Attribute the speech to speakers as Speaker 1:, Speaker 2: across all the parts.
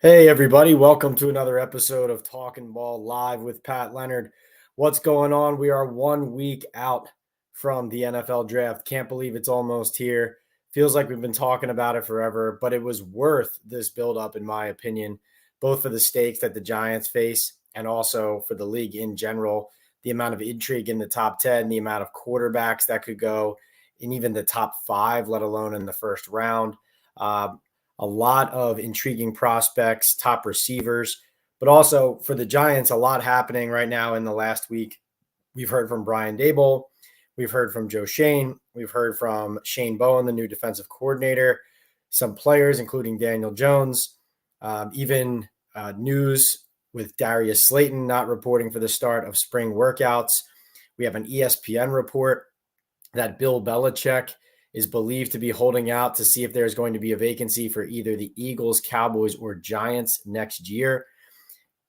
Speaker 1: Hey, everybody. Welcome to another episode of Talkin' Ball Live with Pat Leonard. What's going on? We are 1 week out from the NFL draft. Can't believe it's almost here. Feels like we've been talking about it forever, but it was worth this buildup, in my opinion, both for the stakes that the Giants face and also for the league in general. The amount of intrigue in the top 10, the amount of quarterbacks that could go in even the top 5, let alone in the first round. A lot of intriguing prospects, top receivers, but also for the Giants, a lot happening right now in the last week. We've heard from Brian Daboll. We've heard from Joe Schoen. We've heard from Shane Bowen, the new defensive coordinator, some players, including Daniel Jones, even news with Darius Slayton not reporting for the start of spring workouts. We have an ESPN report that Bill Belichick is believed to be holding out to see if there's going to be a vacancy for either the Eagles, Cowboys, or Giants next year.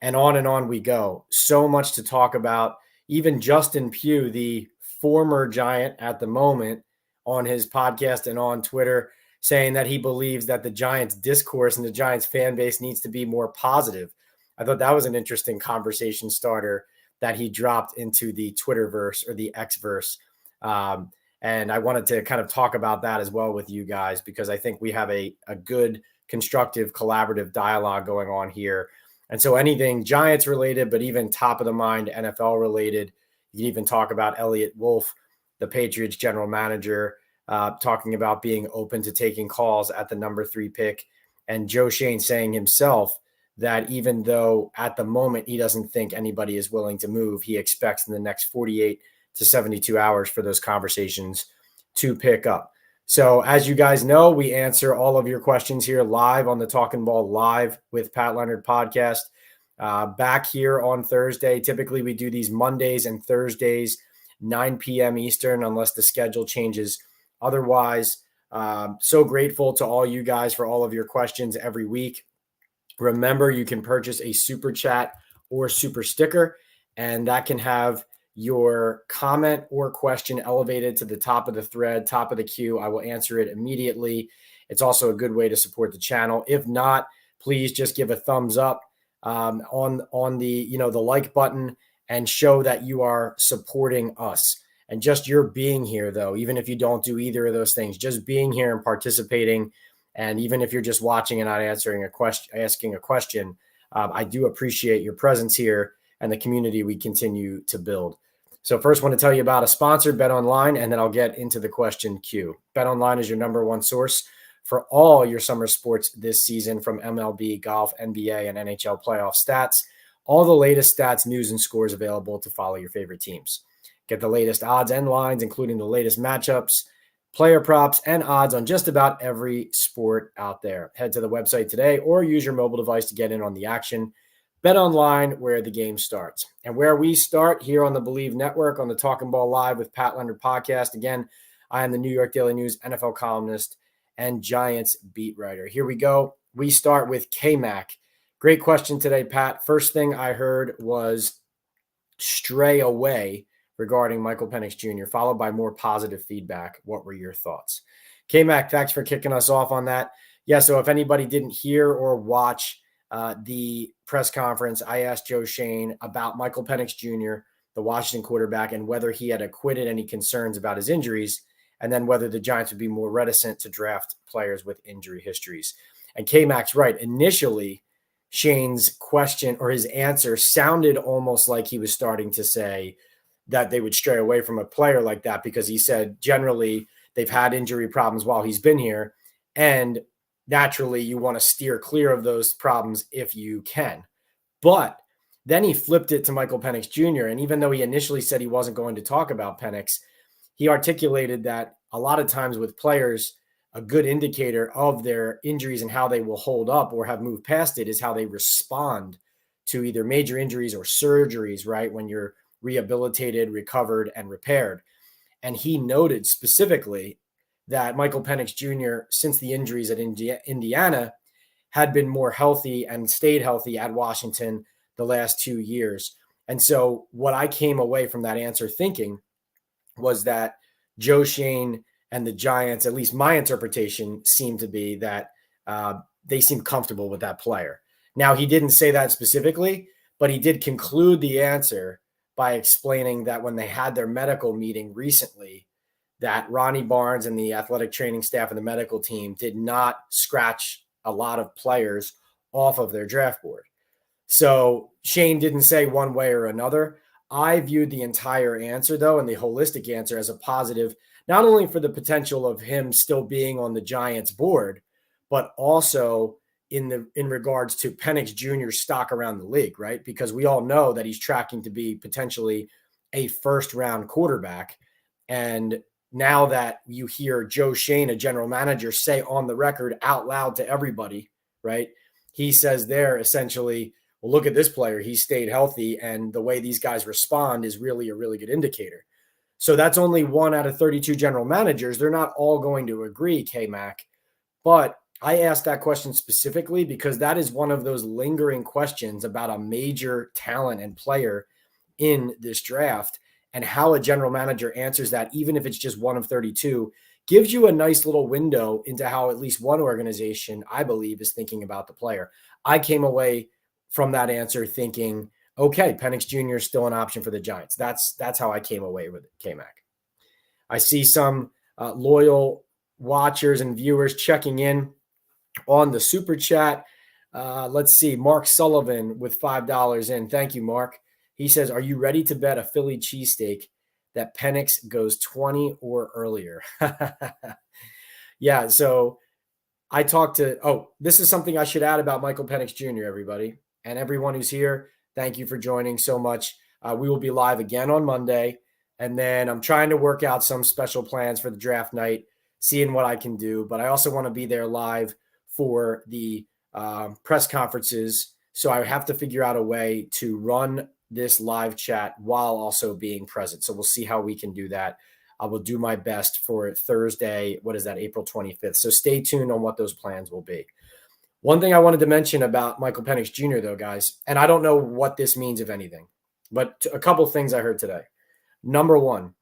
Speaker 1: And on we go. So much to talk about. Even Justin Pugh, the former Giant at the moment, on his podcast and on Twitter, saying that he believes that the Giants discourse and the Giants fan base needs to be more positive. I thought that was an interesting conversation starter that he dropped into the Twitterverse or the Xverse. And I wanted to kind of talk about that as well with you guys, because I think we have a good, constructive, collaborative dialogue going on here. And so anything Giants related, but even top of the mind NFL related, you can even talk about Elliott Wolf, the Patriots general manager, talking about being open to taking calls at the number 3 pick. And Joe Schoen saying himself that even though at the moment he doesn't think anybody is willing to move, he expects in the next 48 to 72 hours for those conversations to pick up. So as you guys know, we answer all of your questions here live on the Talkin' Ball Live with Pat Leonard podcast. Back here on Thursday. Typically we do these Mondays and Thursdays, 9 p.m. Eastern, unless the schedule changes. Otherwise, so grateful to all you guys for all of your questions every week. Remember, you can purchase a super chat or super sticker, and that can have your comment or question elevated to the top of the thread, top of the queue. I will answer it immediately. It's also a good way to support the channel. If not, please just give a thumbs up on the the like button and show that you are supporting us. And just your being here, though, even if you don't do either of those things, just being here and participating, and even if you're just watching and not answering a question, asking a question, I do appreciate your presence here and the community we continue to build. So first, I want to tell you about a sponsor, BetOnline, and then I'll get into the question queue. BetOnline is your number one source for all your summer sports this season, from MLB, golf, NBA, and NHL playoff stats. All the latest stats, news, and scores available to follow your favorite teams. Get the latest odds and lines, including the latest matchups, player props, and odds on just about every sport out there. Head to the website today or use your mobile device to get in on the action. Bet online, where the game starts. And where we start here on the Believe Network on the Talkin' Ball Live with Pat Leonard podcast. Again, I am the New York Daily News NFL columnist and Giants beat writer. Here we go. We start with K-Mac. Great question today, Pat. First thing I heard was stray away regarding Michael Penix Jr., followed by more positive feedback. What were your thoughts? K-Mac, thanks for kicking us off on that. Yeah, so if anybody didn't hear or watch the press conference, I asked Joe Schoen about Michael Penix Jr., the Washington quarterback, and whether he had acquitted any concerns about his injuries, and then whether the Giants would be more reticent to draft players with injury histories. And K-Mac's right. Initially, Shane's question or his answer sounded almost like he was starting to say that they would stray away from a player like that, because he said generally they've had injury problems while he's been here, and naturally you want to steer clear of those problems if you can. But then he flipped it to Michael Penix Jr., and even though he initially said he wasn't going to talk about Penix, he articulated that a lot of times with players, a good indicator of their injuries and how they will hold up or have moved past it is how they respond to either major injuries or surgeries, right? When you're rehabilitated, recovered, and repaired. And he noted specifically that Michael Penix Jr., since the injuries at Indiana, had been more healthy and stayed healthy at Washington the last 2 years. And so what I came away from that answer thinking was that Joe Schoen and the Giants, at least my interpretation, seemed to be that they seem comfortable with that player. Now, he didn't say that specifically, but he did conclude the answer by explaining that when they had their medical meeting recently, that Ronnie Barnes and the athletic training staff and the medical team did not scratch a lot of players off of their draft board. So Shane didn't say one way or another. I viewed the entire answer, though, and the holistic answer as a positive, not only for the potential of him still being on the Giants board, but also in regards to Penix Jr.'s stock around the league, right? Because we all know that he's tracking to be potentially a first-round quarterback. And now that you hear Joe Schoen, a general manager, say on the record out loud to everybody, right? He says there essentially, well, look at this player. He stayed healthy, and the way these guys respond is really a really good indicator. So that's only 1 out of 32 general managers. They're not all going to agree, K-Mac. But I asked that question specifically because that is one of those lingering questions about a major talent and player in this draft, and how a general manager answers that, even if it's just 1 of 32, gives you a nice little window into how at least one organization, I believe, is thinking about the player. I came away from that answer thinking, okay, Penix Jr. is still an option for the Giants. That's how I came away with it, K-Mac. I see some loyal watchers and viewers checking in on the super chat. Let's see, Mark Sullivan with $5 in. Thank you, Mark. He says, are you ready to bet a Philly cheesesteak that Penix goes 20 or earlier? Yeah, so I talked to this is something I should add about Michael Penix Jr., everybody. And everyone who's here, thank you for joining so much. We will be live again on Monday. And then I'm trying to work out some special plans for the draft night, seeing what I can do. But I also want to be there live for the press conferences. So I have to figure out a way to run this live chat while also being present. So we'll see how we can do that. I will do my best for Thursday. What is that? April 25th. So stay tuned on what those plans will be. One thing I wanted to mention about Michael Penix Jr., though, guys, and I don't know what this means, if anything, but a couple things I heard today. Number one,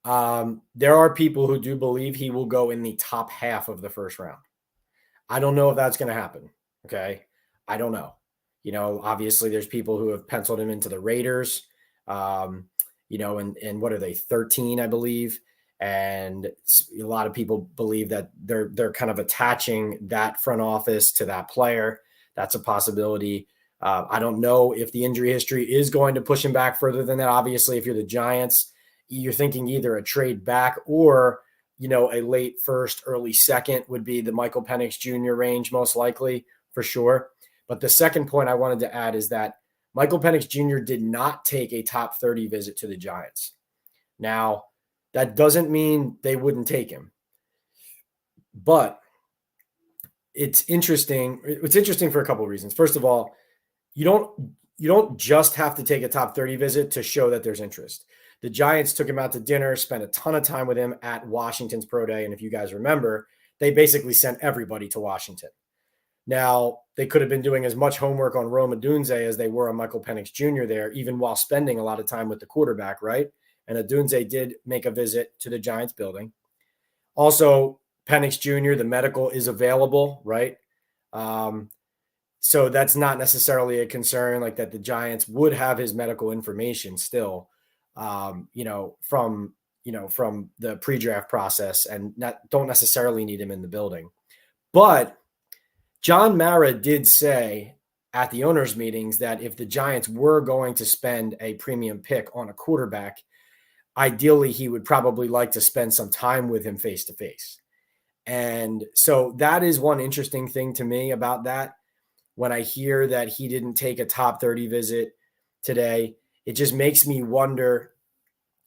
Speaker 1: there are people who do believe he will go in the top half of the first round. I don't know if that's going to happen. Okay. I don't know. Obviously there's people who have penciled him into the Raiders, and what are they, 13, I believe. And a lot of people believe that they're kind of attaching that front office to that player. That's a possibility. I don't know if the injury history is going to push him back further than that. Obviously, if you're the Giants, you're thinking either a trade back or, a late first, early second would be the Michael Penix Jr. range, most likely, for sure. But the second point I wanted to add is that Michael Penix Jr. did not take a top 30 visit to the Giants. Now, that doesn't mean they wouldn't take him. But it's interesting. It's interesting for a couple of reasons. First of all, you don't just have to take a top 30 visit to show that there's interest. The Giants took him out to dinner, spent a ton of time with him at Washington's Pro Day. And if you guys remember, they basically sent everybody to Washington. Now, they could have been doing as much homework on Rome Odunze as they were on Michael Penix Jr. there, even while spending a lot of time with the quarterback, right? And Odunze did make a visit to the Giants building. Also, Penix Jr., the medical is available, right? So that's not necessarily a concern, like that the Giants would have his medical information still, from the pre-draft process, and don't necessarily need him in the building. But John Mara did say at the owners' meetings that if the Giants were going to spend a premium pick on a quarterback, ideally he would probably like to spend some time with him face-to-face. And so that is one interesting thing to me about that. When I hear that he didn't take a top 30 visit today, it just makes me wonder,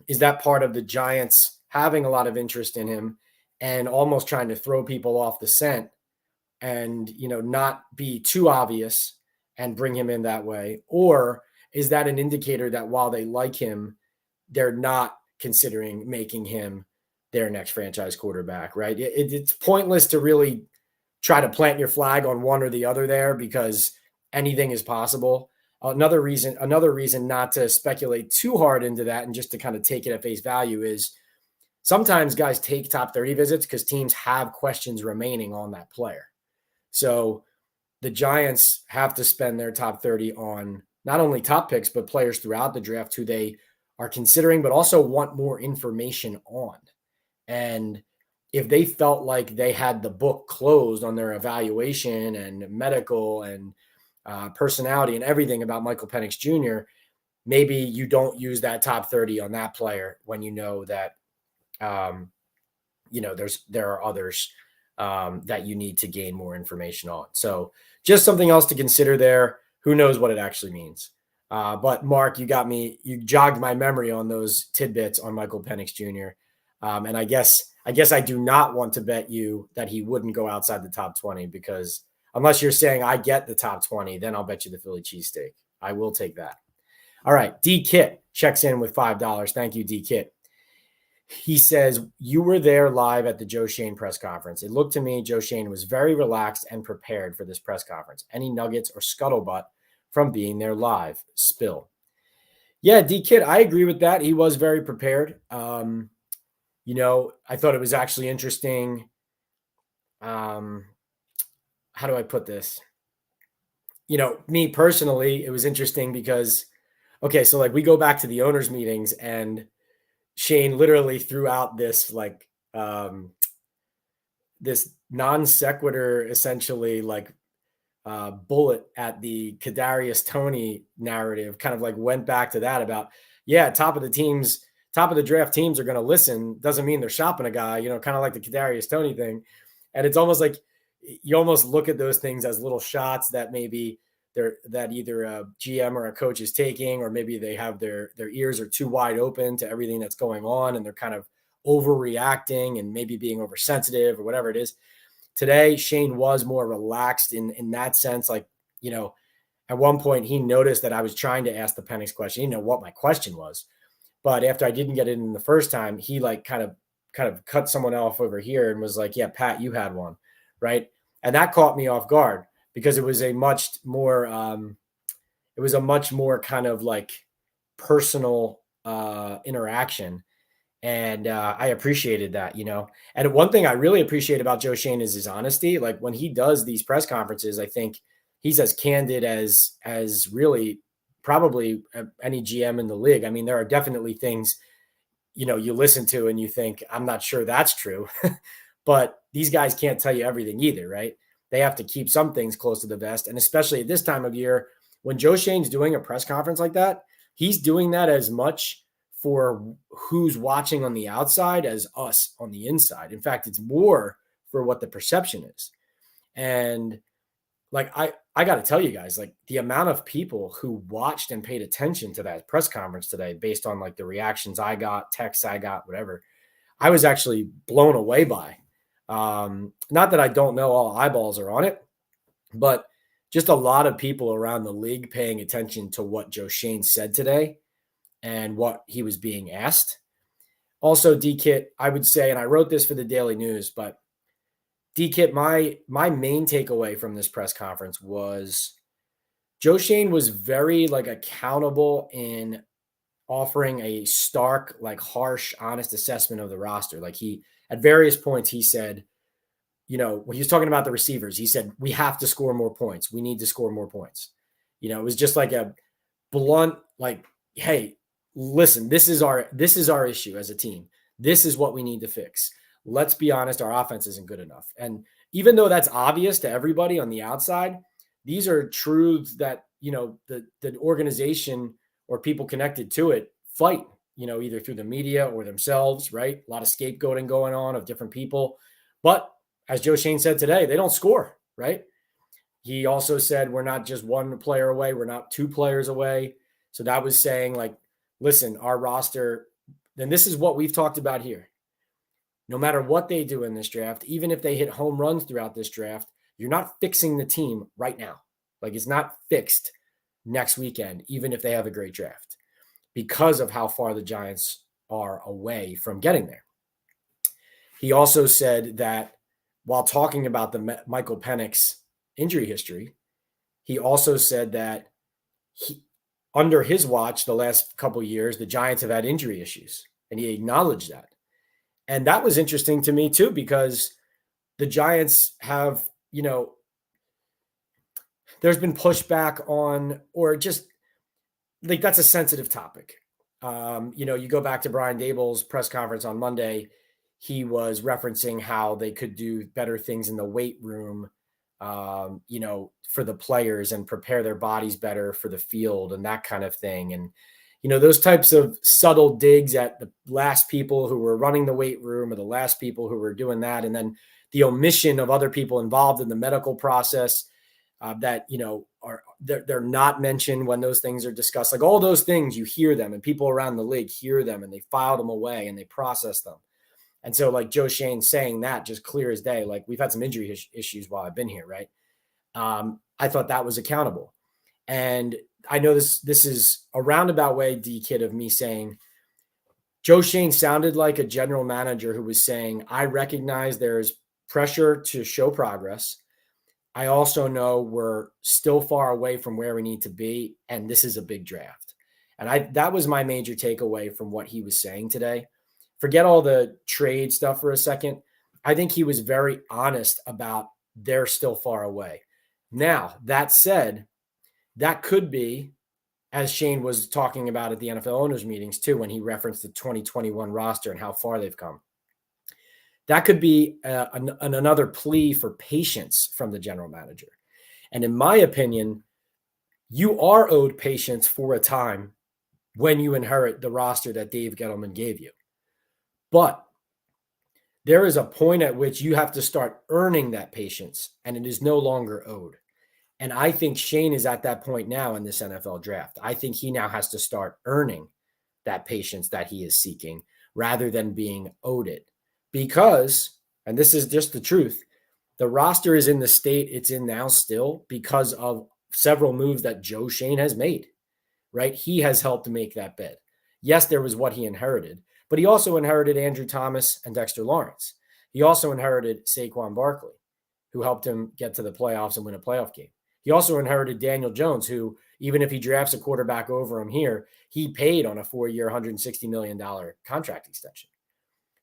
Speaker 1: is that part of the Giants having a lot of interest in him and almost trying to throw people off the scent and, not be too obvious and bring him in that way? Or is that an indicator that while they like him, they're not considering making him their next franchise quarterback, right? It's pointless to really try to plant your flag on one or the other there, because anything is possible. Another reason not to speculate too hard into that and just to kind of take it at face value is sometimes guys take top 30 visits because teams have questions remaining on that player. So the Giants have to spend their top 30 on not only top picks, but players throughout the draft who they are considering, but also want more information on. And if they felt like they had the book closed on their evaluation and medical and personality and everything about Michael Penix Jr., maybe you don't use that top 30 on that player when you know that, there are others that you need to gain more information on. So just something else to consider there. Who knows what it actually means? But Mark, you jogged my memory on those tidbits on Michael Penix Jr. And I guess I do not want to bet you that he wouldn't go outside the top 20, because unless you're saying I get the top 20, then I'll bet you the Philly cheesesteak. I will take that. All right. D Kit checks in with $5. Thank you, D Kit. He says, you were there live at the Joe Schoen press conference. It looked to me Joe Schoen was very relaxed and prepared for this press conference. Any nuggets or scuttlebutt from being there live? Spill. Yeah, D-Kid, I agree with that. He was very prepared. I thought it was actually interesting. How do I put this? Me personally, it was interesting because, okay, so like we go back to the owners' meetings and Shane literally threw out this this non sequitur, essentially bullet at the Darius Toney narrative, kind of like went back to that about, top of the draft teams are going to listen. Doesn't mean they're shopping a guy, kind of like the Darius Toney thing. And it's almost like you almost look at those things as little shots that maybe that either a GM or a coach is taking, or maybe they have their ears are too wide open to everything that's going on, and they're kind of overreacting and maybe being oversensitive or whatever it is. Today, Shane was more relaxed in that sense. At one point he noticed that I was trying to ask the Penix question. He didn't know what my question was, but after I didn't get it in the first time, he kind of cut someone off over here and was like, yeah, Pat, you had one, right? And that caught me off guard, because it was a much more kind of like personal interaction. And I appreciated that, And one thing I really appreciate about Joe Schoen is his honesty. Like when he does these press conferences, I think he's as candid as really probably any GM in the league. I mean, there are definitely things, you listen to and you think, I'm not sure that's true. But these guys can't tell you everything either, right? They have to keep some things close to the vest. And especially at this time of year, when Joe Schoen's doing a press conference like that, he's doing that as much for who's watching on the outside as us on the inside. In fact, it's more for what the perception is. And I got to tell you guys, the amount of people who watched and paid attention to that press conference today, based on the reactions I got, texts I got, whatever, I was actually blown away by. Not that I don't know all eyeballs are on it, but just a lot of people around the league paying attention to what Joe Schoen said today and what he was being asked. Also, D-Kit, I would say, and I wrote this for the Daily News, but D-Kit, my main takeaway from this press conference was Joe Schoen was very accountable in offering a stark, harsh, honest assessment of the roster. He, at various points, he said, when he was talking about the receivers, he said, we have to score more points. We need to score more points. It was just like a blunt, hey, listen, this is our issue as a team. This is what we need to fix. Let's be honest, our offense isn't good enough. And even though that's obvious to everybody on the outside, these are truths that, the organization or people connected to it fight, either through the media or themselves, right? A lot of scapegoating going on of different people. But as Joe Schoen said today, they don't score, right? He also said, we're not just one player away. We're not two players away. So that was saying listen, our roster, then this is what we've talked about here. No matter what they do in this draft, even if they hit home runs throughout this draft, you're not fixing the team right now. It's not fixed next weekend, even if they have a great draft, because of how far the Giants are away from getting there. He also said that while talking about the Michael Penix injury history, he also said that under his watch, the last couple of years, the Giants have had injury issues, and he acknowledged that. And that was interesting to me too, because the Giants have, there's been pushback on, or just like that's a sensitive topic. You go back to Brian Dable's press conference on Monday. He was referencing how they could do better things in the weight room, for the players and prepare their bodies better for the field and that kind of thing. And, those types of subtle digs at the last people who were running the weight room or the last people who were doing that. And then the omission of other people involved in the medical process that, they're not mentioned when those things are discussed. Like all those things, you hear them and people around the league hear them and they file them away and they process them. And so like Joe Schoen saying that just clear as day, like we've had some injury issues while I've been here, right? I thought that was accountable. And I know this is a roundabout way, D-Kid, of me saying Joe Schoen sounded like a general manager who was saying, I recognize there's pressure to show progress. I also know we're still far away from where we need to be, and this is a big draft. And that was my major takeaway from what he was saying today. Forget all the trade stuff for a second. I think he was very honest about they're still far away. Now, that said, that could be, as Shane was talking about at the NFL owners meetings too, when he referenced the 2021 roster and how far they've come. That could be another plea for patience from the general manager. And in my opinion, you are owed patience for a time when you inherit the roster that Dave Gettleman gave you. But there is a point at which you have to start earning that patience, and it is no longer owed. And I think Shane is at that point now in this NFL draft. I think he now has to start earning that patience that he is seeking rather than being owed it. Because, and this is just the truth, the roster is in the state it's in now still because of several moves that Joe Schoen has made, right? He has helped to make that bed. Yes, there was what he inherited, but he also inherited Andrew Thomas and Dexter Lawrence. He also inherited Saquon Barkley, who helped him get to the playoffs and win a playoff game. He also inherited Daniel Jones, who, even if he drafts a quarterback over him here, he paid on a 4-year, $160 million contract extension.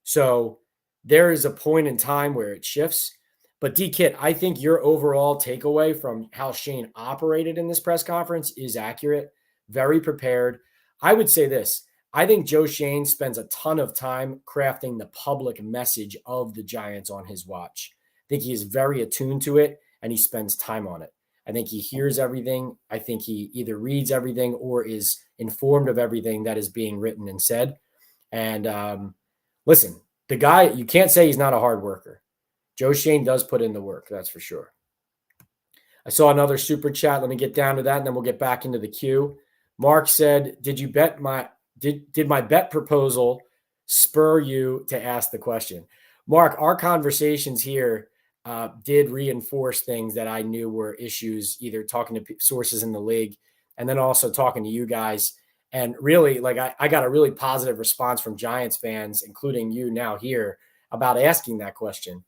Speaker 1: So there is a point in time where it shifts. But D-Kit, I think your overall takeaway from how Shane operated in this press conference is accurate, very prepared. I would say this. I think Joe Schoen spends a ton of time crafting the public message of the Giants on his watch. I think he is very attuned to it, and he spends time on it. I think he hears everything. I think he either reads everything or is informed of everything that is being written and said. And listen, the guy, you can't say he's not a hard worker. Joe Schoen does put in the work, that's for sure. I saw another super chat. Let me get down to that, and then we'll get back into the queue. Mark said, did my bet proposal spur you to ask the question? Mark, our conversations here did reinforce things that I knew were issues, either talking to sources in the league and then also talking to you guys. And really, like I got a really positive response from Giants fans, including you now here, about asking that question.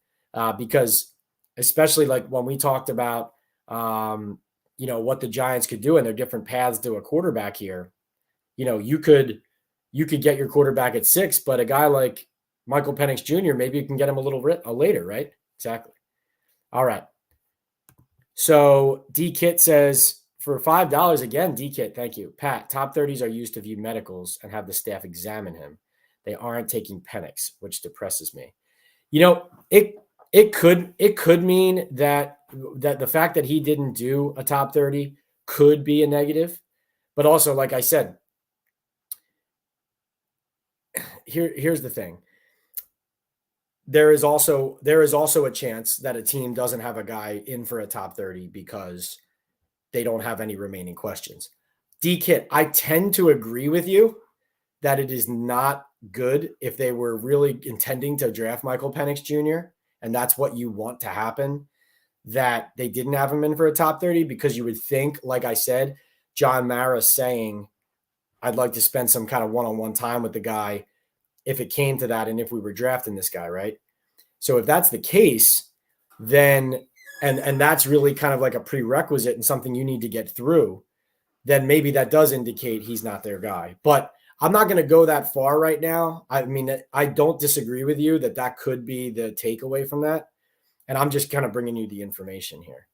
Speaker 1: Because especially like when we talked about, what the Giants could do and their different paths to a quarterback here, you could get your quarterback at 6, but a guy like Michael Penix Jr., maybe you can get him a little later, right? Exactly. All right. So D-Kit says, for $5 again, D-Kit, thank you. Pat, top 30s are used to view medicals and have the staff examine him. They aren't taking Penix, which depresses me. It could mean that the fact that he didn't do a top 30 could be a negative. But also, like I said, here's the thing. There is also a chance that a team doesn't have a guy in for a top 30 because they don't have any remaining questions. D-Kit, I tend to agree with you that it is not good if they were really intending to draft Michael Penix Jr., and that's what you want to happen, that they didn't have him in for a top 30, because you would think, like I said, John Mara saying, I'd like to spend some kind of one-on-one time with the guy if it came to that and if we were drafting this guy, right? So if that's the case, then and that's really kind of like a prerequisite and something you need to get through, then maybe that does indicate he's not their guy. But I'm not going to go that far right now. I mean, I don't disagree with you that could be the takeaway from that. And I'm just kind of bringing you the information here.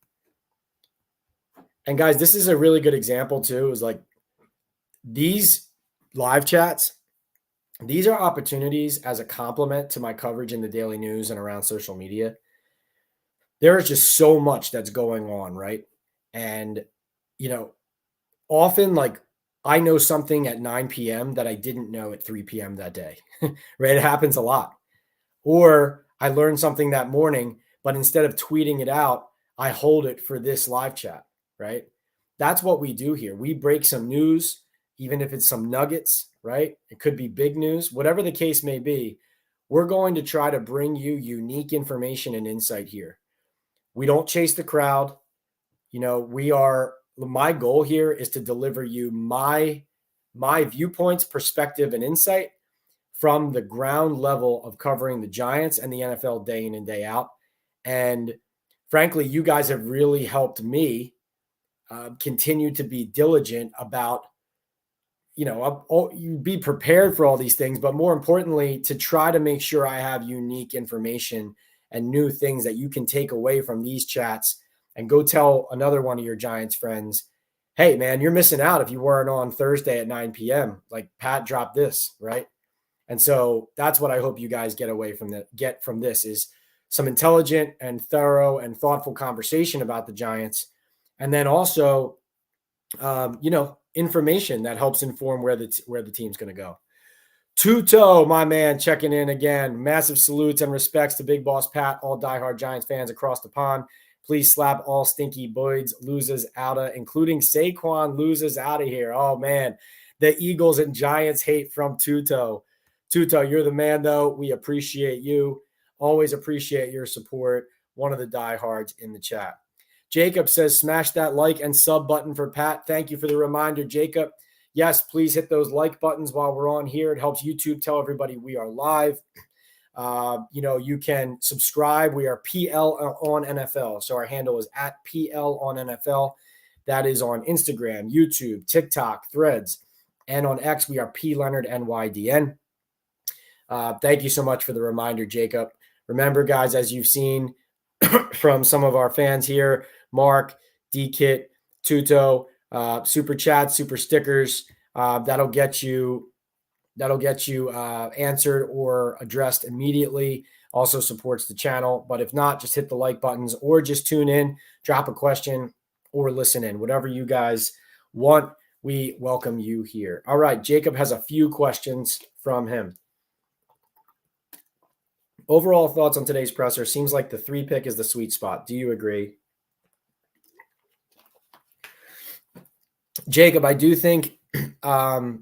Speaker 1: And guys, this is a really good example too, is like these live chats, these are opportunities as a complement to my coverage in the daily news and around social media. There is just so much that's going on, right? And, often like I know something at 9 p.m. that I didn't know at 3 p.m. that day, right? It happens a lot. Or I learned something that morning, but instead of tweeting it out, I hold it for this live chat, right? That's what we do here. We break some news, even if it's some nuggets, right? It could be big news, whatever the case may be. We're going to try to bring you unique information and insight here. We don't chase the crowd. My goal here is to deliver you my viewpoints, perspective, and insight from the ground level of covering the Giants and the NFL day in and day out. And frankly, you guys have really helped me continue to be diligent about, you be prepared for all these things, but more importantly, to try to make sure I have unique information and new things that you can take away from these chats and go tell another one of your Giants friends, hey, man, you're missing out if you weren't on Thursday at 9 p.m. Like Pat dropped this, right? And so that's what I hope you guys get from this is some intelligent and thorough and thoughtful conversation about the Giants. And then also, information that helps inform where the team's going to go. Tuto, my man, checking in again. Massive salutes and respects to Big Boss Pat, all diehard Giants fans across the pond. Please slap all stinky Boyds loses outta, including Saquon loses out of here. Oh, man. The Eagles and Giants hate from Tuto. Tuto, you're the man, though. We appreciate you. Always appreciate your support. One of the diehards in the chat. Jacob says, smash that like and sub button for Pat. Thank you for the reminder, Jacob. Yes, please hit those like buttons while we're on here. It helps YouTube tell everybody we are live. You can subscribe. We are PL on NFL. So our handle is at PL on NFL. That is on Instagram, YouTube, TikTok, Threads, and on X, we are P Leonard NYDN. Thank you so much for the reminder, Jacob. Remember, guys, as you've seen from some of our fans here, Mark, D-Kit, Tuto, super chats, super stickers, that'll get you answered or addressed immediately. Also supports the channel. But if not, just hit the like buttons or just tune in, drop a question, or listen in. Whatever you guys want, we welcome you here. All right, Jacob has a few questions from him. Overall thoughts on today's presser. Seems like the 3 pick is the sweet spot. Do you agree? Jacob, I do think the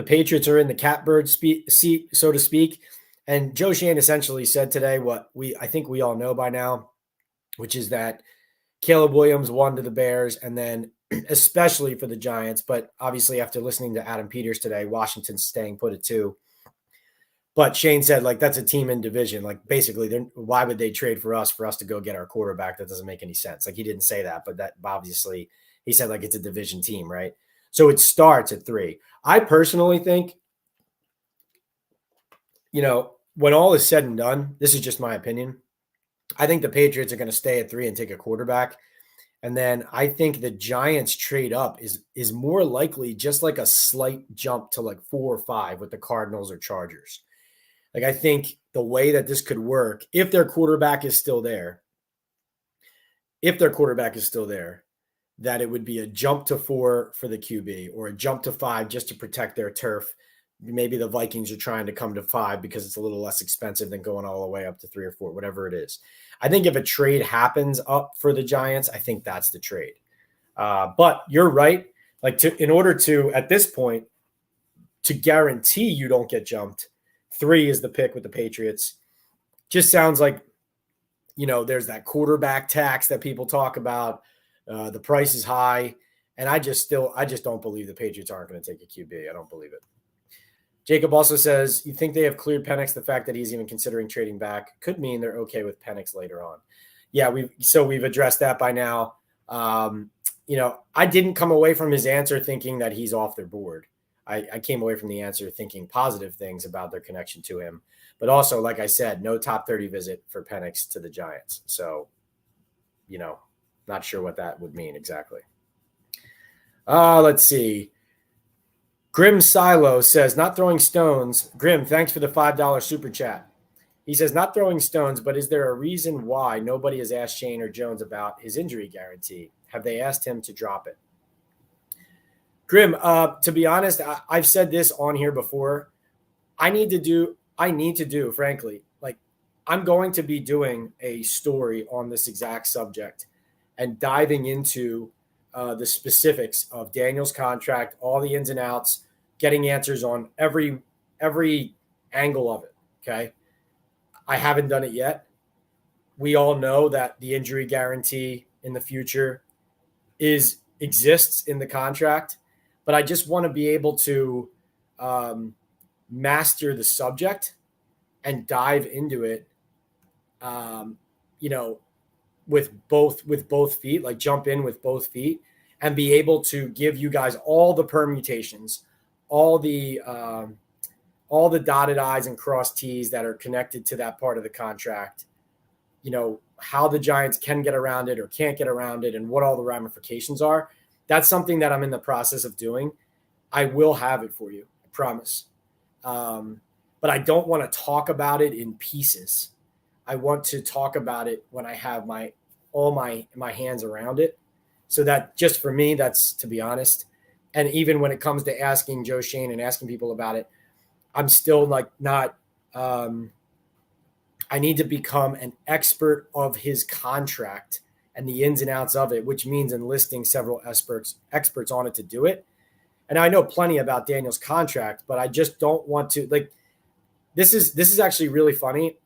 Speaker 1: Patriots are in the catbird seat, so to speak. And Joe Schoen essentially said today what I think we all know by now, which is that Caleb Williams won to the Bears, and then especially for the Giants, but obviously after listening to Adam Peters today, Washington's staying put at 2. But Shane said, like, that's a team in division. Like, basically, why would they trade for us to go get our quarterback? That doesn't make any sense. Like, he didn't say that, but that obviously he said, like, it's a division team, right? So it starts at 3. I personally think, when all is said and done, this is just my opinion. I think the Patriots are going to stay at 3 and take a quarterback. And then I think the Giants trade up is more likely just like a slight jump to like 4 or 5 with the Cardinals or Chargers. Like, I think the way that this could work, if their quarterback is still there, that it would be a jump to 4 for the QB or a jump to 5 just to protect their turf. Maybe the Vikings are trying to come to 5 because it's a little less expensive than going all the way up to 3 or 4, whatever it is. I think if a trade happens up for the Giants, I think that's the trade. But you're right. Like, in order to, at this point, to guarantee you don't get jumped, 3 is the pick with the Patriots. Just sounds like, there's that quarterback tax that people talk about. The price is high. And I just don't believe the Patriots aren't going to take a QB. I don't believe it. Jacob also says, you think they have cleared Penix? The fact that he's even considering trading back could mean they're okay with Penix later on. Yeah, we've addressed that by now. I didn't come away from his answer thinking that he's off their board. I came away from the answer thinking positive things about their connection to him. But also, like I said, no top 30 visit for Penix to the Giants. So, Not sure what that would mean exactly. Let's see. Grim Silo says, not throwing stones. Grim, thanks for the $5 super chat. He says, not throwing stones, but is there a reason why nobody has asked Shane or Jones about his injury guarantee? Have they asked him to drop it? Grim, to be honest, I've said this on here before. I need to do, frankly, like I'm going to be doing a story on this exact subject and diving into the specifics of Daniel's contract, all the ins and outs, getting answers on every angle of it. Okay. I haven't done it yet. We all know that the injury guarantee in the future exists in the contract, but I just want to be able to master the subject and dive into it, with both feet, like jump in with both feet and be able to give you guys all the permutations, all the dotted I's and crossed T's that are connected to that part of the contract, how the Giants can get around it or can't get around it and what all the ramifications are. That's something that I'm in the process of doing. I will have it for you, I promise. But I don't want to talk about it in pieces. I want to talk about it when I have all my hands around it. So that just for me, that's, to be honest. And even when it comes to asking Joe Schoen and asking people about it, I'm still not, I need to become an expert of his contract and the ins and outs of it, which means enlisting several experts on it to do it. And I know plenty about Daniel's contract, but I just don't want to, this is actually really funny.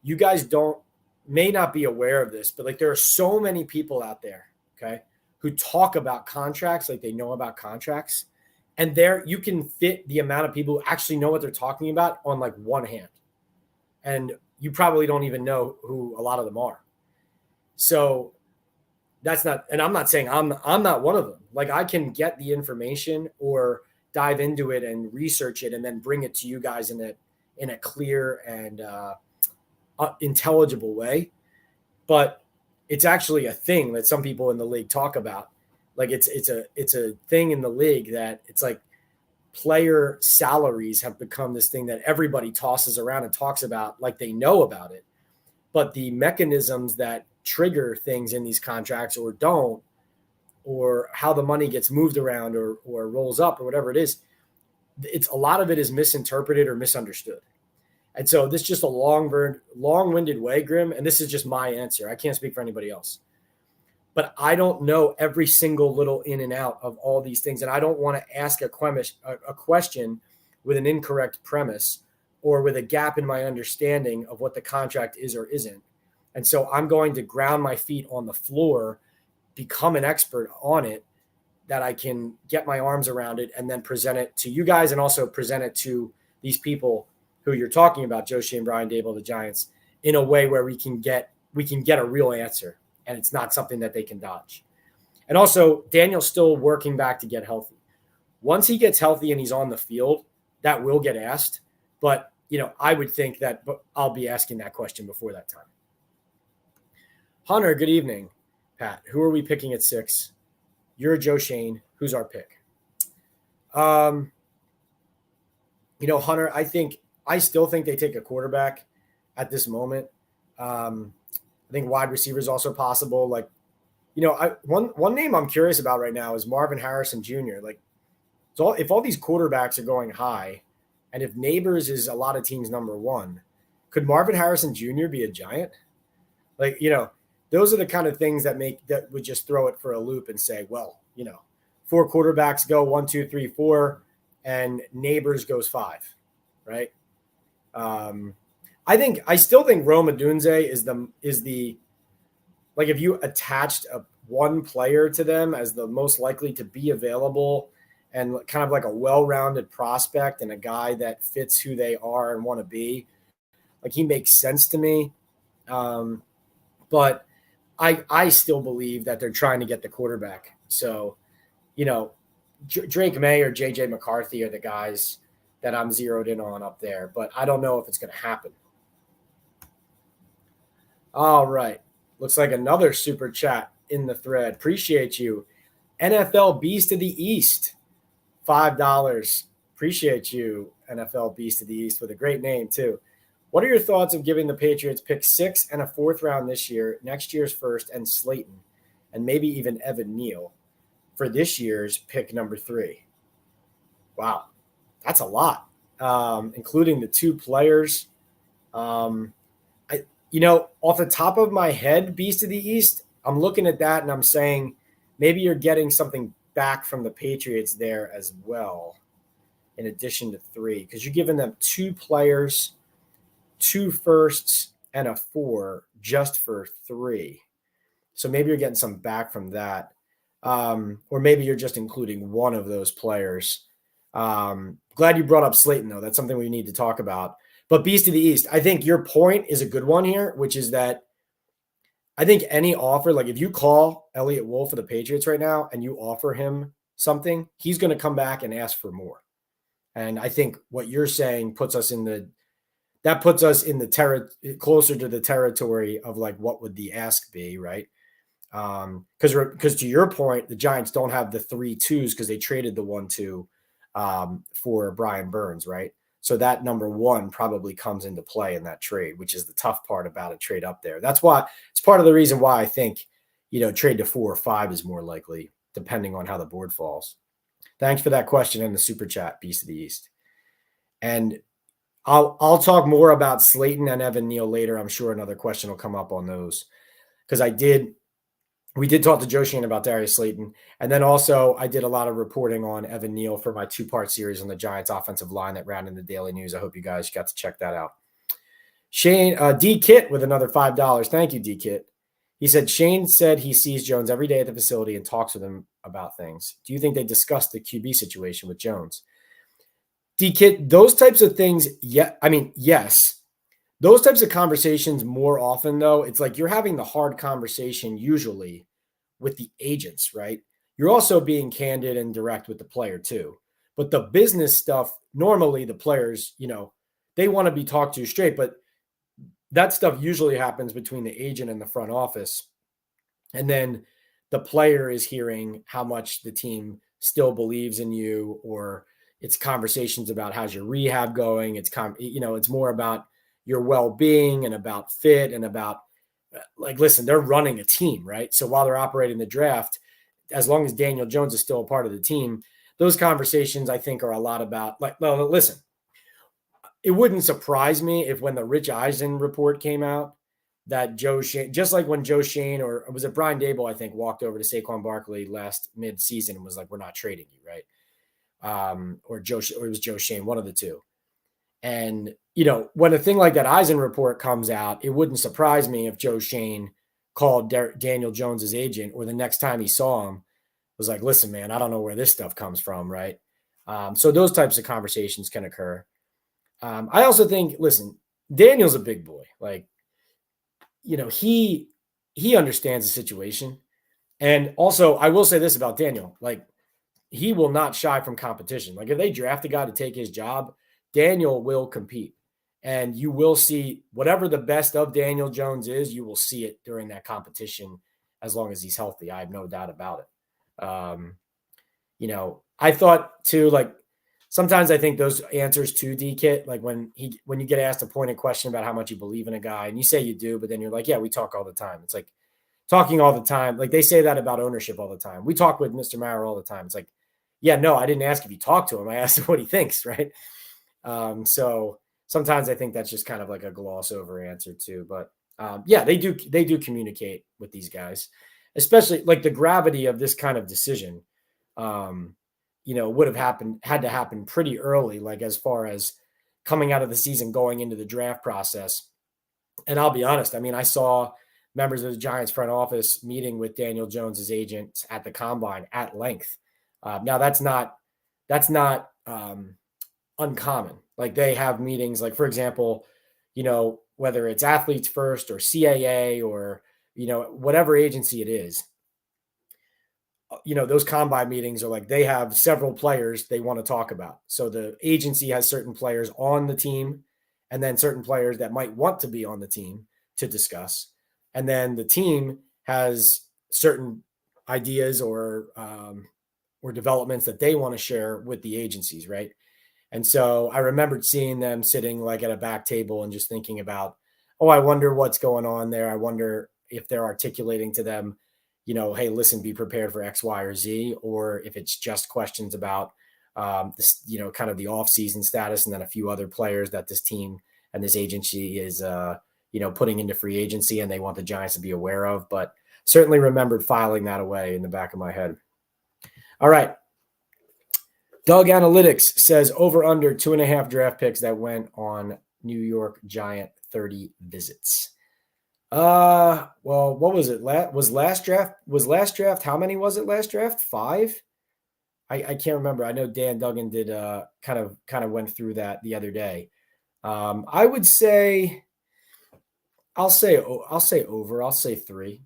Speaker 1: You guys may not be aware of this, but there are so many people out there, okay, who talk about contracts like they know about contracts. And there you can fit the amount of people who actually know what they're talking about on one hand. And you probably don't even know who a lot of them are. So that's not, and I'm not saying I'm not one of them. I can get the information or dive into it and research it and then bring it to you guys in a clear and intelligible way. But it's actually a thing that some people in the league talk about. It's a thing in the league that it's player salaries have become this thing that everybody tosses around and talks about like they know about it. But the mechanisms that trigger things in these contracts or don't, or how the money gets moved around or rolls up or whatever it is, a lot of it is misinterpreted or misunderstood. And so this is just a long-winded way, Grim, and this is just my answer. I can't speak for anybody else. But I don't know every single little in and out of all these things, and I don't want to ask a question with an incorrect premise or with a gap in my understanding of what the contract is or isn't. And so I'm going to ground my feet on the floor, become an expert on it, that I can get my arms around it and then present it to you guys and also present it to these people who you're talking about, Joe Shea and Brian Dable, the Giants, in a way where we can get a real answer and it's not something that they can dodge. And also, Daniel's still working back to get healthy. Once he gets healthy and he's on the field, that will get asked. But, I would think that I'll be asking that question before that time. Hunter, good evening. Pat, who are we picking at 6? You're Joe Shane. Who's our pick? Hunter, I still think they take a quarterback at this moment. I think wide receiver is also possible. One name I'm curious about right now is Marvin Harrison Jr. So if all these quarterbacks are going high, and if Neighbors is a lot of teams' number 1, could Marvin Harrison Jr. be a Giant? Those are the kind of things that would just throw it for a loop and say, well, 4 quarterbacks go 1, 2, 3, 4, and Neighbors goes 5, right? I still think Rome Odunze is the if you attached one player to them as the most likely to be available and kind of a well-rounded prospect and a guy that fits who they are and want to be, he makes sense to me. But I still believe that they're trying to get the quarterback. So, Drake May or JJ McCarthy are the guys that I'm zeroed in on up there, but I don't know if it's going to happen. All right. Looks like another super chat in the thread. Appreciate you. NFL Beast of the East, $5. Appreciate you, NFL Beast of the East, with a great name too. What are your thoughts of giving the Patriots pick 6 and a 4th round this year, next year's first, and Slayton, and maybe even Evan Neal for this year's pick number 3? Wow, that's a lot, including the 2 players. Off the top of my head, Beast of the East, I'm looking at that and I'm saying maybe you're getting something back from the Patriots there as well, in addition to 3, because you're giving them 2 players, 2 firsts, and a 4 just for 3. So maybe you're getting some back from that. Or maybe you're just including one of those players. Glad you brought up Slayton, though. That's something we need to talk about. But Beast of the East, I think your point is a good one here, which is that I think any offer, like if you call Elliott Wolf of the Patriots right now and you offer him something, he's going to come back and ask for more. And I think what you're saying puts us in the closer to the territory of like, what would the ask be, right? Because to your point, the Giants don't have the 3 2s because they traded the 1-2 for Brian Burns, right? So that number 1 probably comes into play in that trade, which is the tough part about a trade up there. That's why it's part of the reason why I think, trade to 4 or 5 is more likely, depending on how the board falls. Thanks for that question in the super chat, Beast of the East. And I'll talk more about Slayton and Evan Neal later. I'm sure another question will come up on those, because we did talk to Joe Schoen about Darius Slayton. And then also I did a lot of reporting on Evan Neal for my 2-part series on the Giants offensive line that ran in the Daily News. I hope you guys got to check that out. Shane, D Kit with another $5. Thank you, D Kit. He said, Shane said he sees Jones every day at the facility and talks with him about things. Do you think they discussed the QB situation with Jones? D Kit, those types of things, yes. Those types of conversations more often, though, it's like you're having the hard conversation usually with the agents, right? You're also being candid and direct with the player too. But the business stuff, normally the players, they want to be talked to straight, but that stuff usually happens between the agent and the front office. And then the player is hearing how much the team still believes in you, or it's conversations about how's your rehab going. It's more about your well-being and about fit and about, like, listen, they're running a team, right? So while they're operating the draft, as long as Daniel Jones is still a part of the team, those conversations I think are a lot about, like, well, listen, it wouldn't surprise me if when the Rich Eisen report came out that Joe Schoen, just like when Joe Schoen, or was it Brian Dable, I think, walked over to Saquon Barkley last mid-season and was like, we're not trading you, right? Or it was Joe Schoen, one of the two. And, when a thing like that Eisen report comes out, it wouldn't surprise me if Joe Schoen called Daniel Jones's agent, or the next time he saw him was like, listen, man, I don't know where this stuff comes from, right? So those types of conversations can occur. I also think, listen, Daniel's a big boy. Like, he understands the situation. And also, I will say this about Daniel, like, he will not shy from competition. Like, if they draft a guy to take his job, Daniel will compete. And you will see whatever the best of Daniel Jones is, you will see it during that competition as long as he's healthy. I have no doubt about it. I thought too, like, sometimes I think those answers to D-Kit, like when you get asked a pointed question about how much you believe in a guy and you say you do, but then you're like, yeah, we talk all the time. It's like talking all the time. Like, they say that about ownership all the time. We talk with Mr. Maurer all the time. It's like, yeah, no, I didn't ask if you talked to him. I asked him what he thinks, right? So sometimes I think that's just kind of like a gloss over answer too. But they do communicate with these guys, especially like the gravity of this kind of decision, would have had to happen pretty early, like as far as coming out of the season, going into the draft process. And I'll be honest, I saw members of the Giants front office meeting with Daniel Jones's agent at the combine at length. Now that's not uncommon. Like, they have meetings, like, for example, whether it's Athletes First or CAA or, whatever agency it is, those combine meetings are like, they have several players they want to talk about. So the agency has certain players on the team, and then certain players that might want to be on the team to discuss. And then the team has certain ideas or developments that they want to share with the agencies, right? And so I remembered seeing them sitting like at a back table and just thinking about, oh, I wonder what's going on there. I wonder if they're articulating to them, hey, listen, be prepared for X, Y, or Z, or if it's just questions about this, kind of the offseason status, and then a few other players that this team and this agency is, putting into free agency and they want the Giants to be aware of. But certainly remembered filing that away in the back of my head. All right. Doug Analytics says over under 2.5 draft picks that went on New York Giant 30 visits. Well, what was it? Was last draft? How many was it last draft? 5? I can't remember. I know Dan Duggan did kind of went through that the other day. I would say I'll say over. I'll say 3.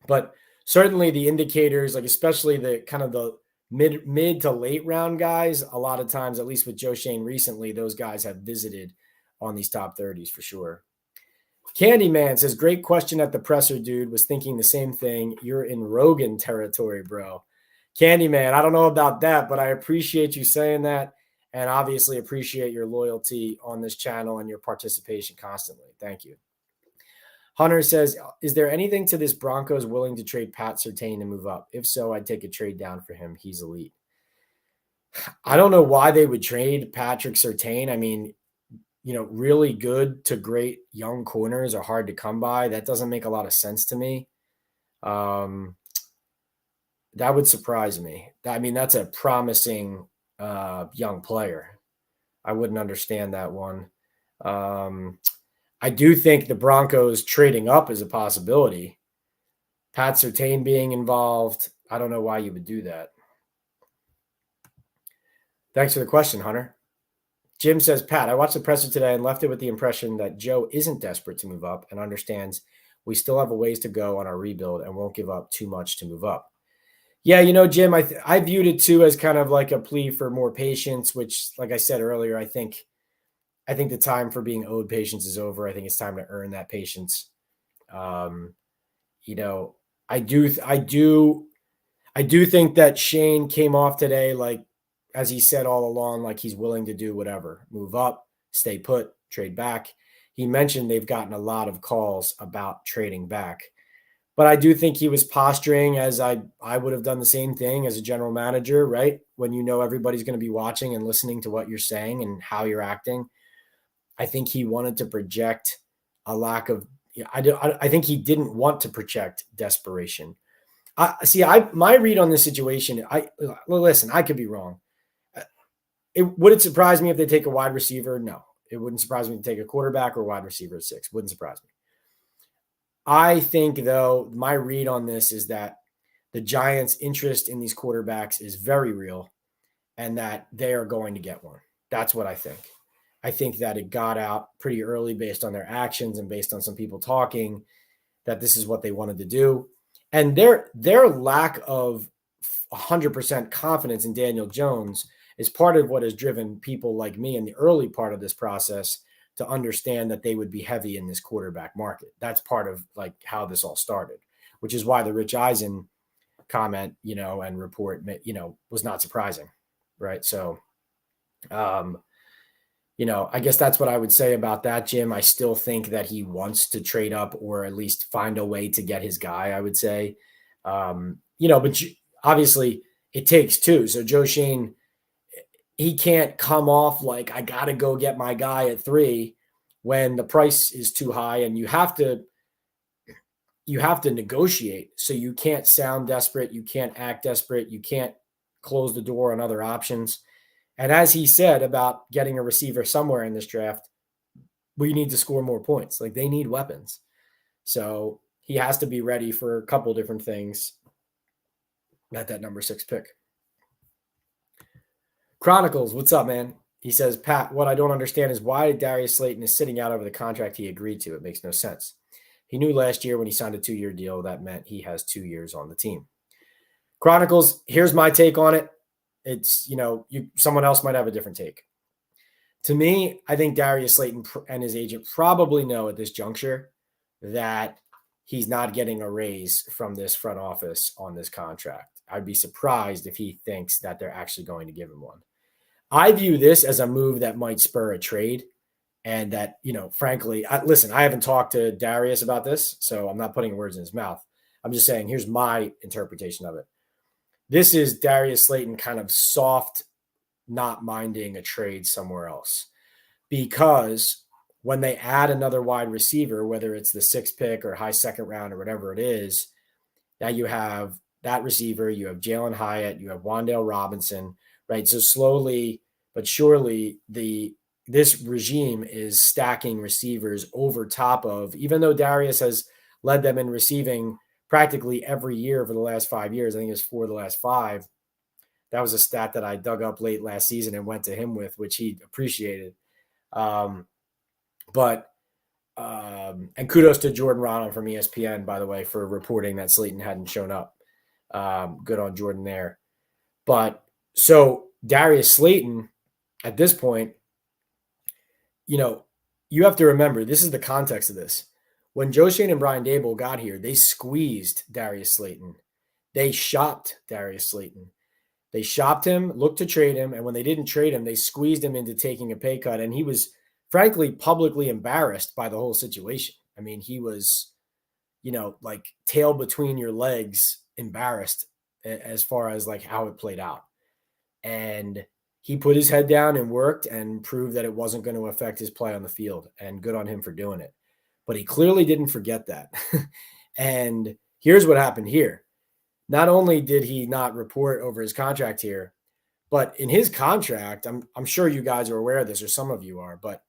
Speaker 1: But certainly the indicators, like especially the kind of the mid to late round guys, a lot of times, at least with Joe Schoen recently, those guys have visited on these top 30s for sure. Candyman says, great question at the presser, dude. Was thinking the same thing. You're in Rogan territory, bro. Candyman, I don't know about that, but I appreciate you saying that, and obviously appreciate your loyalty on this channel and your participation constantly. Thank you. Hunter says, is there anything to this Broncos willing to trade Pat Surtain to move up? If so, I'd take a trade down for him. He's elite. I don't know why they would trade Patrick Surtain. I mean, really good to great young corners are hard to come by. That doesn't make a lot of sense to me. That would surprise me. I mean, that's a promising young player. I wouldn't understand that one. I do think the Broncos trading up is a possibility. Pat Surtain being involved, I don't know why you would do that. Thanks for the question, Hunter. Jim says, Pat, I watched the presser today and left it with the impression that Joe isn't desperate to move up and understands we still have a ways to go on our rebuild and won't give up too much to move up. Yeah, Jim, I viewed it too as kind of like a plea for more patience, which, like I said earlier, I think the time for being owed patience is over. I think it's time to earn that patience. I do think that Shane came off today, like, as he said all along, like he's willing to do whatever, move up, stay put, trade back. He mentioned they've gotten a lot of calls about trading back. But I do think he was posturing as I would have done the same thing as a general manager, right? When everybody's going to be watching and listening to what you're saying and how you're acting. I think he wanted to project a lack of – I think he didn't want to project desperation. My read on this situation, listen, I could be wrong. Would it surprise me if they take a wide receiver? No. It wouldn't surprise me to take a quarterback or wide receiver at 6. Wouldn't surprise me. I think, though, my read on this is that the Giants' interest in these quarterbacks is very real and that they are going to get one. That's what I think. I think that it got out pretty early based on their actions and based on some people talking that this is what they wanted to do. And their lack of 100% confidence in Daniel Jones is part of what has driven people like me in the early part of this process to understand that they would be heavy in this quarterback market. That's part of like how this all started, which is why the Rich Eisen comment, and report, was not surprising. Right. So, I guess that's what I would say about that, Jim. I still think that he wants to trade up or at least find a way to get his guy, I would say. But obviously it takes two. So Joe Schoen, he can't come off like, I got to go get my guy at 3 when the price is too high, and you have to negotiate. So you can't sound desperate. You can't act desperate. You can't close the door on other options. And as he said about getting a receiver somewhere in this draft, we need to score more points. Like, they need weapons. So he has to be ready for a couple different things at that number 6 pick. Chronicles, what's up, man? He says, Pat, what I don't understand is why Darius Slayton is sitting out over the contract he agreed to. It makes no sense. He knew last year when he signed a 2-year deal that meant he has 2 years on the team. Chronicles, here's my take on it. It's, someone else might have a different take. To me, I think Darius Slayton and his agent probably know at this juncture that he's not getting a raise from this front office on this contract. I'd be surprised if he thinks that they're actually going to give him one. I view this as a move that might spur a trade. And that, frankly, listen, I haven't talked to Darius about this, so I'm not putting words in his mouth. I'm just saying, here's my interpretation of it. This is Darius Slayton kind of soft, not minding a trade somewhere else. Because when they add another wide receiver, whether it's the 6th pick or high second round or whatever it is, now you have that receiver, you have Jalen Hyatt, you have Wan'Dale Robinson, right? So slowly but surely this regime is stacking receivers over top of, even though Darius has led them in receiving practically every year for the last 5 years. I think it's 4 of the last 5. That was a stat that I dug up late last season and went to him with, which he appreciated. And kudos to Jordan Ronald from ESPN, by the way, for reporting that Slayton hadn't shown up. Good on Jordan there. But so Darius Slayton, at this point, you have to remember, this is the context of this. When Joe Schoen and Brian Daboll got here, they squeezed Darius Slayton. They shopped Darius Slayton. They shopped him, looked to trade him, and when they didn't trade him, they squeezed him into taking a pay cut, and he was, frankly, publicly embarrassed by the whole situation. I mean, he was, like tail between your legs, embarrassed as far as like how it played out. And he put his head down and worked and proved that it wasn't going to affect his play on the field, and good on him for doing it. But he clearly didn't forget that. And here's what happened here. Not only did he not report over his contract here, but in his contract, I'm sure you guys are aware of this, or some of you are, but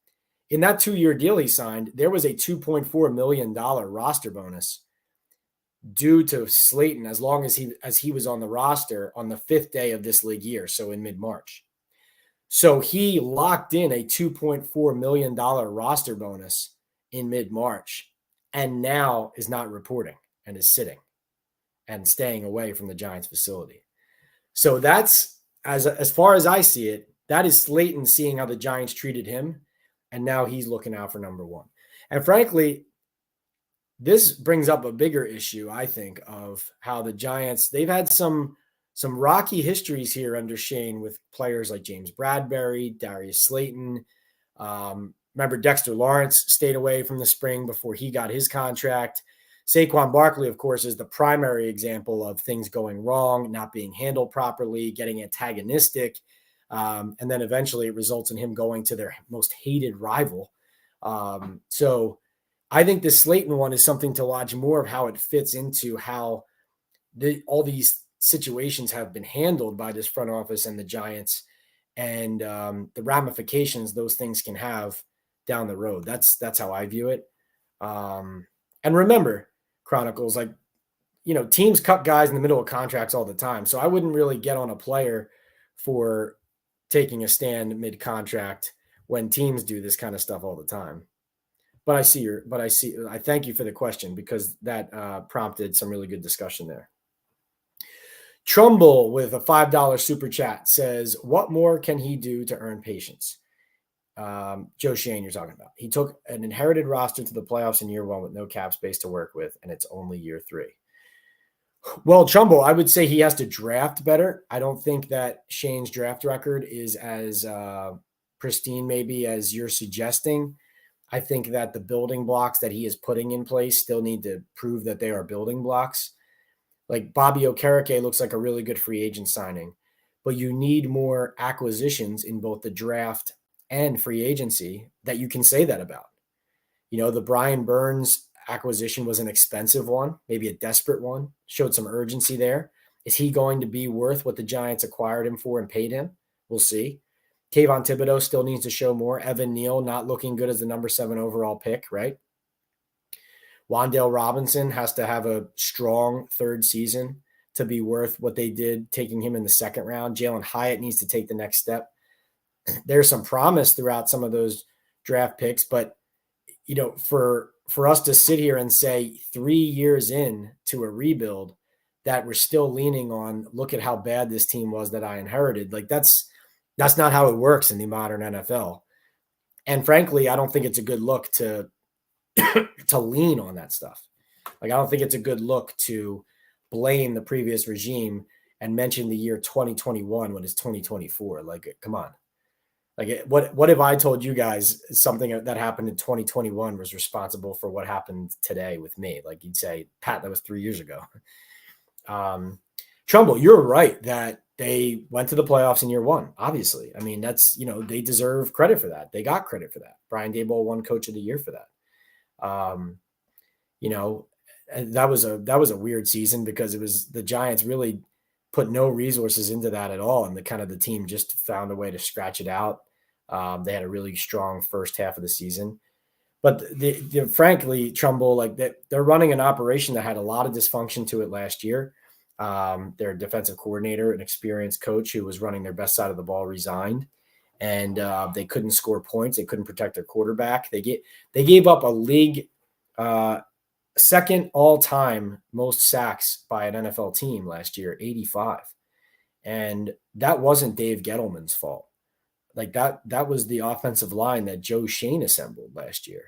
Speaker 1: in that 2-year deal he signed, there was a $2.4 million roster bonus due to Slayton as long as he was on the roster on the 5th day of this league year, so in mid-March. So he locked in a $2.4 million roster bonus in mid-March, and now is not reporting and is sitting and staying away from the Giants facility. So that's, as far as I see it, that is Slayton seeing how the Giants treated him, and now he's looking out for number one. And frankly, this brings up a bigger issue, I think, of how the Giants, they've had some rocky histories here under Schoen with players like James Bradbury, Darius Slayton. Remember, Dexter Lawrence stayed away from the spring before he got his contract. Saquon Barkley, of course, is the primary example of things going wrong, not being handled properly, getting antagonistic, and then eventually it results in him going to their most hated rival. So I think the Slayton one is something to watch more of how it fits into how all these situations have been handled by this front office and the Giants, and the ramifications those things can have down the road. That's how I view it. And remember, Chronicles, teams cut guys in the middle of contracts all the time. So I wouldn't really get on a player for taking a stand mid-contract when teams do this kind of stuff all the time. But I thank you for the question, because that prompted some really good discussion there. Trumbull with a $5 super chat says, what more can he do to earn patience? Joe Schoen you're talking about. He took an inherited roster to the playoffs in year 1 with no cap space to work with, and it's only year 3. Well, Trumbull, I would say he has to draft better. I don't think that Shane's draft record is as pristine maybe as you're suggesting. I think that the building blocks that he is putting in place still need to prove that they are building blocks. Like Bobby Okereke looks like a really good free agent signing, but you need more acquisitions in both the draft and free agency that you can say that about. The Brian Burns acquisition was an expensive one, maybe a desperate one, showed some urgency there. Is he going to be worth what the Giants acquired him for and paid him? We'll see. Kayvon Thibodeau still needs to show more. Evan Neal not looking good as the number 7 overall pick, right? Wan'Dale Robinson has to have a strong 3rd season to be worth what they did taking him in the 2nd round. Jalen Hyatt needs to take the next step. There's some promise throughout some of those draft picks, but for us to sit here and say 3 years in to a rebuild that we're still leaning on, look at how bad this team was that I inherited. Like that's not how it works in the modern NFL. And frankly, I don't think it's a good look to lean on that stuff. Like, I don't think it's a good look to blame the previous regime and mention the year 2021 when it's 2024. Like, come on. Like, what if I told you guys something that happened in 2021 was responsible for what happened today with me? Like, you'd say, Pat, that was 3 years ago. Trumbull, you're right that they went to the playoffs in year one, obviously. I mean, that's, they deserve credit for that. They got credit for that. Brian Daboll won Coach of the Year for that. That was a weird season because it was the Giants really put no resources into that at all. And the team just found a way to scratch it out. They had a really strong first half of the season. But frankly, Trumbull, like they're running an operation that had a lot of dysfunction to it last year. Their defensive coordinator, an experienced coach who was running their best side of the ball, resigned, and they couldn't score points. They couldn't protect their quarterback. They gave up a league second all-time most sacks by an NFL team last year, 85, and that wasn't Dave Gettleman's fault. Like that was the offensive line that Joe Schoen assembled last year.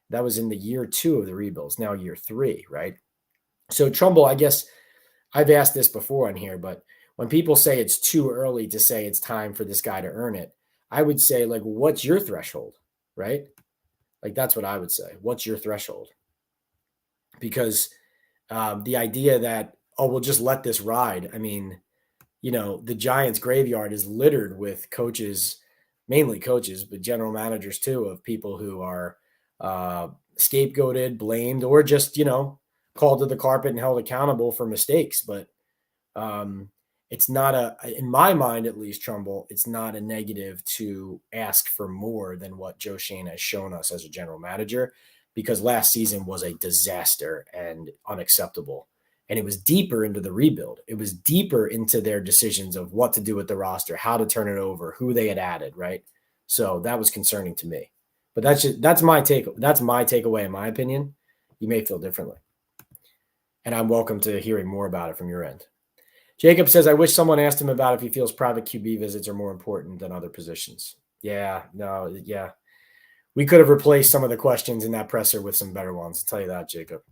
Speaker 1: That was in the year 2 of the rebuilds, now year 3, right? So Trumbull, I guess I've asked this before on here, but when people say it's too early to say it's time for this guy to earn it, I would say, like, what's your threshold, right? Like, that's what I would say. What's your threshold? Because the idea that, we'll just let this ride. I mean, the Giants graveyard is littered with coaches, mainly coaches, but general managers too, of people who are scapegoated, blamed, or just, called to the carpet and held accountable for mistakes. But it's not in my mind, at least, Trumbull, it's not a negative to ask for more than what Joe Schoen has shown us as a general manager, because last season was a disaster and unacceptable. And it was deeper into the rebuild. It was deeper into their decisions of what to do with the roster, how to turn it over, who they had added, right? So that was concerning to me. But that's my take. That's my takeaway, in my opinion. You may feel differently. And I'm welcome to hearing more about it from your end. Jacob says, I wish someone asked him about if he feels private QB visits are more important than other positions. Yeah. We could have replaced some of the questions in that presser with some better ones. I'll tell you that, Jacob.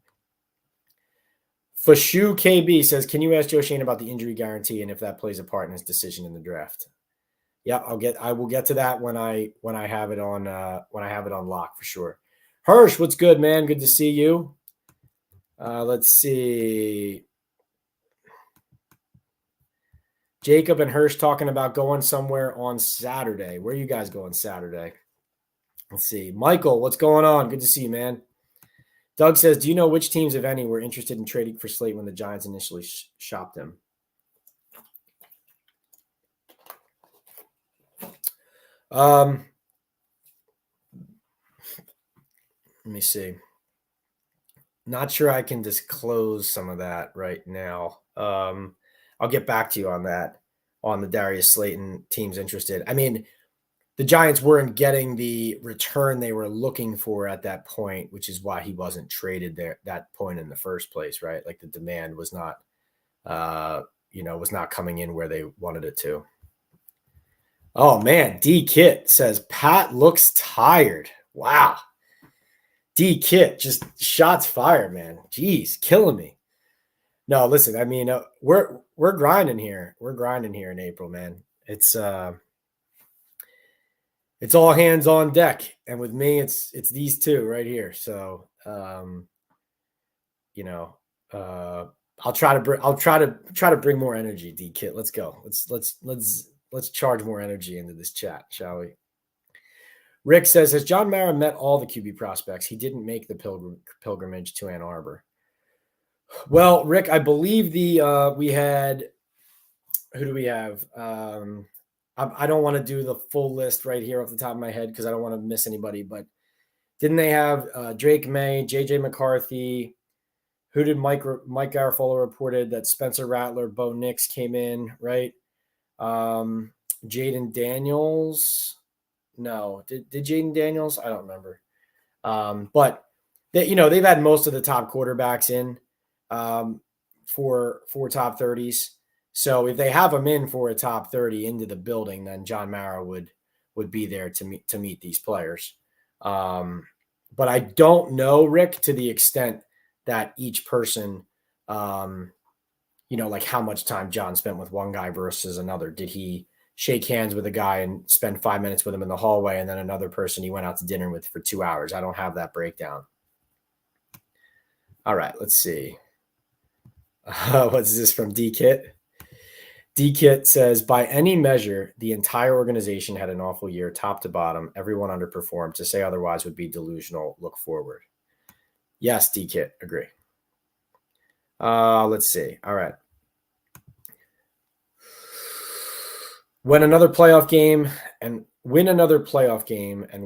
Speaker 1: Fashu KB says, can you ask Joe Schoen about the injury guarantee and if that plays a part in his decision in the draft? Yeah, I will get to that when I have it on lock for sure. Hirsch, what's good, man? Good to see you. Let's see. Jacob and Hirsch talking about going somewhere on Saturday. Where are you guys going Saturday? Let's see. Michael, what's going on? Good to see you, man. Doug says, do you know which teams, if any, were interested in trading for Slayton when the Giants initially shopped him? Let me see. Not sure I can disclose some of that right now. I'll get back to you on that, on the Darius Slayton teams interested. I mean, the Giants weren't getting the return they were looking for at that point, which is why he wasn't traded there at that point in the first place, right? Like the demand was not, was not coming in where they wanted it to. Oh man, D Kit says Pat looks tired. Wow. D Kit, just shots fired, man. Jeez, killing me. No, listen, I mean, we're grinding here. We're grinding here in April, man. It's all hands on deck, and with me, it's these two right here. So, I'll try to bring more energy, D Kit. Let's go. Let's charge more energy into this chat, shall we? Rick says, has John Mara met all the QB prospects? He didn't make the pilgrimage to Ann Arbor. Well, Rick, I believe we had, who do we have? I don't want to do the full list right here off the top of my head because I don't want to miss anybody, but didn't they have Drake May, JJ McCarthy? Who did Mike Garafolo reported that Spencer Rattler, Bo Nix came in, right? Jaden Daniels. No, did Jaden Daniels? I don't remember. But they've had most of the top quarterbacks in for top 30s. So if they have them in for a top 30 into the building, then John Mara would be there to meet these players. But I don't know, Rick, to the extent that each person, like how much time John spent with one guy versus another. Did he shake hands with a guy and spend 5 minutes with him in the hallway, and then another person he went out to dinner with for 2 hours? I don't have that breakdown. All right, let's see. What's this from D-Kit? D-Kit says, by any measure, the entire organization had an awful year, top to bottom. Everyone underperformed. To say otherwise would be delusional. Look forward. Yes, D-Kit, agree. Let's see. All right. Win another playoff game and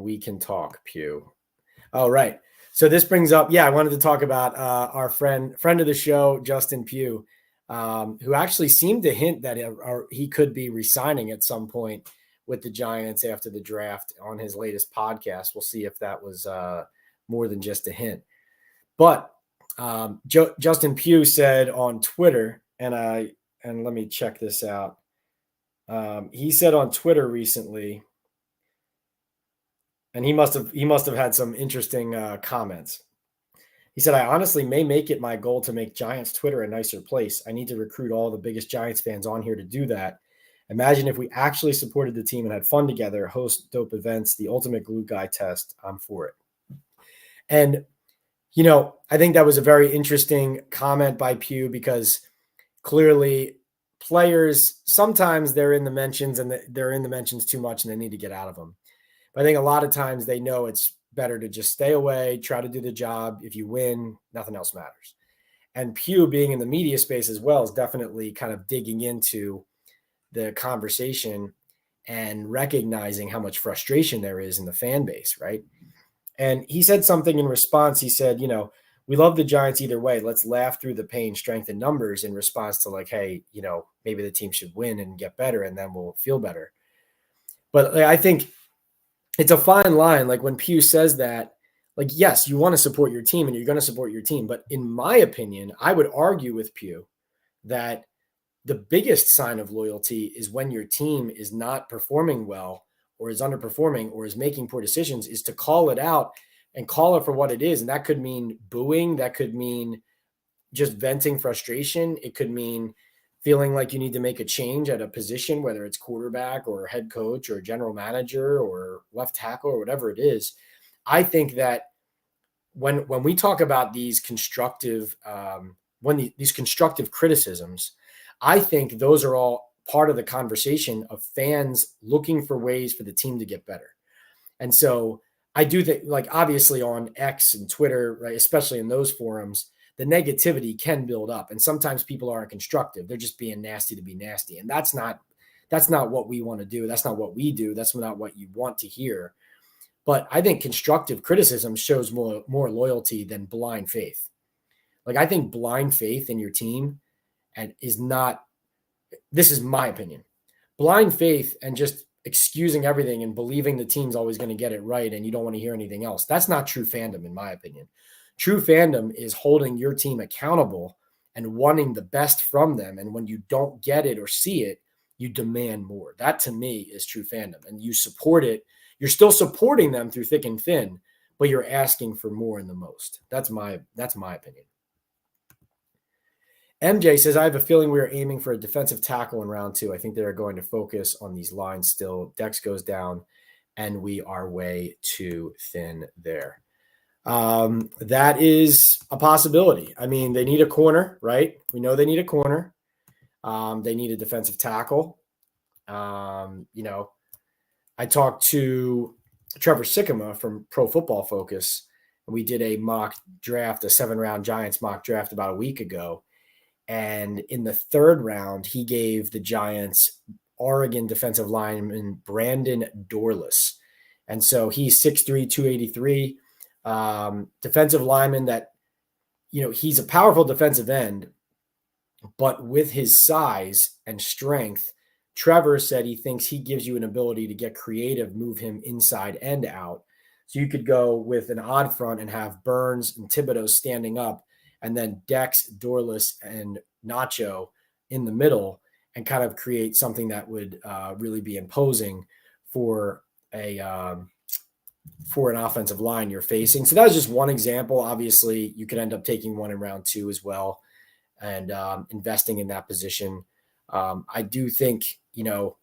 Speaker 1: we can talk, Pew. Oh, right. So this brings up, I wanted to talk about our friend of the show, Justin Pugh, who actually seemed to hint that he could be resigning at some point with the Giants after the draft on his latest podcast. We'll see if that was more than just a hint. But Justin Pugh said on Twitter, and let me check this out. He said on Twitter recently, and he must have had some interesting comments. He said, I honestly may make it my goal to make Giants Twitter a nicer place. I need to recruit all the biggest Giants fans on here to do that. Imagine if we actually supported the team and had fun together, host dope events, the ultimate glue guy test. I'm for it. And, I think that was a very interesting comment by Pugh, because clearly players, sometimes they're in the mentions and they're in the mentions too much and they need to get out of them. But I think a lot of times they know it's better to just stay away, try to do the job. If you win, nothing else matters. And Pugh, being in the media space as well, is definitely kind of digging into the conversation and recognizing how much frustration there is in the fan base, right? And he said something in response. He said, we love the Giants either way. Let's laugh through the pain, strength in numbers, in response to like, hey, maybe the team should win and get better and then we'll feel better. But I think it's a fine line. Like when Pugh says that, like, yes, you want to support your team and you're going to support your team. But in my opinion, I would argue with Pugh that the biggest sign of loyalty is when your team is not performing well or is underperforming or is making poor decisions, is to call it out and call it for what it is. And that could mean booing. That could mean just venting frustration. It could mean feeling like you need to make a change at a position, whether it's quarterback or head coach or general manager or left tackle or whatever it is. I think that when we talk about these constructive, these constructive criticisms, I think those are all part of the conversation of fans looking for ways for the team to get better. And so I do think, like, obviously on X and Twitter, right, especially in those forums, the negativity can build up. And sometimes people aren't constructive. They're just being nasty to be nasty. And that's not what we want to do. That's not what we do. That's not what you want to hear. But I think constructive criticism shows more loyalty than blind faith. Like, I think blind faith in your team is not, this is my opinion, blind faith and just excusing everything and believing the team's always going to get it right and you don't want to hear anything else. That's not true fandom, in my opinion. True fandom is holding your team accountable and wanting the best from them. And when you don't get it or see it, you demand more. That, to me, is true fandom. And you support it. You're still supporting them through thick and thin, but you're asking for more and the most. That's my opinion. MJ says, I have a feeling we are aiming for a defensive tackle in round 2. I think they're going to focus on these lines still. Dex goes down, and we are way too thin there. That is a possibility. I mean, they need a corner, right? We know they need a corner. They need a defensive tackle. I talked to Trevor Sikkema from Pro Football Focus, and we did a mock draft, a 7-round Giants mock draft about a week ago. And in the 3rd round, he gave the Giants Oregon defensive lineman Brandon Dorless. And so he's 6'3", 283, defensive lineman that, he's a powerful defensive end, but with his size and strength, Trevor said he thinks he gives you an ability to get creative, move him inside and out. So you could go with an odd front and have Burns and Thibodeau standing up, and then Dex, Dorless, and Nacho in the middle, and kind of create something that would really be imposing for a for an offensive line you're facing. So that was just one example. Obviously, you could end up taking one in round 2 as well and investing in that position. I do think,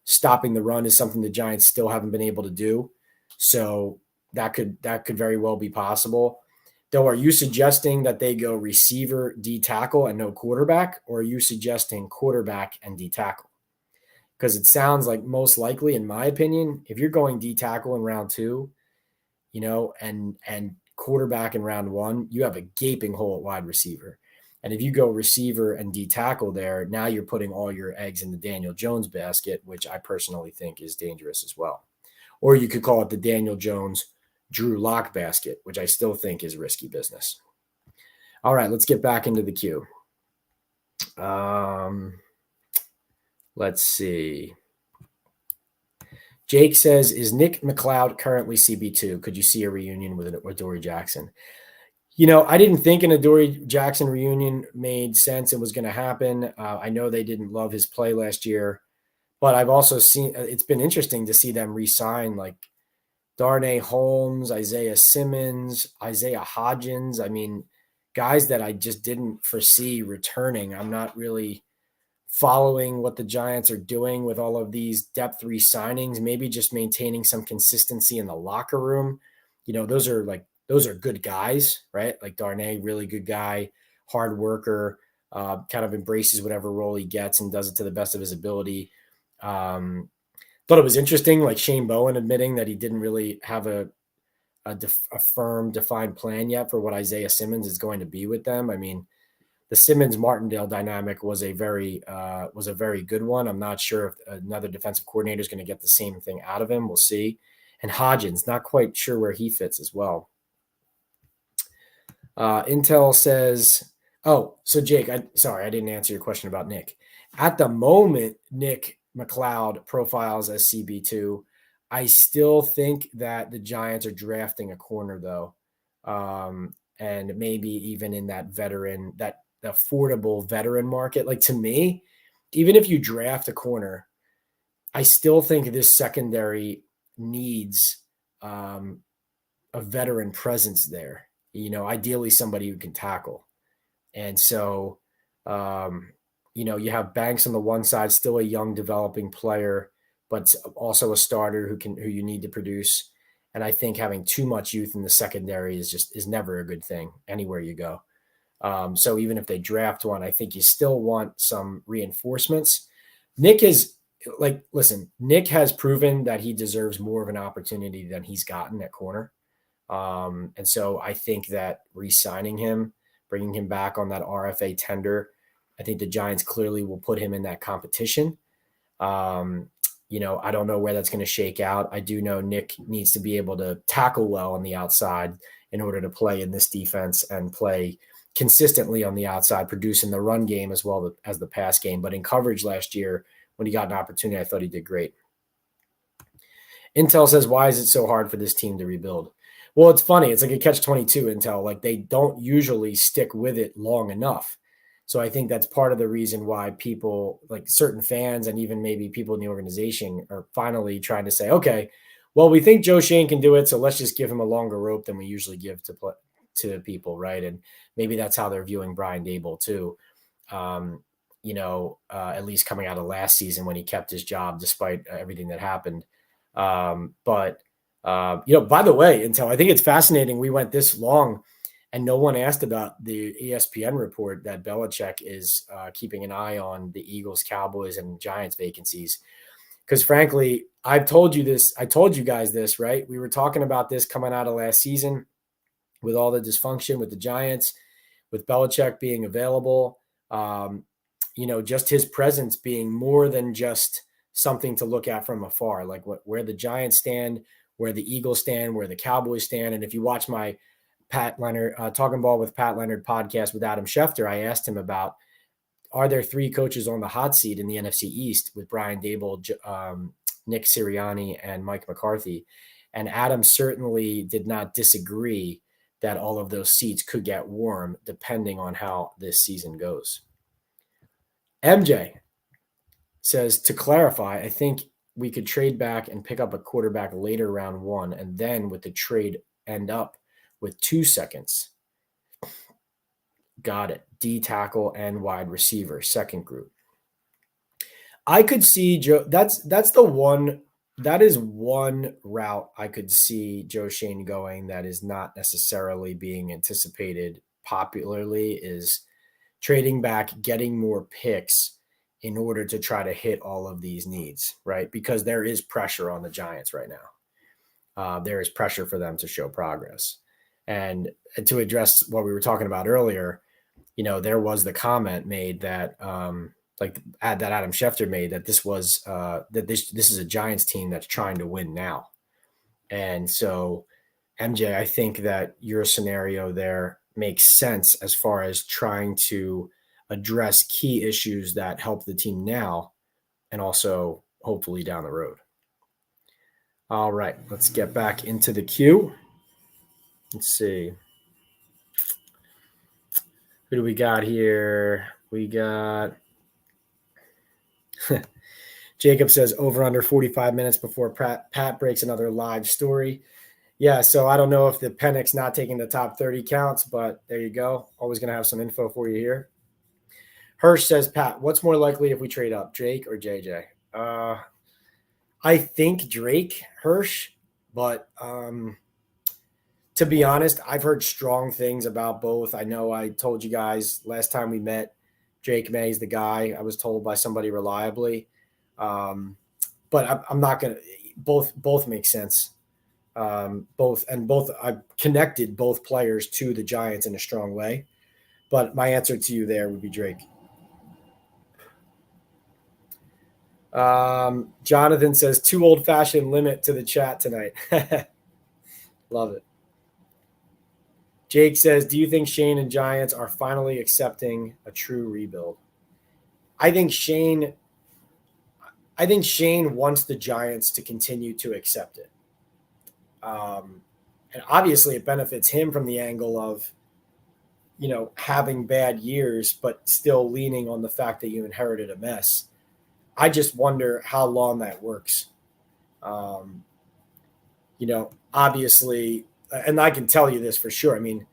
Speaker 1: stopping the run is something the Giants still haven't been able to do. So that could very well be possible. Though, are you suggesting that they go receiver, D tackle, and no quarterback? Or are you suggesting quarterback and D tackle? Because it sounds like most likely, in my opinion, if you're going D tackle in round 2, and quarterback in round 1, you have a gaping hole at wide receiver. And if you go receiver and D tackle there, now you're putting all your eggs in the Daniel Jones basket, which I personally think is dangerous as well. Or you could call it the Daniel Jones Drew Lock basket, which I still think is risky business. All right, let's get back into the queue. Let's see. Jake says, is Nick McLeod currently CB2? Could you see a reunion with Adoree Jackson? I didn't think an Adoree Jackson reunion made sense and was going to happen. I know they didn't love his play last year, but I've also seen it's been interesting to see them re-sign like Darnay Holmes, Isaiah Simmons, Isaiah Hodgins. I mean, guys that I just didn't foresee returning. I'm not really following what the Giants are doing with all of these depth re-signings, maybe just maintaining some consistency in the locker room. Those are good guys, right? Like Darnay, really good guy, hard worker, kind of embraces whatever role he gets and does it to the best of his ability. Thought it was interesting, like Shane Bowen admitting that he didn't really have a firm, defined plan yet for what Isaiah Simmons is going to be with them. I mean, the Simmons-Martindale dynamic was a very good one. I'm not sure if another defensive coordinator is going to get the same thing out of him. We'll see. And Hodgins, not quite sure where he fits as well. Intel says, so Jake, I didn't answer your question about Nick. At the moment, Nick McLeod profiles as CB2. I still think that the Giants are drafting a corner, though, and maybe even in that veteran, that affordable veteran market. Like, to me, even if you draft a corner, I still think this secondary needs a veteran presence there. Ideally somebody who can tackle. And so, you have Banks on the one side, still a young developing player, but also a starter who you need to produce. And I think having too much youth in the secondary is never a good thing anywhere you go. So even if they draft one, I think you still want some reinforcements. Nick has proven that he deserves more of an opportunity than he's gotten at corner. And so I think that re-signing him, bringing him back on that RFA tender, I think the Giants clearly will put him in that competition. I don't know where that's going to shake out. I do know Nick needs to be able to tackle well on the outside in order to play in this defense and play consistently on the outside, producing the run game as well as the pass game. But in coverage last year, when he got an opportunity, I thought he did great. Intel says, why is it so hard for this team to rebuild? Well, it's funny. It's like a catch-22, Intel. Like, they don't usually stick with it long enough. So I think that's part of the reason why people, like certain fans and even maybe people in the organization, are finally trying to say, okay, well, we think Joe Schoen can do it, so let's just give him a longer rope than we usually give to people, right? And maybe that's how they're viewing Brian Daboll too. At least coming out of last season when he kept his job despite everything that happened. By the way, Intel, I think it's fascinating we went this long and no one asked about the ESPN report that Belichick is keeping an eye on the Eagles, Cowboys, and Giants vacancies. Because frankly, I told you guys this, right? We were talking about this coming out of last season with all the dysfunction with the Giants, with Belichick being available, just his presence being more than just something to look at from afar, like where the Giants stand, where the Eagles stand, where the Cowboys stand. And if you watch my Pat Leonard, Talking Ball with Pat Leonard podcast with Adam Schefter, I asked him about, are there three coaches on the hot seat in the NFC East with Brian Daboll, Nick Sirianni, and Mike McCarthy? And Adam certainly did not disagree that all of those seats could get warm depending on how this season goes. MJ says, to clarify, I think we could trade back and pick up a quarterback later round 1, and then with the trade end up with 2 seconds. Got it. D tackle and wide receiver, second group. I could see Joe. That is one route I could see Joe Schoen going that is not necessarily being anticipated popularly, is trading back, getting more picks in order to try to hit all of these needs, right? Because there is pressure on the Giants right now. There is pressure for them to show progress. And to address what we were talking about earlier, there was the comment made that that Adam Schefter made, that this is a Giants team that's trying to win now. And so, MJ, I think that your scenario there makes sense as far as trying to address key issues that help the team now and also hopefully down the road. All right, let's get back into the queue. Let's see. Who do we got here? We got Jacob says over under 45 minutes before Pat breaks another live story. Yeah, so I don't know if the Penix not taking the top 30 counts, but there you go. Always going to have some info for you here. Hirsch says, Pat, what's more likely if we trade up, Drake or JJ? I think Drake, Hirsch, but to be honest, I've heard strong things about both. I know I told you guys last time we met, Drake May's the guy. I was told by somebody reliably. But I'm not going to – both make sense. I've connected both players to the Giants in a strong way. But my answer to you there would be Drake. Jonathan says, too old-fashioned limit to the chat tonight. Love it. Jake says, do you think Schoen and Giants are finally accepting a true rebuild? I think Schoen wants the Giants to continue to accept it. And obviously it benefits him from the angle of, having bad years, but still leaning on the fact that you inherited a mess. I just wonder how long that works. Obviously, and I can tell you this for sure. I mean,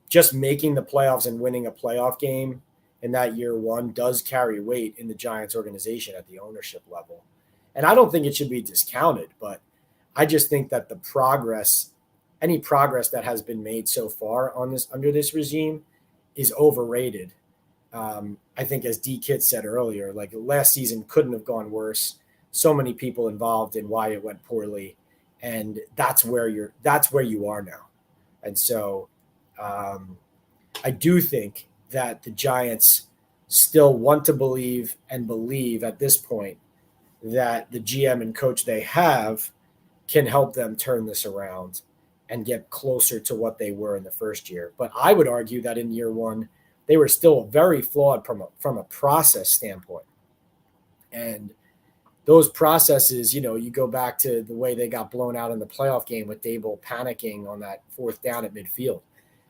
Speaker 1: just making the playoffs and winning a playoff game in that year one does carry weight in the Giants organization at the ownership level. And I don't think it should be discounted, but I just think that any progress that has been made so far under this regime is overrated. I think, as D Kit said earlier, like last season couldn't have gone worse. So many people involved in why it went poorly, and that's where you are now. And so, I do think that the Giants still want to believe at this point that the GM and coach they have can help them turn this around and get closer to what they were in the first year. But I would argue that in year one, they were still very flawed from a process standpoint. And those processes, you go back to the way they got blown out in the playoff game with Dable panicking on that fourth down at midfield.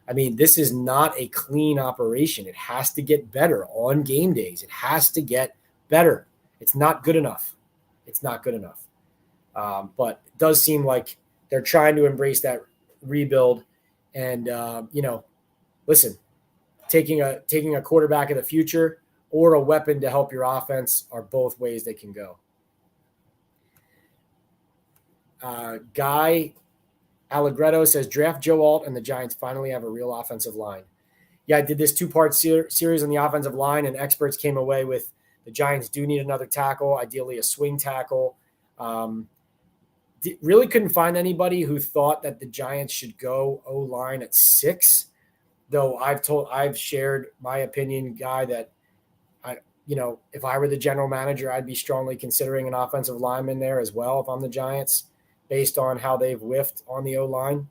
Speaker 1: I mean, this is not a clean operation. It has to get better on game days. It has to get better. It's not good enough. But it does seem like they're trying to embrace that rebuild. And, listen, taking a quarterback of the future or a weapon to help your offense are both ways they can go. Guy Allegretto says, draft Joe Alt and the Giants finally have a real offensive line. Yeah, I did this 2-part series on the offensive line, and experts came away with the Giants do need another tackle, ideally a swing tackle. Really couldn't find anybody who thought that the Giants should go O-line at 6, though I've shared my opinion, Guy, that if I were the general manager, I'd be strongly considering an offensive lineman there as well if I'm the Giants, based on how they've whiffed on the O-line.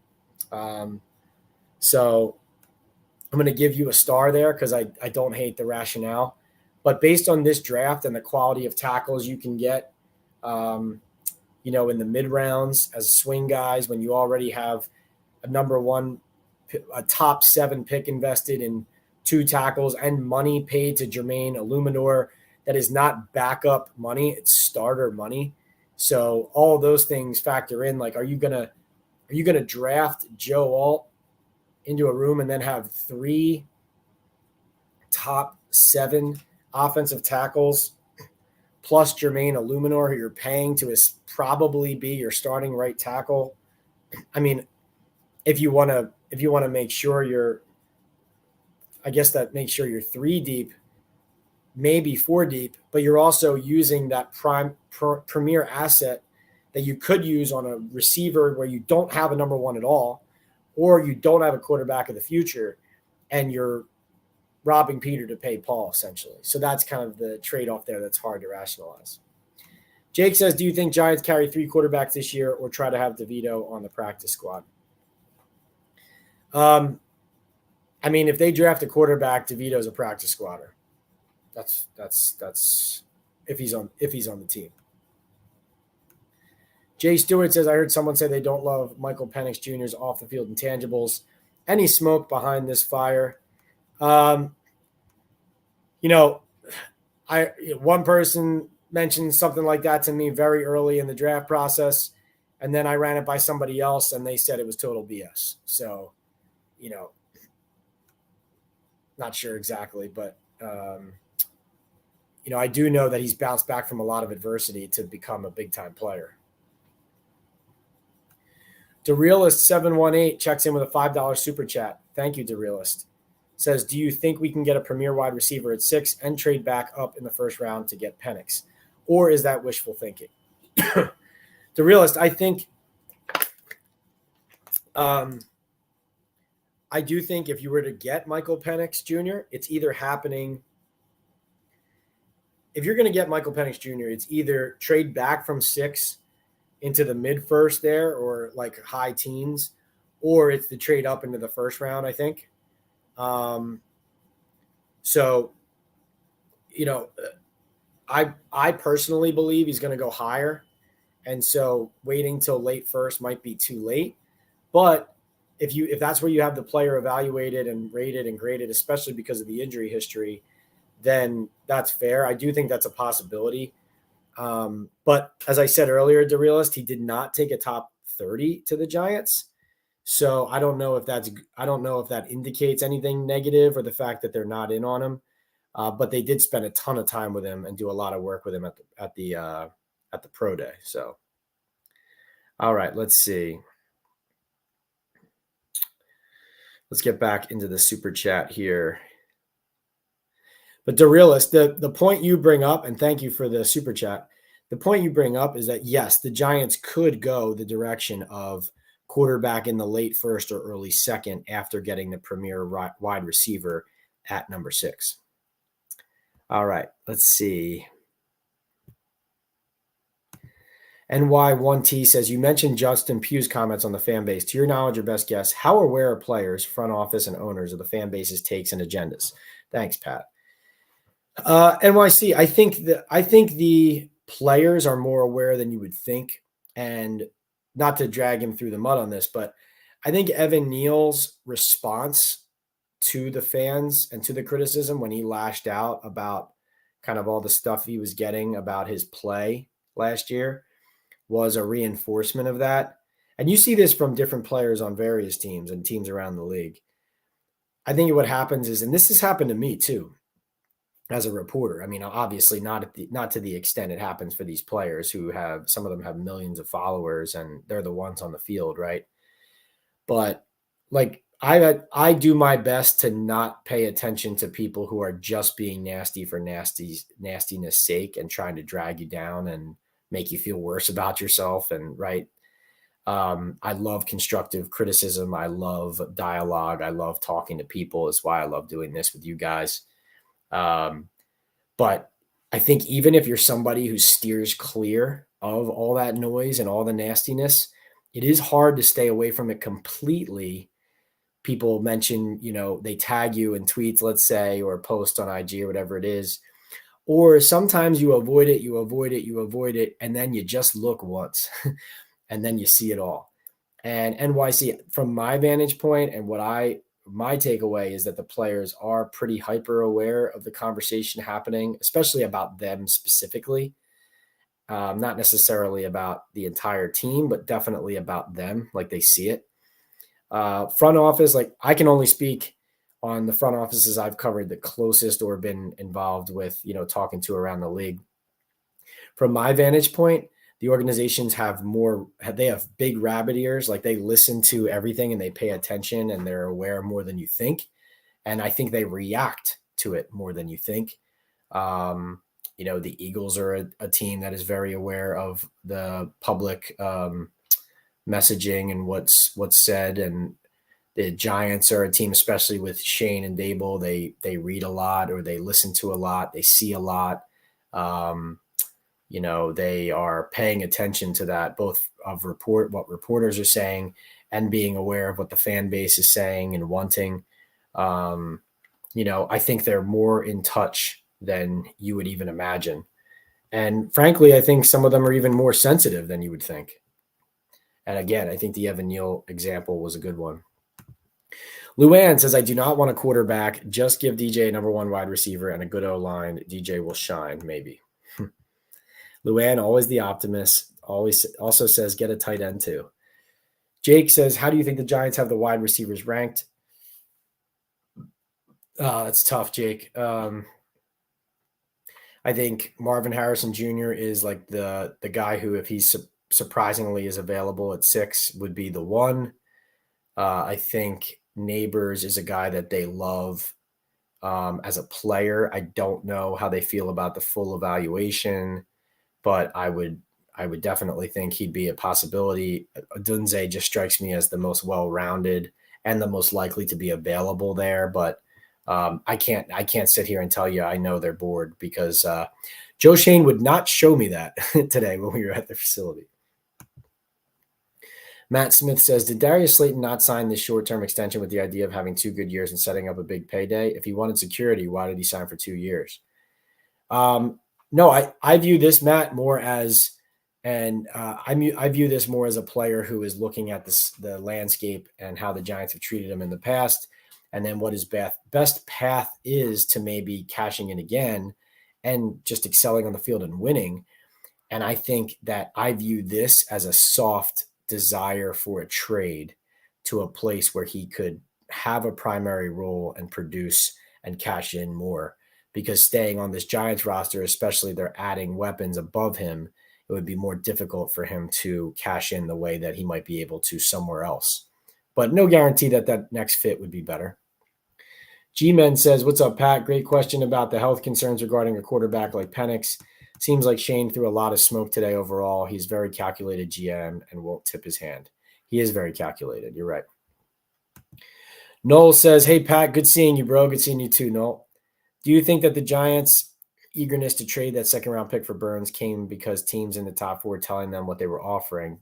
Speaker 1: So I'm going to give you a star there because I don't hate the rationale. But based on this draft and the quality of tackles you can get, in the mid-rounds as swing guys, when you already have a top 7 pick invested in 2 tackles and money paid to Jermaine Illuminor, that is not backup money, it's starter money. So all of those things factor in. Like, are you gonna draft Joe Alt into a room and then have 3 top 7 offensive tackles plus Jermaine Illuminor, who you're paying to probably be your starting right tackle? I mean, if you want to make sure I guess that makes sure you're 3 deep, maybe 4 deep, but you're also using that premier asset that you could use on a receiver where you don't have a number 1 at all, or you don't have a quarterback of the future, and you're robbing Peter to pay Paul, essentially. So that's kind of the trade-off there that's hard to rationalize. Jake says, do you think Giants carry 3 quarterbacks this year or try to have DeVito on the practice squad? I mean, if they draft a quarterback, DeVito's a practice squatter. That's if he's on the team. Jay Stewart says, I heard someone say they don't love Michael Penix Jr.'s off the field intangibles. Any smoke behind this fire? One person mentioned something like that to me very early in the draft process, and then I ran it by somebody else, and they said it was total BS. So, not sure exactly, but I do know that he's bounced back from a lot of adversity to become a big-time player. DeRealist718 checks in with a $5 super chat. Thank you, DeRealist. Says, do you think we can get a premier wide receiver at 6 and trade back up in the first round to get Penix? Or is that wishful thinking? DeRealist, I think I do think if you were to get Michael Penix Jr., it's either happening. If you're going to get Michael Penix Jr., it's either trade back from 6 into the mid-first there or like high teens, or it's the trade up into the first round, I think. I personally believe he's going to go higher. And so waiting till late first might be too late. But if that's where you have the player evaluated and rated and graded, especially because of the injury history, then that's fair. I do think that's a possibility. But as I said earlier, DeRealist, he did not take a top 30 to the Giants. So I don't know if that indicates anything negative or the fact that they're not in on him. But they did spend a ton of time with him and do a lot of work with him at the pro day. So, all right, let's see. Let's get back into the super chat here. But DeRealist, the point you bring up, and thank you for the super chat. The point you bring up is that, yes, the Giants could go the direction of quarterback in the late first or early second after getting the premier wide receiver at number 6. All right, let's see. NY1T says, you mentioned Justin Pugh's comments on the fan base. To your knowledge or best guess, how aware are players, front office, and owners of the fan base's takes and agendas? Thanks, Pat. NYC, I think the players are more aware than you would think. And not to drag him through the mud on this, but I think Evan Neal's response to the fans and to the criticism when he lashed out about kind of all the stuff he was getting about his play last year was a reinforcement of that. And you see this from different players on various teams and teams around the league. I think what happens is, and this has happened to me too, as a reporter. I mean, obviously not to the extent it happens for these players who some of them have millions of followers and they're the ones on the field, right? But like I do my best to not pay attention to people who are just being nasty for nastiness sake and trying to drag you down and make you feel worse about yourself. And right. I love constructive criticism. I love dialogue. I love talking to people. That's why I love doing this with you guys. But I think even if you're somebody who steers clear of all that noise and all the nastiness, it is hard to stay away from it completely. People mention, they tag you in tweets, let's say, or post on IG or whatever it is. Or sometimes you avoid it, and then you just look once and then you see it all. And NYC, from my vantage point and my takeaway is that the players are pretty hyper aware of the conversation happening, especially about them specifically. Not necessarily about the entire team, but definitely about them, like they see it. Front office, like I can only speak on the front offices I've covered the closest or been involved with, talking to around the league. From my vantage point, the organizations they have big rabbit ears. Like they listen to everything and they pay attention and they're aware more than you think. And I think they react to it more than you think. The Eagles are a team that is very aware of the public messaging and what's said. And the Giants are a team, especially with Schoen and Dable, they read a lot, or they listen to a lot, they see a lot. They are paying attention to that, both of what reporters are saying and being aware of what the fan base is saying and wanting. I think they're more in touch than you would even imagine. And frankly, I think some of them are even more sensitive than you would think. And again, I think the Evan Neal example was a good one. Luann says, I do not want a quarterback. Just give DJ a number one wide receiver and a good O-line. DJ will shine, maybe. Luann, always the optimist, always also says get a tight end too. Jake says, how do you think the Giants have the wide receivers ranked? It's tough, Jake. I think Marvin Harrison Jr. is like the guy who, if he's surprisingly is available at 6, would be the one. I think Neighbors is a guy that they love as a player. I don't know how they feel about the full evaluation, but I would definitely think he'd be a possibility. Dunze just strikes me as the most well-rounded and the most likely to be available there, but I can't sit here and tell you I know they're bored, because Joe Schoen would not show me that today when we were at the facility. Matt Smith says, did Darius Slayton not sign this short-term extension with the idea of having 2 good years and setting up a big payday? If he wanted security, why did he sign for 2 years? No, I view this, Matt, more as, I view this more as a player who is looking at the landscape and how the Giants have treated him in the past, and then what his best path is to maybe cashing in again and just excelling on the field and winning. And I think that I view this as a soft desire for a trade to a place where he could have a primary role and produce and cash in more, because staying on this Giants roster, especially they're adding weapons above him, it would be more difficult for him to cash in the way that he might be able to somewhere else. But no guarantee that next fit would be better. G-Men says, what's up, Pat? Great question about the health concerns regarding a quarterback like Penix. Seems like Schoen threw a lot of smoke today overall. He's very calculated GM and won't tip his hand. He is very calculated. You're right. Noel says, hey, Pat, good seeing you, bro. Good seeing you too, Noel. Do you think that the Giants' eagerness to trade that second-round pick for Burns came because teams in the top 4 telling them what they were offering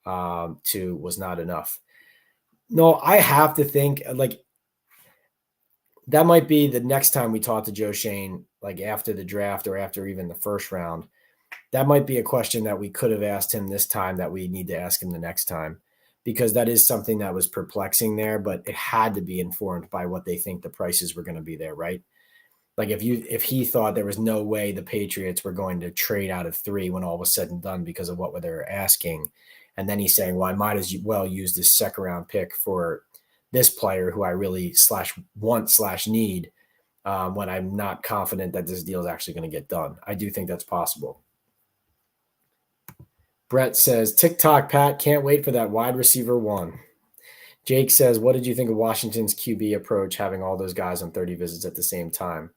Speaker 1: was not enough? No, I have to think, that might be the next time we talk to Joe Schoen, like after the draft or after even the first round. That might be a question that we could have asked him this time that we need to ask him the next time, because that is something that was perplexing there, but it had to be informed by what they think the prices were going to be there, right? Like if he thought there was no way the Patriots were going to trade out of 3 when all was said and done because of what they were asking, and then he's saying, well, I might as well use this second-round pick for this player who I really /want/need when I'm not confident that this deal is actually going to get done. I do think that's possible. Brett says, TikTok, Pat, can't wait for that wide receiver 1. Jake says, what did you think of Washington's QB approach, having all those guys on 30 visits at the same time?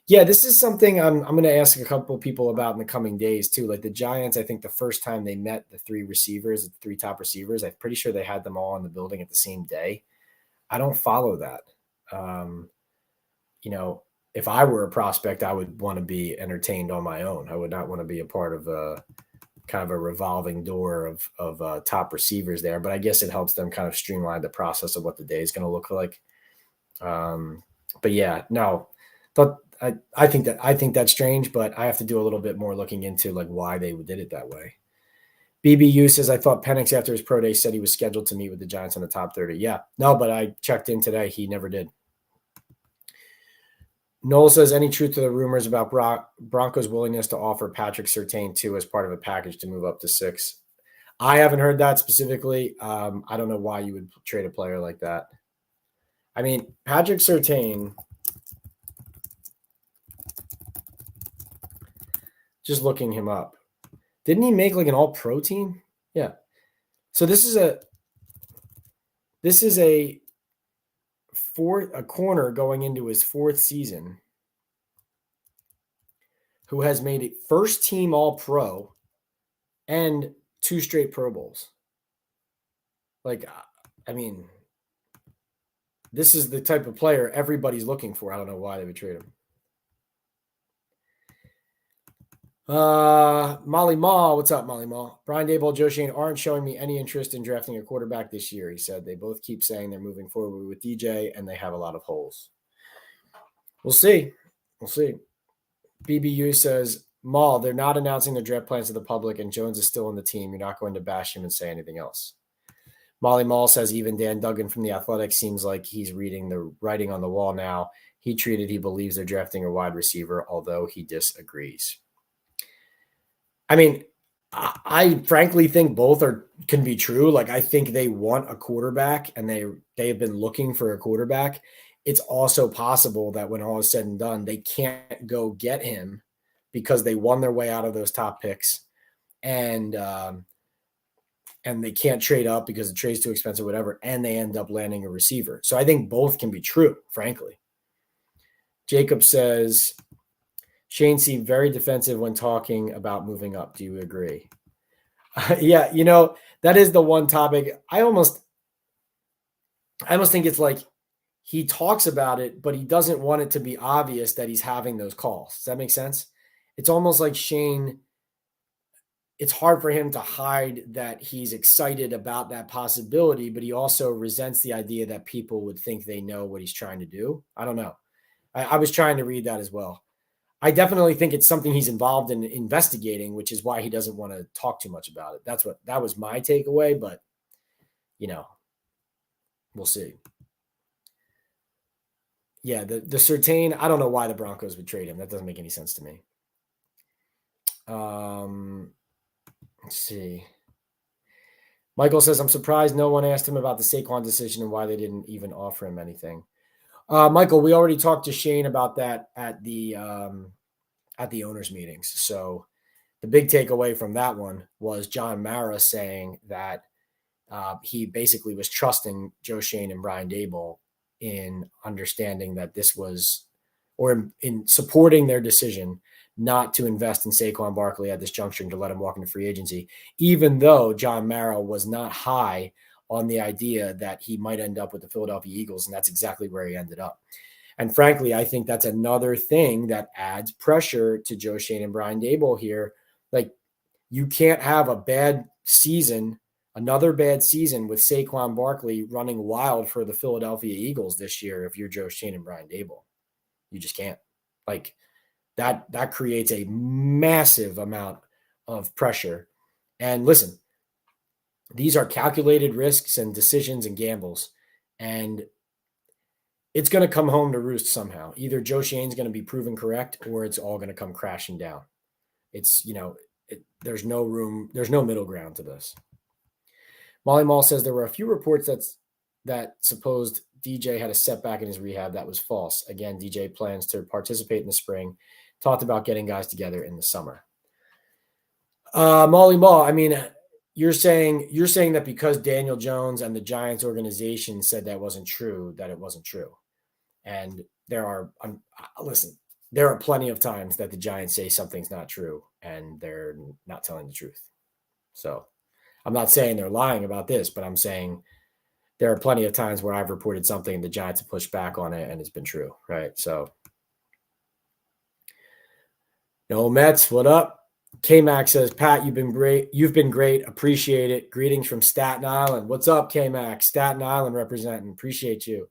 Speaker 1: Yeah, this is something I'm going to ask a couple of people about in the coming days too. Like the Giants, I think the first time they met the 3 top receivers, I'm pretty sure they had them all in the building at the same day. I don't follow that. If I were a prospect, I would want to be entertained on my own. I would not want to be a part of a kind of a revolving door of top receivers there. But I guess it helps them kind of streamline the process of what the day is going to look like. But yeah, no, but I think that's strange, but I have to do a little bit more looking into like why they did it that way. BBU says, I thought Penix after his pro day said he was scheduled to meet with the Giants on the top 30. Yeah, no, but I checked in today. He never did. Noel says, any truth to the rumors about Broncos' willingness to offer Patrick Surtain 2 as part of a package to move up to 6? I haven't heard that specifically. I don't know why you would trade a player like that. I mean, Patrick Surtain, just looking him up, didn't he make like an all-pro team? Yeah. So this is a corner going into his 4th season who has made it first team all-pro and 2 straight Pro Bowls. Like, I mean, this is the type of player everybody's looking for. I don't know why they would trade him. Molly Ma, what's up, Molly Ma? Brian Daboll, Joe Schoen aren't showing me any interest in drafting a quarterback this year. He said they both keep saying they're moving forward with DJ and they have a lot of holes. We'll see. BBU says, Maul, they're not announcing their draft plans to the public and Jones is still on the team. You're not going to bash him and say anything else. Molly Mall says even Dan Duggan from The Athletic seems like he's reading the writing on the wall now. He believes they're drafting a wide receiver, although he disagrees. I mean, I frankly think both can be true. Like, I think they want a quarterback and they have been looking for a quarterback. It's also possible that when all is said and done, they can't go get him because they won their way out of those top picks and they can't trade up because the trade's too expensive, whatever, and they end up landing a receiver. So I think both can be true, frankly. Jacob says, Shane seemed very defensive when talking about moving up. Do you agree? Yeah, that is the one topic. I almost think it's like he talks about it, but he doesn't want it to be obvious that he's having those calls. Does that make sense? It's almost like Shane, it's hard for him to hide that he's excited about that possibility, but he also resents the idea that people would think they know what he's trying to do. I don't know. I was trying to read that as well. I definitely think it's something he's involved in investigating, which is why he doesn't want to talk too much about it. That was my takeaway, but we'll see. Yeah, the Surtain, I don't know why the Broncos would trade him. That doesn't make any sense to me. Let's see. Michael says, I'm surprised no one asked him about the Saquon decision and why they didn't even offer him anything. Michael, we already talked to Shane about that at the owners' meetings. So the big takeaway from that one was John Mara saying that he basically was trusting Joe Schoen and Brian Daboll in understanding that this was, or in supporting their decision not to invest in Saquon Barkley at this juncture and to let him walk into free agency, even though John Mara was not high on the idea that he might end up with the Philadelphia Eagles, and that's exactly where he ended up. And frankly, I think that's another thing that adds pressure to Joe Schoen and Brian Daboll here. Like, you can't have another bad season with Saquon Barkley running wild for the Philadelphia Eagles this year if you're Joe Schoen and Brian Daboll. You just can't. Like, that creates a massive amount of pressure. And listen, these are calculated risks and decisions and gambles. And it's going to come home to roost somehow. Either Joe Schoen's going to be proven correct or it's all going to come crashing down. It's, there's no middle ground to this. Molly Mall says there were a few reports that supposed DJ had a setback in his rehab. That was false. Again, DJ plans to participate in the spring. Talked about getting guys together in the summer. Molly Mall, I mean, you're saying that because Daniel Jones and the Giants organization said that wasn't true, that it wasn't true. And there are plenty of times that the Giants say something's not true and they're not telling the truth. So I'm not saying they're lying about this, but I'm saying there are plenty of times where I've reported something and the Giants have pushed back on it and it's been true, right? So, no Mets, what up? K-Mac says, Pat, you've been great. Appreciate it. Greetings from Staten Island. What's up, K-Mac? Staten Island representing. Appreciate you.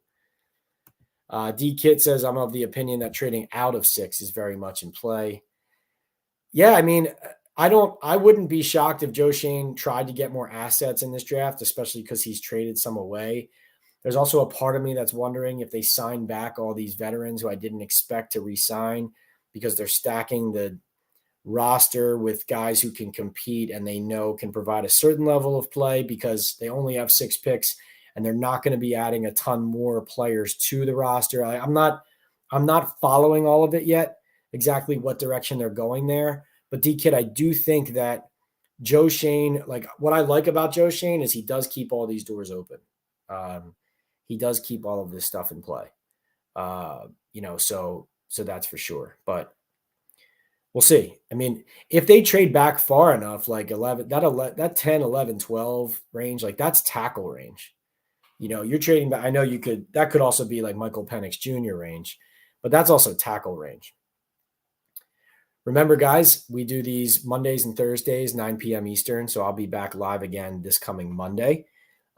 Speaker 1: D-Kit says, I'm of the opinion that trading out of 6 is very much in play. Yeah, I mean, I wouldn't be shocked if Joe Schoen tried to get more assets in this draft, especially because he's traded some away. There's also a part of me that's wondering if they sign back all these veterans who I didn't expect to re-sign because they're stacking the roster with guys who can compete and they know can provide a certain level of play because they only have 6 picks and they're not going to be adding a ton more players to the roster. I'm not following all of it yet, exactly what direction they're going there. But D-Kid, I do think that Joe Schoen, like what I like about Joe Schoen is he does keep all these doors open. He does keep all of this stuff in play. So that's for sure. But we'll see. I mean, if they trade back far enough, like 11, that 10, 11, 12 range, like that's tackle range. You're trading back. I know that could also be like Michael Penix Jr. range, but that's also tackle range. Remember, guys, we do these Mondays and Thursdays, 9 p.m. Eastern. So I'll be back live again this coming Monday.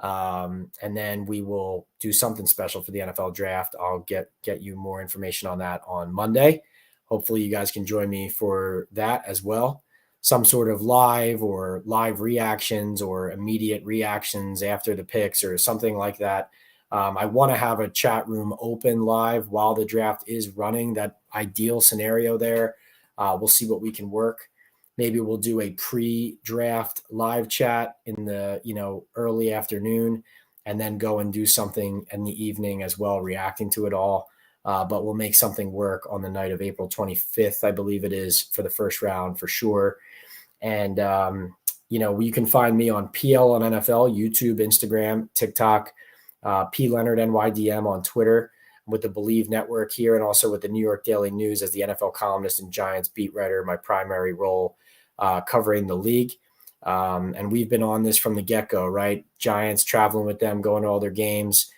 Speaker 1: And then we will do something special for the NFL draft. I'll get you more information on that on Monday. Hopefully you guys can join me for that as well. Some sort of live reactions or immediate reactions after the picks or something like that. I want to have a chat room open live while the draft is running, that ideal scenario there. We'll see what we can work. Maybe we'll do a pre-draft live chat in the, early afternoon and then go and do something in the evening as well, reacting to it all. But we'll make something work on the night of April 25th, I believe it is, for the first round for sure. And, you can find me on PL on NFL, YouTube, Instagram, TikTok, P Leonard NYDM on Twitter, with the Believe Network here, and also with the New York Daily News as the NFL columnist and Giants beat writer, my primary role covering the league. And we've been on this from the get-go, right? Giants, traveling with them, going to all their games,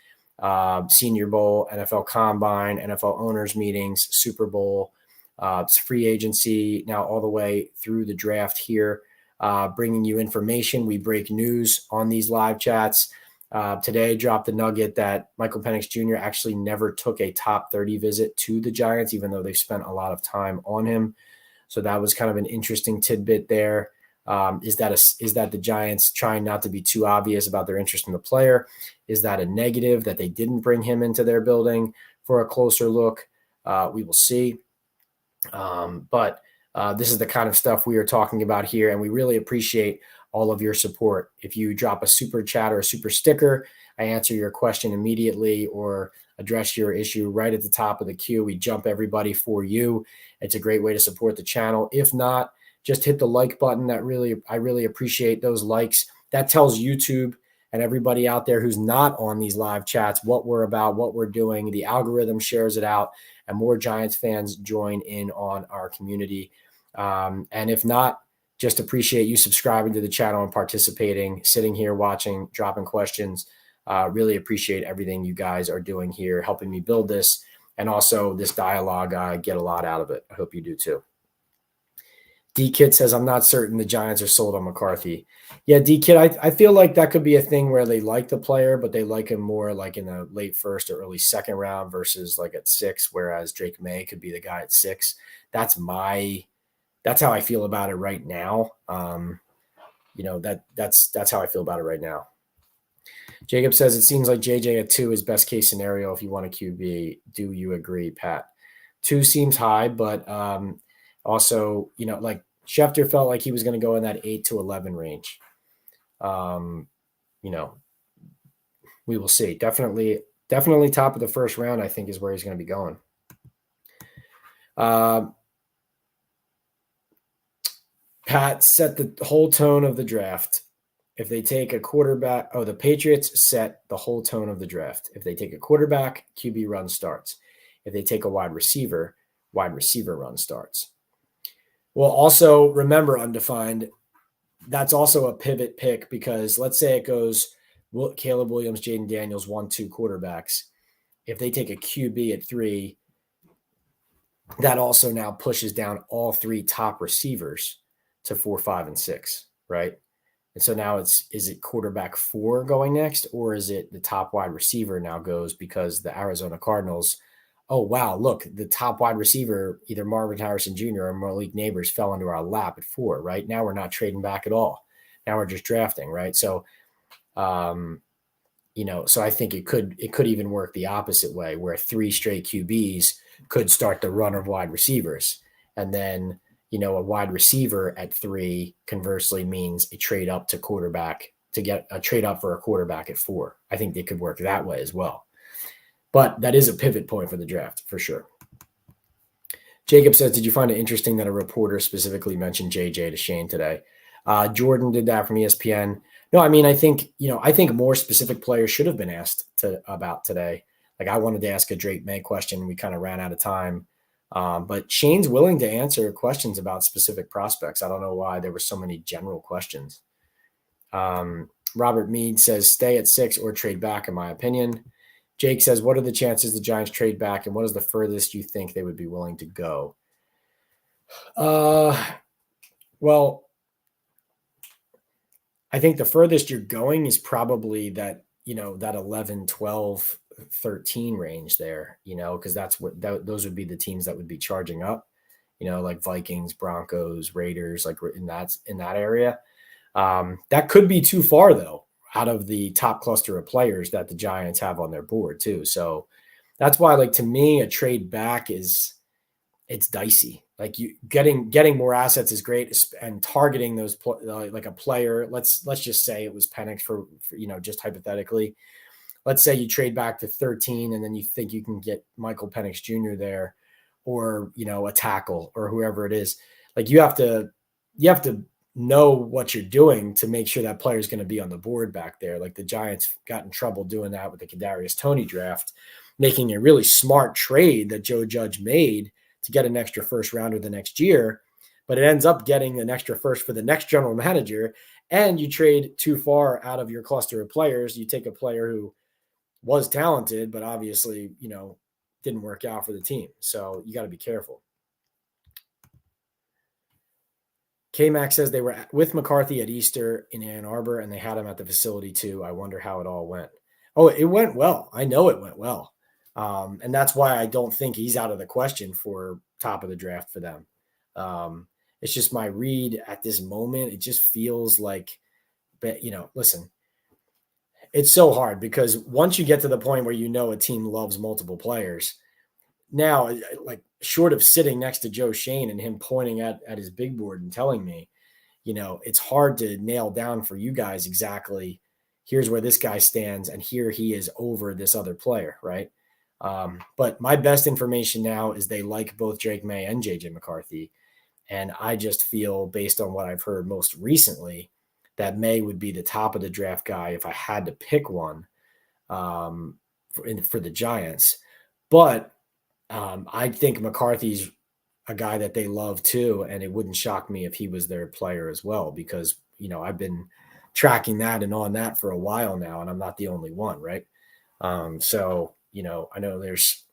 Speaker 1: Senior Bowl, NFL Combine, NFL owners meetings, Super Bowl, free agency, now all the way through the draft here, bringing you information. We break news on these live chats. Today dropped the nugget that Michael Penix Jr. actually never took a top 30 visit to the Giants, even though they've spent a lot of time on him. So that was kind of an interesting tidbit there. Is that the Giants trying not to be too obvious about their interest in the player? Is that a negative that they didn't bring him into their building for a closer look? We will see. But this is the kind of stuff we are talking about here, and we really appreciate all of your support. If you drop a super chat or a super sticker, I answer your question immediately or address your issue right at the top of the queue. We jump everybody for you. It's a great way to support the channel. If not, just hit the like button. I really appreciate those likes. That tells YouTube and everybody out there who's not on these live chats what we're about, what we're doing. The algorithm shares it out, and more Giants fans join in on our community. And if not, just appreciate you subscribing to the channel and participating, sitting here watching, dropping questions. Really appreciate everything you guys are doing here, helping me build this, and also this dialogue. I get a lot out of it. I hope you do too. D-Kid says, I'm not certain the Giants are sold on McCarthy. Yeah, D-Kid, I feel like that could be a thing where they like the player, but they like him more like in the late first or early second round versus like at 6, whereas Drake May could be the guy at 6. That's how I feel about it right now. That's how I feel about it right now. Jacob says, it seems like JJ at 2 is best case scenario if you want a QB. Do you agree, Pat? 2 seems high, but also, like Schefter felt like he was going to go in that 8 to 11 range. We will see. Definitely top of the first round, I think, is where he's going to be going. Pat set the whole tone of the draft. If they take a quarterback, the Patriots set the whole tone of the draft. If they take a quarterback, QB run starts. If they take a wide receiver run starts. Well, also remember, undefined, that's also a pivot pick because let's say it goes Caleb Williams, Jaden Daniels, 1-2 quarterbacks. If they take a QB at 3, that also now pushes down all 3 top receivers to 4, 5, and 6, right? And so now is it quarterback 4 going next, or is it the top wide receiver now goes because the Arizona Cardinals, oh, wow, look, the top wide receiver, either Marvin Harrison Jr. or Malik Neighbors fell into our lap at 4, right? Now we're not trading back at all. Now we're just drafting, right? So So I think it could even work the opposite way, where 3 straight QBs could start the run of wide receivers. And then, a wide receiver at 3 conversely means a trade up to quarterback to get a trade up for a quarterback at 4. I think they could work that way as well. But that is a pivot point for the draft for sure. Jacob says, did you find it interesting that a reporter specifically mentioned JJ to Shane today? Jordan did that from ESPN. No, I mean, I think more specific players should have been asked about today. Like, I wanted to ask a Drake May question. We kind of ran out of time. But Shane's willing to answer questions about specific prospects. I don't know why there were so many general questions. Robert Mead says, stay at 6 or trade back, in my opinion. Jake says, what are the chances the Giants trade back, and what is the furthest you think they would be willing to go? Well, I think the furthest you're going is probably that 11, 12, 13 range there, because those would be the teams that would be charging up, like Vikings, Broncos, Raiders, like in that area. That could be too far, though, out of the top cluster of players that the Giants have on their board too. So that's why, like, to me, a trade back it's dicey. Like, you getting more assets is great, and targeting those like a player. Let's just say it was Penix for just hypothetically. Let's say you trade back to 13, and then you think you can get Michael Penix Jr. there, or a tackle or whoever it is. Like, you have to know what you're doing to make sure that player is going to be on the board back there. Like, the Giants got in trouble doing that with the Darius Toney draft, making a really smart trade that Joe Judge made to get an extra first rounder the next year, but it ends up getting an extra first for the next general manager, and you trade too far out of your cluster of players. You take a player who was talented, but obviously, didn't work out for the team. So you got to be careful. K-Mac says they were with McCarthy at Easter in Ann Arbor, and they had him at the facility too. I wonder how it all went. Oh, it went well. I know it went well. And that's why I don't think he's out of the question for top of the draft for them. It's just my read at this moment. It just feels like, listen, it's so hard because once you get to the point where a team loves multiple players, now, like, short of sitting next to Joe Schoen and him pointing at his big board and telling me, it's hard to nail down for you guys exactly, here's where this guy stands and here he is over this other player, right? But my best information now is they like both Drake May and JJ McCarthy. And I just feel, based on what I've heard most recently, that May would be the top of the draft guy if I had to pick one for the Giants. But I think McCarthy's a guy that they love too, and it wouldn't shock me if he was their player as well, because, I've been tracking that and on that for a while now, and I'm not the only one, right? So, I know there's,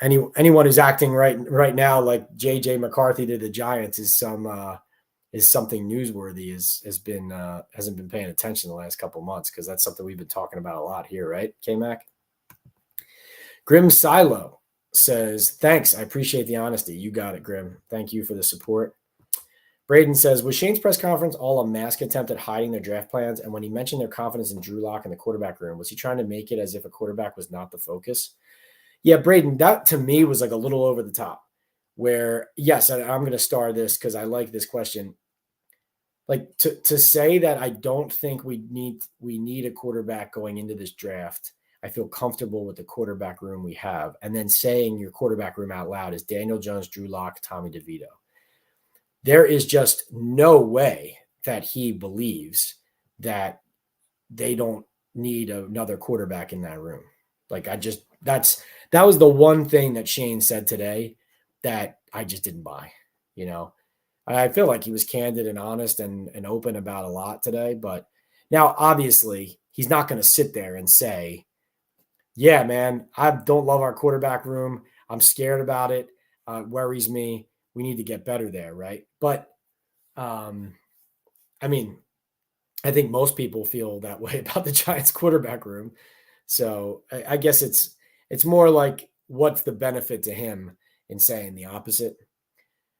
Speaker 1: anyone who's acting right now like JJ McCarthy to the Giants is something newsworthy, hasn't been paying attention the last couple of months, because that's something we've been talking about a lot here, right, K-Mac? Grim Silo says, thanks. I appreciate the honesty. You got it, Grim. Thank you for the support. Braden says, was Shane's press conference all a mask attempt at hiding their draft plans? And when he mentioned their confidence in Drew Lock in the quarterback room, was he trying to make it as if a quarterback was not the focus? Yeah, Braden, that to me was like a little over the top, where, yes, I'm going to star this because I like this question. Like, to say that I don't think we need a quarterback going into this draft. I feel comfortable with the quarterback room we have. And then saying your quarterback room out loud is Daniel Jones, Drew Lock, Tommy DeVito. There is just no way that he believes that they don't need another quarterback in that room. Like, that was the one thing that Shane said today that I just didn't buy, I feel like he was candid and honest and open about a lot today, but now obviously he's not going to sit there and say, yeah, man, I don't love our quarterback room. I'm scared about it. It worries me. We need to get better there, right? But, I mean, I think most people feel that way about the Giants quarterback room. So I guess it's more like, what's the benefit to him in saying the opposite?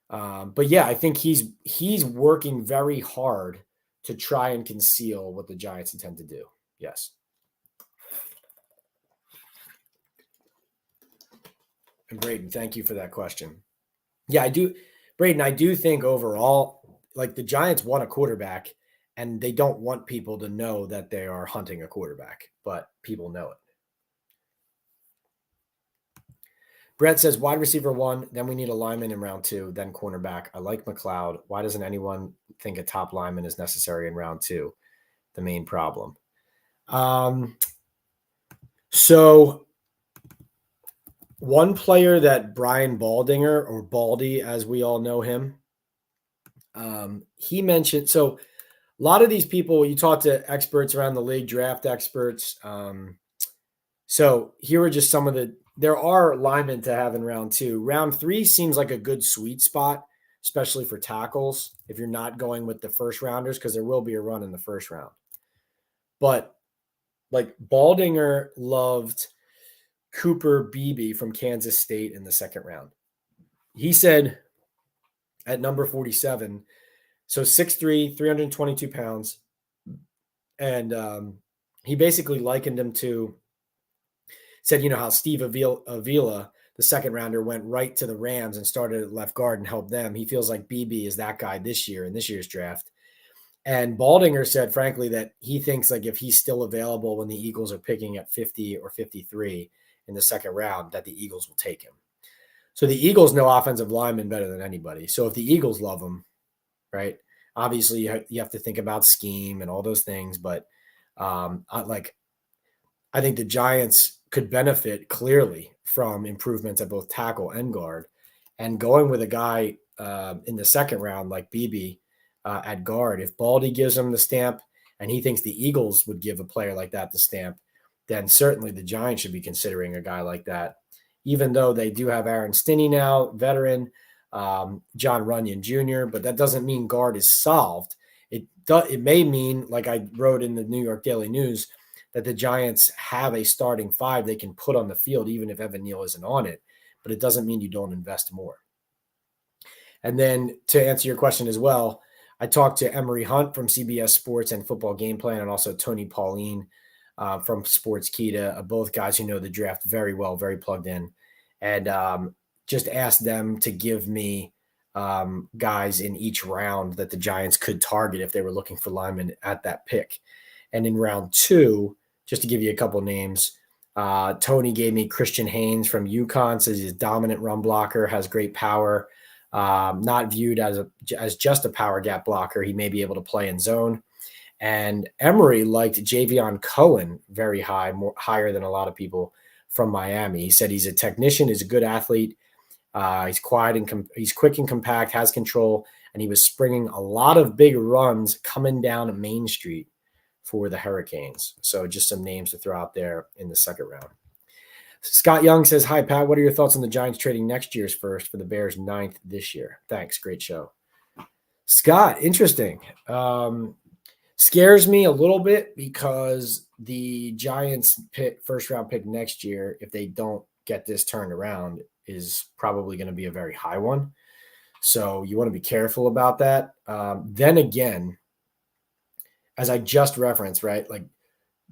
Speaker 1: But yeah, I think he's working very hard to try and conceal what the Giants intend to do. Yes. Braden, thank you for that question. Yeah, I do. Braden, I do think overall, like the Giants want a quarterback and they don't want people to know that they are hunting a quarterback, but people know it. Brett says wide receiver 1, then we need a lineman in round 2, then cornerback. I like McLeod. Why doesn't anyone think a top lineman is necessary in round 2? The main problem. So one player that Brian Baldinger, or Baldy as we all know him, he mentioned, so a lot of these people, you talk to experts around the league, draft experts. So here are just some of there are linemen to have in round 2. Round 3 seems like a good sweet spot, especially for tackles, if you're not going with the first rounders, because there will be a run in the first round. But like Baldinger loved Cooper Beebe from Kansas State in the second round. He said at number 47, so 6'3", 322 pounds. And he basically likened him to, said, you know, how Steve Avila, the second rounder, went right to the Rams and started at left guard and helped them. He feels like BB is that guy this year in this year's draft. And Baldinger said, frankly, that he thinks like if he's still available when the Eagles are picking at 50 or 53 in the second round, that the Eagles will take him. So the Eagles know offensive linemen better than anybody. So if the Eagles love him, right, obviously you have to think about scheme and all those things. But I think the Giants could benefit clearly from improvements at both tackle and guard. And going with a guy in the second round like BB at guard, if Baldy gives him the stamp and he thinks the Eagles would give a player like that the stamp, then certainly the Giants should be considering a guy like that, even though they do have Aaron Stinney now, veteran, John Runyon Jr., but that doesn't mean guard is solved. It may mean, like I wrote in the New York Daily News, that the Giants have a starting 5 they can put on the field, even if Evan Neal isn't on it, but it doesn't mean you don't invest more. And then to answer your question as well, I talked to Emery Hunt from CBS Sports and Football Game Plan, and also Tony Pauline from Sportskeeda, both guys who know the draft very well, very plugged in, and just asked them to give me guys in each round that the Giants could target if they were looking for linemen at that pick. And in round 2, just to give you a couple names, Tony gave me Christian Haynes from UConn, says he's a dominant run blocker, has great power, not viewed as just a power gap blocker. He may be able to play in zone. And Emery liked Javion Cohen very high, higher than a lot of people from Miami. He said he's a technician, he's a good athlete, he's quiet and he's quick and compact, has control, and he was springing a lot of big runs coming down Main Street for the Hurricanes. So just some names to throw out there in the second round. Scott Young says, hi, Pat. What are your thoughts on the Giants trading next year's first for the Bears' 9th this year? Thanks. Great show. Scott, interesting. Scares me a little bit because the Giants first round pick next year, if they don't get this turned around, is probably going to be a very high one. So you want to be careful about that. Then again, as I just referenced, right, like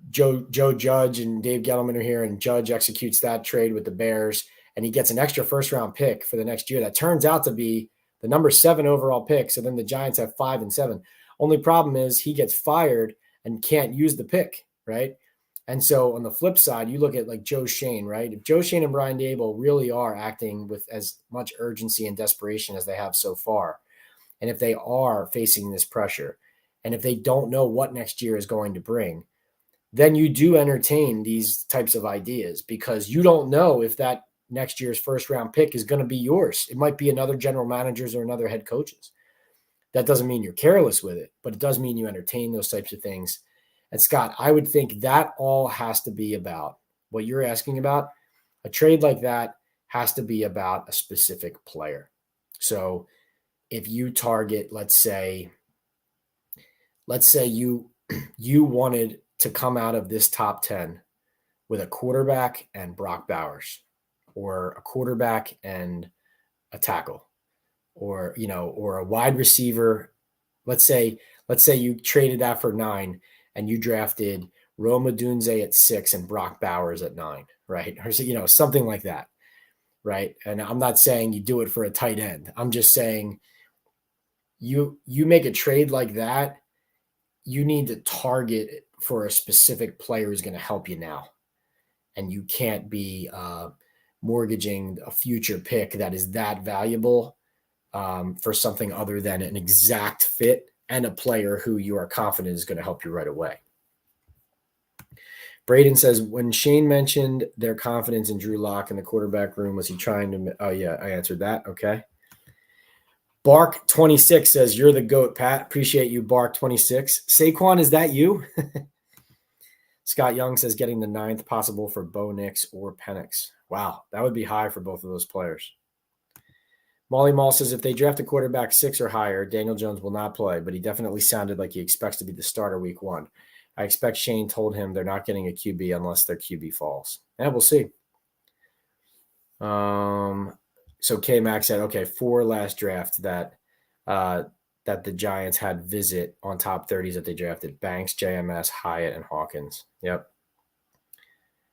Speaker 1: Joe Judge and Dave Gettleman are here, and Judge executes that trade with the Bears, and he gets an extra first-round pick for the next year. That turns out to be the number 7 overall pick, so then the Giants have 5 and 7. Only problem is he gets fired and can't use the pick, right? And so on the flip side, you look at like Joe Schoen, right? If Joe Schoen and Brian Daboll really are acting with as much urgency and desperation as they have so far, and if they are facing this pressure, and if they don't know what next year is going to bring, then you do entertain these types of ideas, because you don't know if that next year's first round pick is going to be yours. It might be another general manager's or another head coach's. That doesn't mean you're careless with it, but it does mean you entertain those types of things. And Scott, I would think that all has to be about what you're asking about. A trade like that has to be about a specific player. So if you target, let's say you wanted to come out of this top 10 with a quarterback and Brock Bowers, or a quarterback and a tackle, or a wide receiver. Let's say you traded that for 9 and you drafted Rome Odunze at 6 and Brock Bowers at 9, right? Or something like that. right? And I'm not saying you do it for a tight end. I'm just saying you make a trade like that, you need to target it for a specific player who's going to help you now. And you can't be mortgaging a future pick that is that valuable for something other than an exact fit and a player who you are confident is going to help you right away. Braden says, when Shane mentioned their confidence in Drew Lock in the quarterback room, was he trying to – oh, yeah, I answered that. Okay. Bark26 says, you're the GOAT, Pat. Appreciate you, Bark26. Saquon, is that you? Scott Young says, getting the 9th possible for Bo Nix or Penix. Wow, that would be high for both of those players. Molly Mall says, if they draft a quarterback 6 or higher, Daniel Jones will not play, but he definitely sounded like he expects to be the starter week 1. I expect Shane told him they're not getting a QB unless their QB falls. And we'll see. So K-Max said, okay, 4 last draft that the Giants had visit on top 30s that they drafted. Banks, JMS, Hyatt, and Hawkins. Yep.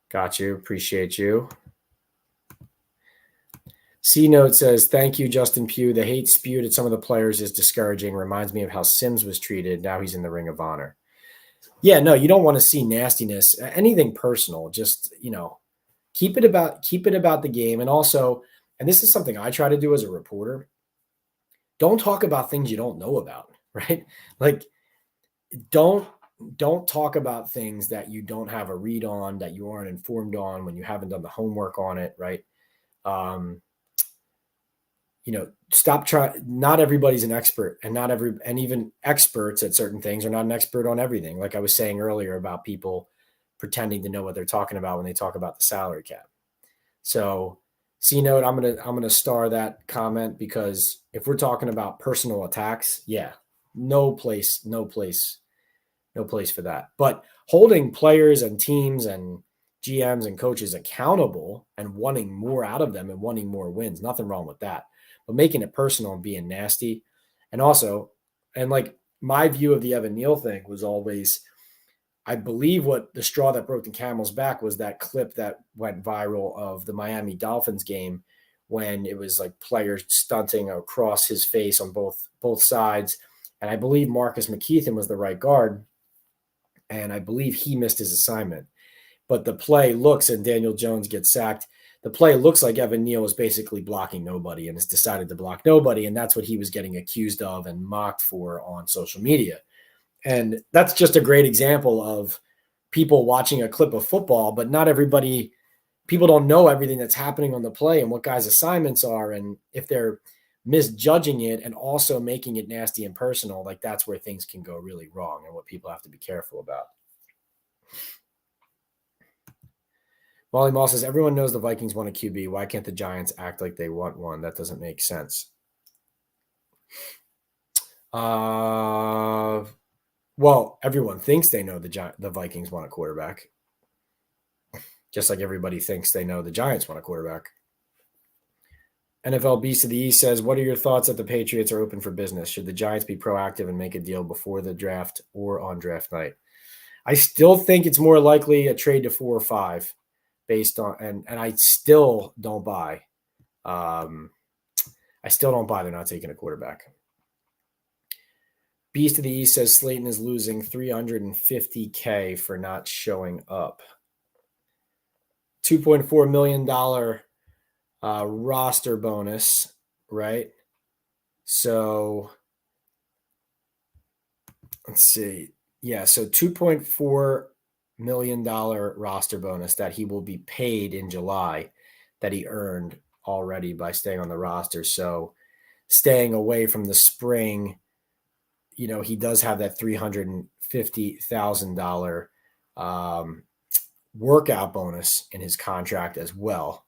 Speaker 1: Got you. Appreciate you. C-Note says, thank you, Justin Pugh. The hate spewed at some of the players is discouraging. Reminds me of how Sims was treated. Now he's in the Ring of Honor. Yeah, no, you don't want to see nastiness, anything personal. Just, keep it about the game. And also, and this is something I try to do as a reporter, don't talk about things you don't know about, right? Like, don't talk about things that you don't have a read on, that you aren't informed on when you haven't done the homework on it, right? Stop trying. Not everybody's an expert, and even experts at certain things are not an expert on everything. Like I was saying earlier about people pretending to know what they're talking about when they talk about the salary cap. So, C-Note, I'm gonna star that comment, because if we're talking about personal attacks, yeah, no place for that. But holding players and teams and GMs and coaches accountable and wanting more out of them and wanting more wins, nothing wrong with that. But making it personal and being nasty. And also, and like my view of the Evan Neal thing was always, I believe what the straw that broke the camel's back was that clip that went viral of the Miami Dolphins game when it was like players stunting across his face on both sides. And I believe Marcus McKeithen was the right guard, and I believe he missed his assignment. But the play looks, and Daniel Jones gets sacked, the play looks like Evan Neal is basically blocking nobody and has decided to block nobody, and that's what he was getting accused of and mocked for on social media. And that's just a great example of people watching a clip of football, but not everybody, people don't know everything that's happening on the play and what guys' assignments are. And if they're misjudging it and also making it nasty and personal, like that's where things can go really wrong and what people have to be careful about. Molly Moss says, everyone knows the Vikings want a QB. Why can't the Giants act like they want one? That doesn't make sense. Well, everyone thinks they know the Vikings want a quarterback, just like everybody thinks they know the Giants want a quarterback. NFL Beast of the East says, what are your thoughts that the Patriots are open for business? Should the Giants be proactive and make a deal before the draft or on draft night? I still think it's more likely a trade to 4 or 5 based on, and I still don't buy. I still don't buy they're not taking a quarterback. Beast of the East says Slayton is losing $350K for not showing up. $2.4 million roster bonus, right? So let's see. Yeah, so $2.4 million roster bonus that he will be paid in July that he earned already by staying on the roster. So staying away from the spring, he does have that $350,000 workout bonus in his contract as well.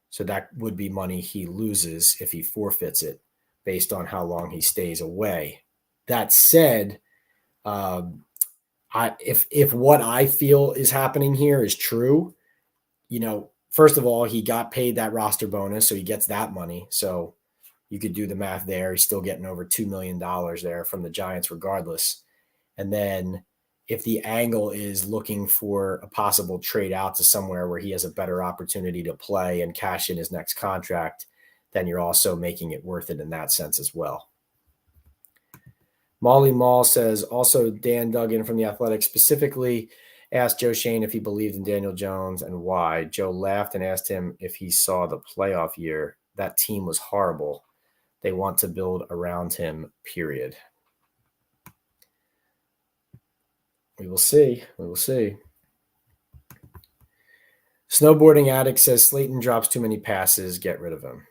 Speaker 1: So that would be money he loses if he forfeits it based on how long he stays away. That said, if what I feel is happening here is true, first of all, he got paid that roster bonus, so he gets that money. So you could do the math there. He's still getting over $2 million there from the Giants regardless. And then if the angle is looking for a possible trade out to somewhere where he has a better opportunity to play and cash in his next contract, then you're also making it worth it in that sense as well. Molly Mall says, also Dan Duggan from The Athletic specifically asked Joe Schoen if he believed in Daniel Jones and why. Joe laughed and asked him if he saw the playoff year. That team was horrible. They want to build around him, period. We will see. We will see. Snowboarding Addict says Slayton drops too many passes. Get rid of him.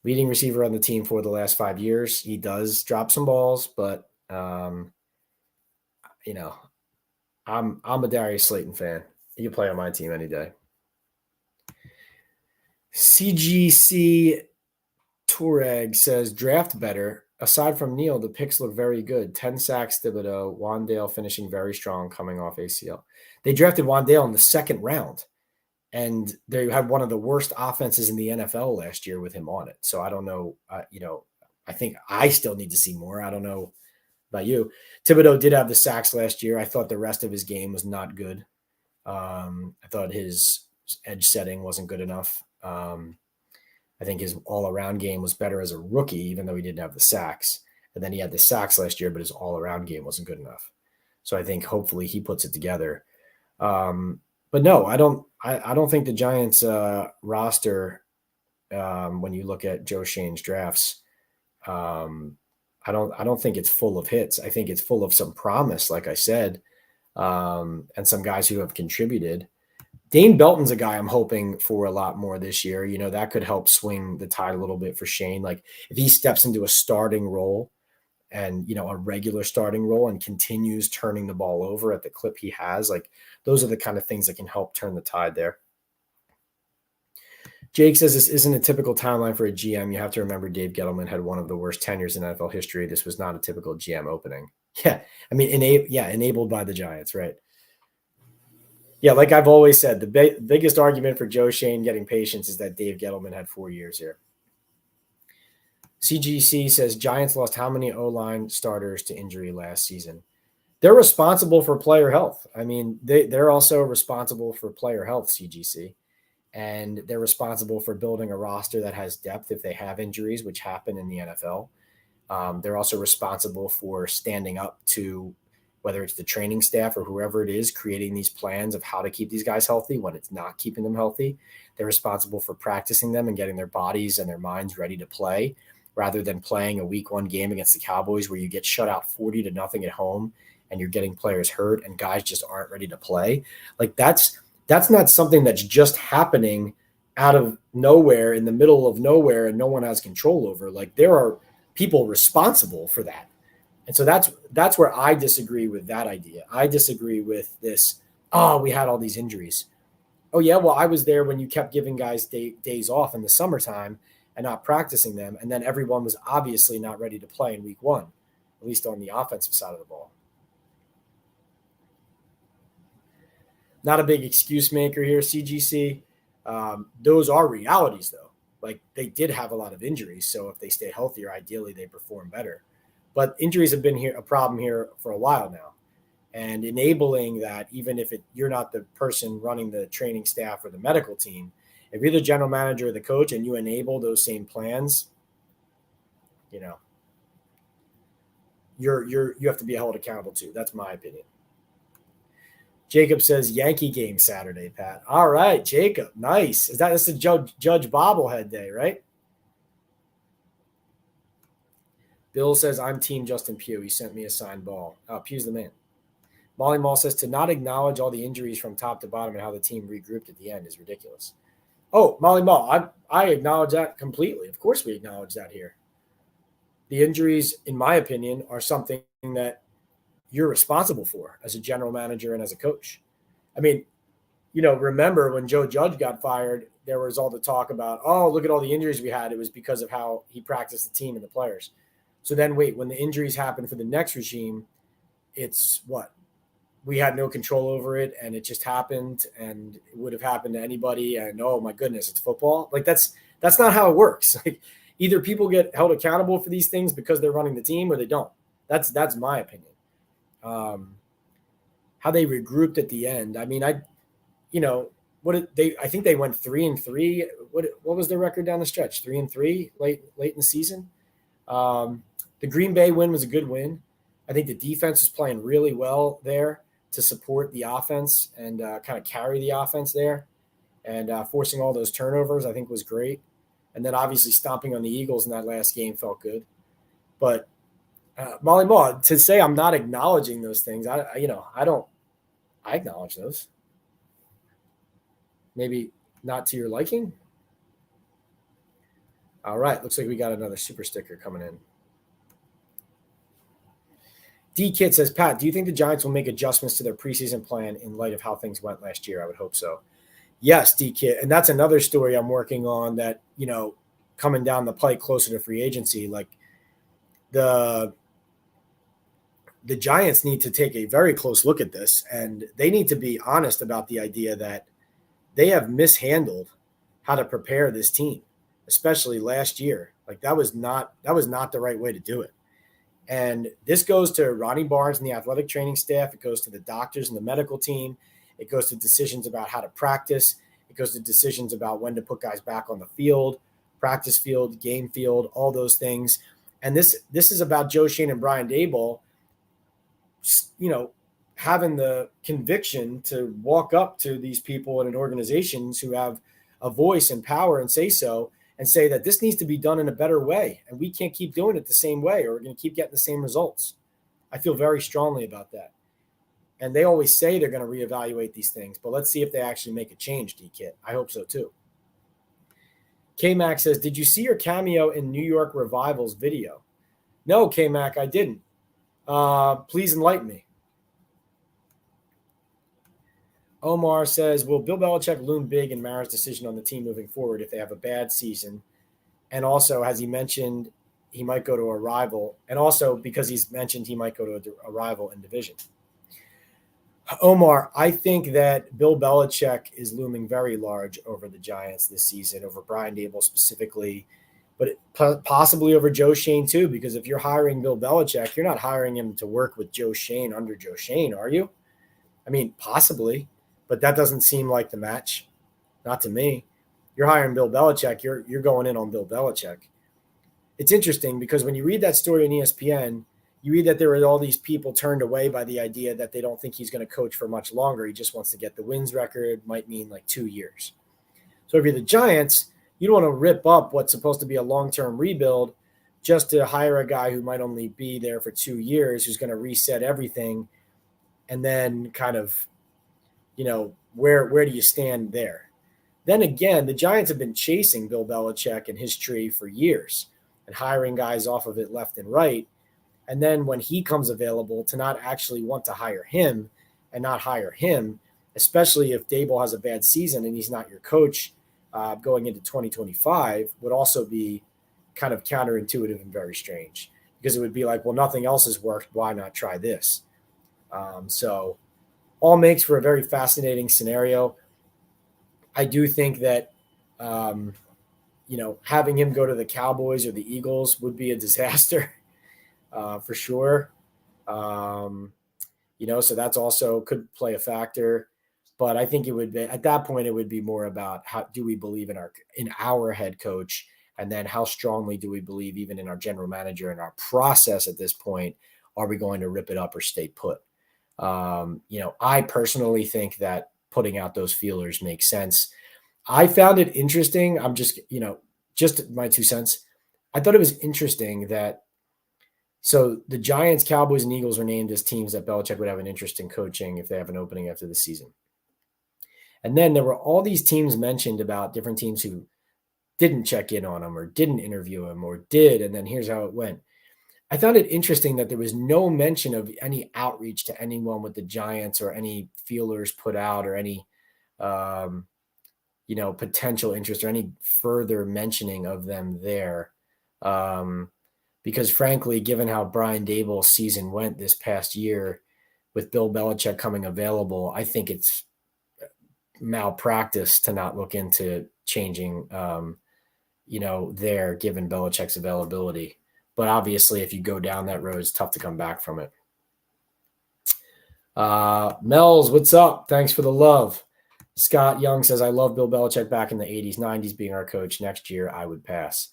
Speaker 1: Leading receiver on the team for the last 5 years. He does drop some balls, but I'm a Darius Slayton fan. He can play on my team any day. CGC Tureg says draft better. Aside from Neal, the picks look very good. 10 sacks, Thibodeau. Wandale finishing very strong coming off ACL. They drafted Wandale in the second round, and they had one of the worst offenses in the NFL last year with him on it. So I don't know. I think I still need to see more. I don't know about you. Thibodeau did have the sacks last year. I thought the rest of his game was not good. I thought his edge setting wasn't good enough. I think his all-around game was better as a rookie, even though he didn't have the sacks. And then he had the sacks last year, but his all-around game wasn't good enough. So I think hopefully he puts it together. But no, I don't think the Giants roster, when you look at Joe Schoen's drafts, I don't think it's full of hits. I think it's full of some promise, like I said, and some guys who have contributed. Dane Belton's a guy I'm hoping for a lot more this year. That could help swing the tide a little bit for Schoen. Like if he steps into a starting role and, a regular starting role and continues turning the ball over at the clip he has, like those are the kind of things that can help turn the tide there. Jake says this isn't a typical timeline for a GM. You have to remember Dave Gettleman had one of the worst tenures in NFL history. This was not a typical GM opening. Yeah. I mean, enabled by the Giants, right? Yeah, like I've always said, the biggest argument for Joe Schoen getting patience is that Dave Gettleman had 4 years here. CGC says Giants lost how many O-line starters to injury last season? They're responsible for player health. I mean, they're also responsible for player health, CGC. And they're responsible for building a roster that has depth if they have injuries, which happen in the NFL. They're also responsible for standing up to whether it's the training staff or whoever it is, creating these plans of how to keep these guys healthy when it's not keeping them healthy. They're responsible for practicing them and getting their bodies and their minds ready to play rather than playing a week 1 game against the Cowboys where you get shut out 40-0 at home and you're getting players hurt and guys just aren't ready to play. Like that's not something that's just happening out of nowhere in the middle of nowhere and no one has control over. Like there are people responsible for that. And so that's where I disagree with that idea. I disagree with this, we had all these injuries. Oh, yeah, well, I was there when you kept giving guys days off in the summertime and not practicing them, and then everyone was obviously not ready to play in week 1, at least on the offensive side of the ball. Not a big excuse maker here, CGC. Those are realities, though. Like, they did have a lot of injuries, so if they stay healthier, ideally they perform better. But injuries have been a problem here for a while now. And enabling that, even if you're not the person running the training staff or the medical team, if you're the general manager or the coach and you enable those same plans, you have to be held accountable too. That's my opinion. Jacob says Yankee game Saturday, Pat. All right, Jacob. Nice. That's the Judge Bobblehead day, right? Bill says, I'm team Justin Pugh. He sent me a signed ball. Pugh's the man. Molly Mall says, to not acknowledge all the injuries from top to bottom and how the team regrouped at the end is ridiculous. Oh, Molly Mall, I acknowledge that completely. Of course we acknowledge that here. The injuries, in my opinion, are something that you're responsible for as a general manager and as a coach. I mean, remember when Joe Judge got fired, there was all the talk about, look at all the injuries we had. It was because of how he practiced the team and the players. So then wait, when the injuries happen for the next regime, it's what? We had no control over it and it just happened and it would have happened to anybody. And oh my goodness, it's football. Like that's not how it works. Like either people get held accountable for these things because they're running the team or they don't. That's my opinion. how they regrouped at the end. I mean, I think they went 3-3. What was their record down the stretch? 3-3 late in the season. The Green Bay win was a good win. I think the defense was playing really well there to support the offense and kind of carry the offense there, and forcing all those turnovers I think was great. And then obviously stomping on the Eagles in that last game felt good. But Molly Maw, to say I'm not acknowledging those things, I acknowledge those. Maybe not to your liking. All right, looks like we got another super sticker coming in. D-Kid says, Pat, do you think the Giants will make adjustments to their preseason plan in light of how things went last year? I would hope so. Yes, D-Kid. And that's another story I'm working on that, coming down the pike closer to free agency. Like the Giants need to take a very close look at this, and they need to be honest about the idea that they have mishandled how to prepare this team, especially last year. Like that was not the right way to do it. And this goes to Ronnie Barnes and the athletic training staff. It goes to the doctors and the medical team. It goes to decisions about how to practice. It goes to decisions about when to put guys back on the field, practice field, game field, all those things. And this is about Joe Schoen and Brian Daboll, having the conviction to walk up to these people in organizations who have a voice and power and say so, and say that this needs to be done in a better way. And we can't keep doing it the same way, or we're going to keep getting the same results. I feel very strongly about that. And they always say they're going to reevaluate these things, but let's see if they actually make a change, D-Kit. I hope so too. K-Mac says, did you see your cameo in New York Revival's video? No, K-Mac, I didn't. Please enlighten me. Omar says, will Bill Belichick loom big in Mara's decision on the team moving forward if they have a bad season? And also, has he mentioned he might go to a rival? And also, because he's mentioned he might go to a rival in division. Omar, I think that Bill Belichick is looming very large over the Giants this season, over Brian Daboll specifically, but possibly over Joe Schoen too, because if you're hiring Bill Belichick, you're not hiring him to work with Joe Schoen under Joe Schoen, are you? I mean, possibly. But that doesn't seem like the match. Not to me. You're hiring Bill Belichick. You're going in on Bill Belichick. It's interesting because when you read that story on ESPN, you read that there were all these people turned away by the idea that they don't think he's going to coach for much longer. He just wants to get the wins record, might mean like 2 years. So if you're the Giants, you don't want to rip up what's supposed to be a long-term rebuild just to hire a guy who might only be there for 2 years, who's going to reset everything, and then kind of, where do you stand there? Then again, the Giants have been chasing Bill Belichick and his tree for years and hiring guys off of it left and right. And then when he comes available, to not actually want to hire him and not hire him, especially if Daboll has a bad season and he's not your coach going into 2025, would also be kind of counterintuitive and very strange, because it would be like, well, nothing else has worked. Why not try this? So all makes for a very fascinating scenario. I do think that, having him go to the Cowboys or the Eagles would be a disaster for sure. So that's also could play a factor. But I think it would be, at that point, it would be more about how do we believe in our head coach, and then how strongly do we believe even in our general manager and our process at this point? Are we going to rip it up or stay put? I personally think that putting out those feelers makes sense. I found it interesting. I'm just my 2 cents. I thought it was interesting that, so the Giants, Cowboys, and Eagles are named as teams that Belichick would have an interest in coaching if they have an opening after the season. And then there were all these teams mentioned about different teams who didn't check in on him or didn't interview him or did, and then here's how it went. I found it interesting that there was no mention of any outreach to anyone with the Giants or any feelers put out or any, potential interest or any further mentioning of them there. Because frankly, given how Brian Daboll's season went this past year with Bill Belichick coming available, I think it's malpractice to not look into changing, there, given Belichick's availability. But obviously, if you go down that road, it's tough to come back from it. Mel's, what's up? Thanks for the love. Scott Young says, I love Bill Belichick back in the 80s, 90s being our coach. Next year, I would pass.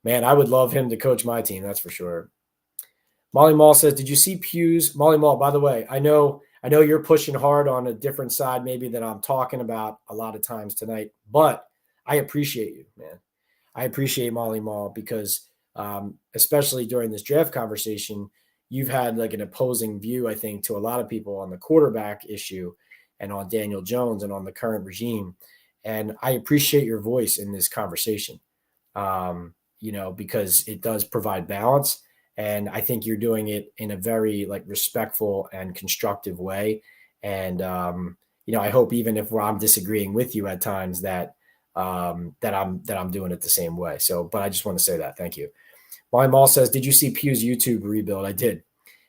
Speaker 1: Man, I would love him to coach my team. That's for sure. Molly Mall says, did you see Pugh's? Molly Mall, by the way, I know you're pushing hard on a different side maybe than I'm talking about a lot of times tonight, but I appreciate you, man. I appreciate Molly Mall because especially during this draft conversation, you've had like an opposing view, I think, to a lot of people on the quarterback issue and on Daniel Jones and on the current regime. And I appreciate your voice in this conversation, because it does provide balance. And I think you're doing it in a very like respectful and constructive way. And, I hope even if I'm disagreeing with you at times that I'm doing it the same way. So, but I just want to say that. Thank you. Molly Mall says, did you see Pugh's YouTube rebuild? I did.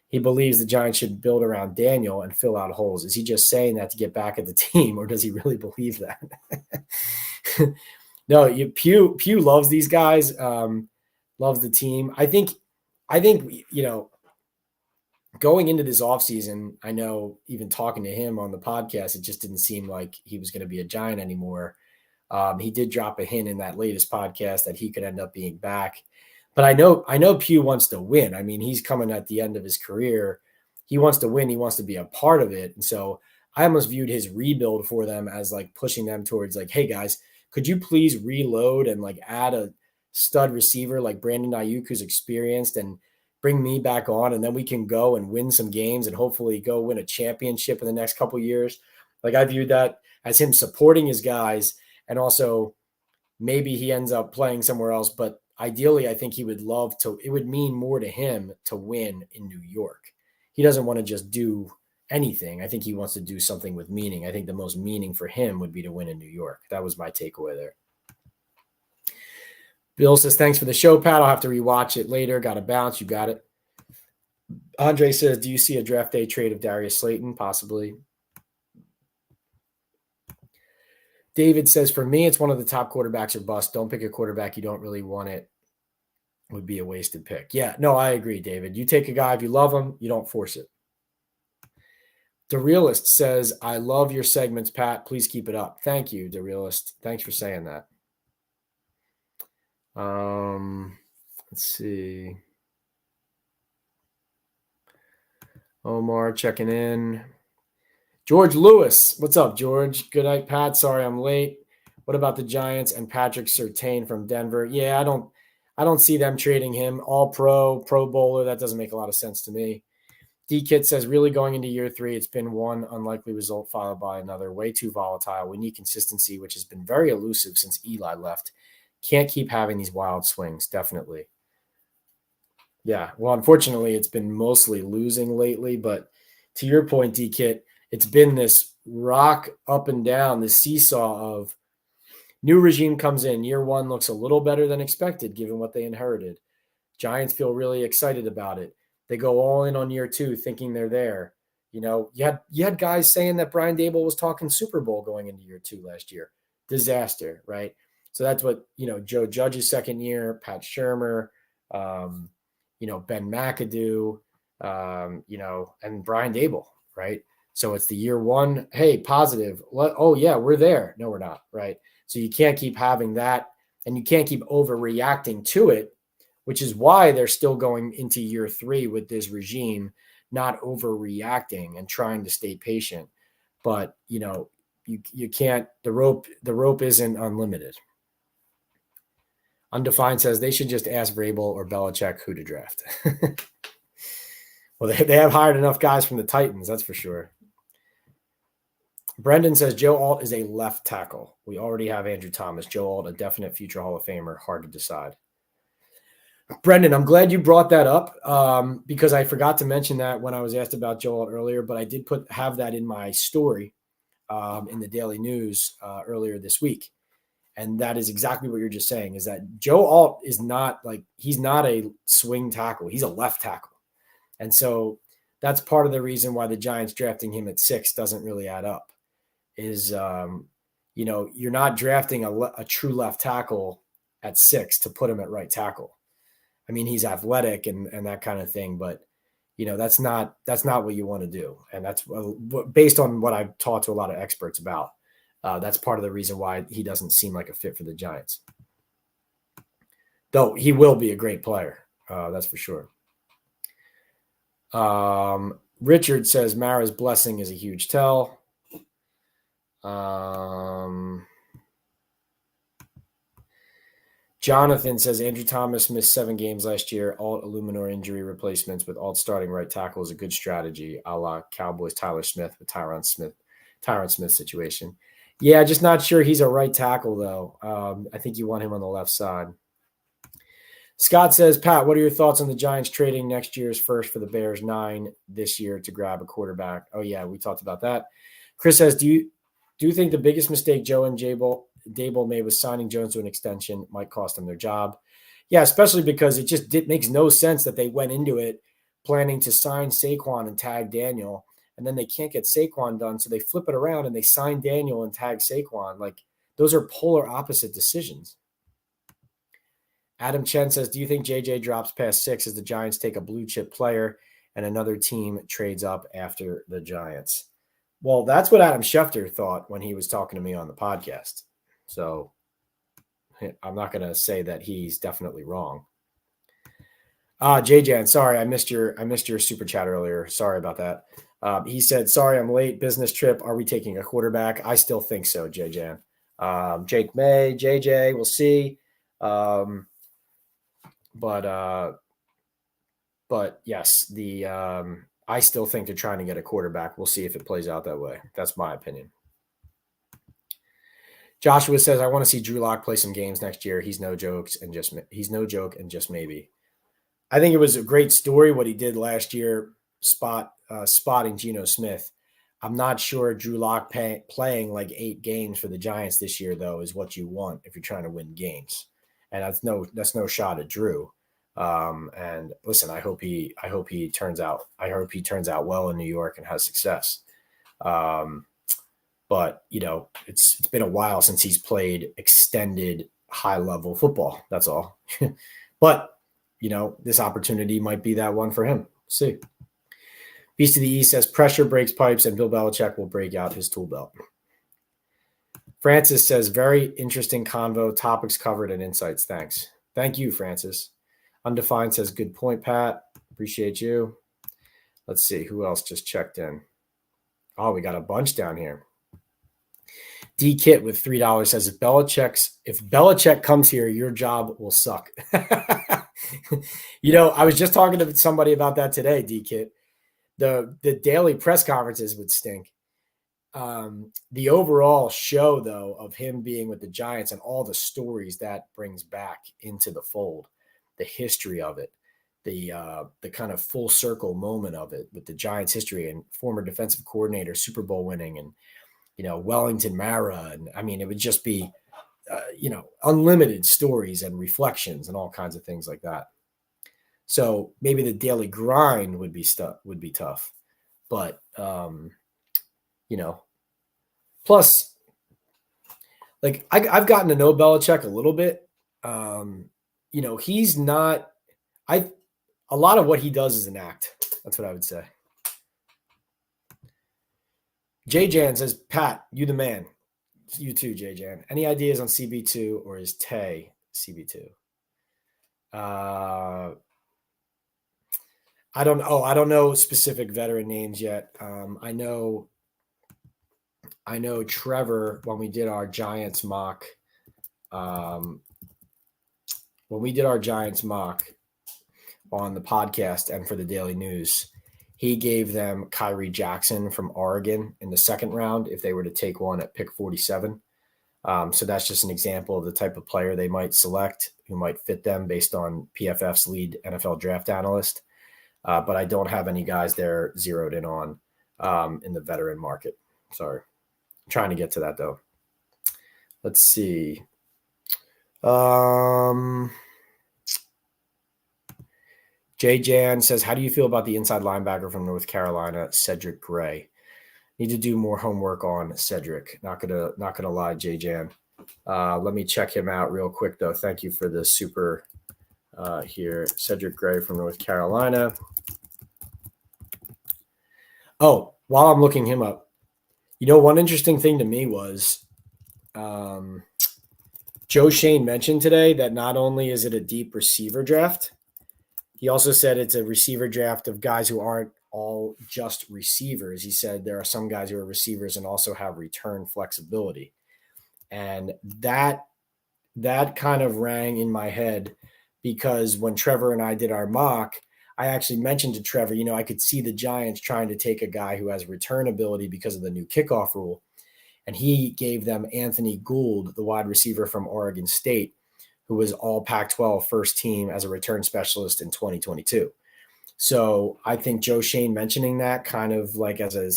Speaker 1: He believes the Giants should build around Daniel and fill out holes. Is he just saying that to get back at the team, or does he really believe that? No, Pugh loves these guys, loves the team. I think, going into this offseason, I know even talking to him on the podcast, it just didn't seem like he was going to be a Giant anymore. He did drop a hint in that latest podcast that he could end up being back. But I know Pugh wants to win. I mean, he's coming at the end of his career. He wants to win. He wants to be a part of it. And so I almost viewed his rebuild for them as like pushing them towards like, hey guys, could you please reload and like add a stud receiver like Brandon Ayuk, who's experienced, and bring me back on, and then we can go and win some games and hopefully go win a championship in the next couple of years. Like I viewed that as him supporting his guys, and also maybe he ends up playing somewhere else. But ideally, I think he would love to, it would mean more to him to win in New York. He doesn't want to just do anything. I think he wants to do something with meaning. I think the most meaning for him would be to win in New York. That was my takeaway there. Bill says, thanks for the show, Pat. I'll have to rewatch it later. Got to bounce. You got it. Andre says, do you see a draft day trade of Darius Slayton? Possibly. David says, for me, it's one of the top quarterbacks or bust. Don't pick a quarterback you don't really want. It would be a wasted pick. Yeah, no, I agree, David. You take a guy, if you love him, you don't force it. The Realist says, I love your segments, Pat. Please keep it up. Thank you, The Realist. Thanks for saying that. Let's see. Omar checking in. George Lewis. What's up, George? Good night, Pat. Sorry I'm late. What about the Giants and Patrick Surtain from Denver? Yeah, I don't see them trading him. All pro bowler. That doesn't make a lot of sense to me. D-Kit says, really going into year 3, it's been one unlikely result followed by another. Way too volatile. We need consistency, which has been very elusive since Eli left. Can't keep having these wild swings, definitely. Yeah, well, unfortunately, it's been mostly losing lately. But to your point, D-Kit, it's been this rock up and down, this seesaw of new regime comes in. Year 1 looks a little better than expected, given what they inherited. Giants feel really excited about it. They go all in on year 2, thinking they're there. You had guys saying that Brian Daboll was talking Super Bowl going into year 2 last year. Disaster, right? So that's what, Joe Judge's second year, Pat Shurmur, Ben McAdoo, and Brian Daboll, right? So it's the year 1, hey, positive. Oh, yeah, we're there. No, we're not, right? So you can't keep having that, and you can't keep overreacting to it, which is why they're still going into year 3 with this regime, not overreacting and trying to stay patient. But, you can't, the rope isn't unlimited. Undefined says they should just ask Vrabel or Belichick who to draft. Well, they have hired enough guys from the Titans, that's for sure. Brendan says Joe Alt is a left tackle. We already have Andrew Thomas. Joe Alt, a definite future Hall of Famer. Hard to decide. Brendan, I'm glad you brought that up because I forgot to mention that when I was asked about Joe Alt earlier, but I did have that in my story in the Daily News earlier this week. And that is exactly what you're just saying, is that Joe Alt is not he's not a swing tackle. He's a left tackle. And so that's part of the reason why the Giants drafting him at 6 doesn't really add up is, you're not drafting a true left tackle at 6 to put him at right tackle. I mean, he's athletic and that kind of thing, but that's not what you want to do. And that's based on what I've talked to a lot of experts about. That's part of the reason why he doesn't seem like a fit for the Giants. Though he will be a great player. That's for sure. Richard says Mara's blessing is a huge tell. Jonathan says Andrew Thomas missed 7 games last year. Alt Illuminor injury replacements with Alt starting right tackle is a good strategy, a la Cowboys Tyler Smith with Tyron Smith situation. Yeah, just not sure he's a right tackle, though. I think you want him on the left side. Scott says, Pat, what are your thoughts on the Giants trading next year's first for the Bears 9 this year to grab a quarterback? Oh, yeah, we talked about that. Chris says, do you think the biggest mistake Joe and Dable made was signing Jones to an extension might cost them their job? Yeah, especially because it makes no sense that they went into it planning to sign Saquon and tag Daniel, and then they can't get Saquon done, so they flip it around and they sign Daniel and tag Saquon. Like, those are polar opposite decisions. Adam Chen says, do you think JJ drops past 6 as the Giants take a blue chip player and another team trades up after the Giants? Well, that's what Adam Schefter thought when he was talking to me on the podcast. So I'm not going to say that he's definitely wrong. JJ, sorry, I missed your super chat earlier. Sorry about that. He said, sorry, I'm late. Business trip. Are we taking a quarterback? I still think so, JJ. Jake May, JJ, we'll see. But yes, I still think they're trying to get a quarterback. We'll see if it plays out that way. That's my opinion. Joshua says, I want to see Drew Lock play some games next year. He's no joke and just maybe. I think it was a great story what he did last year, spotting Geno Smith. I'm not sure Drew Lock playing like 8 games for the Giants this year, though, is what you want if you're trying to win games. And that's no shot at Drew. And listen, I hope he turns out well in New York and has success. But it's been a while since he's played extended high level football. That's all. But this opportunity might be that one for him. We'll see. Beast of the East says pressure breaks pipes and Bill Belichick will break out his tool belt. Francis says, very interesting convo, topics covered and insights. Thanks. Thank you, Francis. Undefined says, good point, Pat. Appreciate you. Let's see. Who else just checked in? Oh, we got a bunch down here. D Kit with $3 says, if Belichick comes here, your job will suck. I was just talking to somebody about that today, D Kit. The daily press conferences would stink. The overall show, though, of him being with the Giants and all the stories that brings back into the fold, the history of it, the kind of full circle moment of it with the Giants history and former defensive coordinator, Super Bowl winning, and Wellington Mara, and I mean, it would just be unlimited stories and reflections and all kinds of things like that. So maybe the daily grind would be tough, but plus, like I've gotten to know Belichick a little bit. He's not. A lot of what he does is an act. That's what I would say. J Jan says, Pat, you the man. You too, J Jan. Any ideas on CB2 or is Tay CB2? I don't know specific veteran names yet. I know Trevor, when we did our Giants mock, on the podcast and for the Daily News, he gave them Kyrie Jackson from Oregon in the second round if they were to take one at pick 47. So that's just an example of the type of player they might select who might fit them based on PFF's lead NFL draft analyst. But I don't have any guys there zeroed in on in the veteran market. Sorry. I'm trying to get to that, though. Let's see. Jay Jan says, how do you feel about the inside linebacker from North Carolina, Cedric Gray? Need to do more homework on Cedric. Not gonna lie, Jay Jan. Let me check him out real quick, though. Thank you for the super here. Cedric Gray from North Carolina. Oh, while I'm looking him up, one interesting thing to me was Joe Schoen mentioned today that not only is it a deep receiver draft, he also said it's a receiver draft of guys who aren't all just receivers. He said there are some guys who are receivers and also have return flexibility. And that kind of rang in my head because when Trevor and I did our mock, I actually mentioned to Trevor, I could see the Giants trying to take a guy who has return ability because of the new kickoff rule. And he gave them Anthony Gould, the wide receiver from Oregon State, who was all Pac-12 first team as a return specialist in 2022. So I think Joe Schoen mentioning that kind of like as a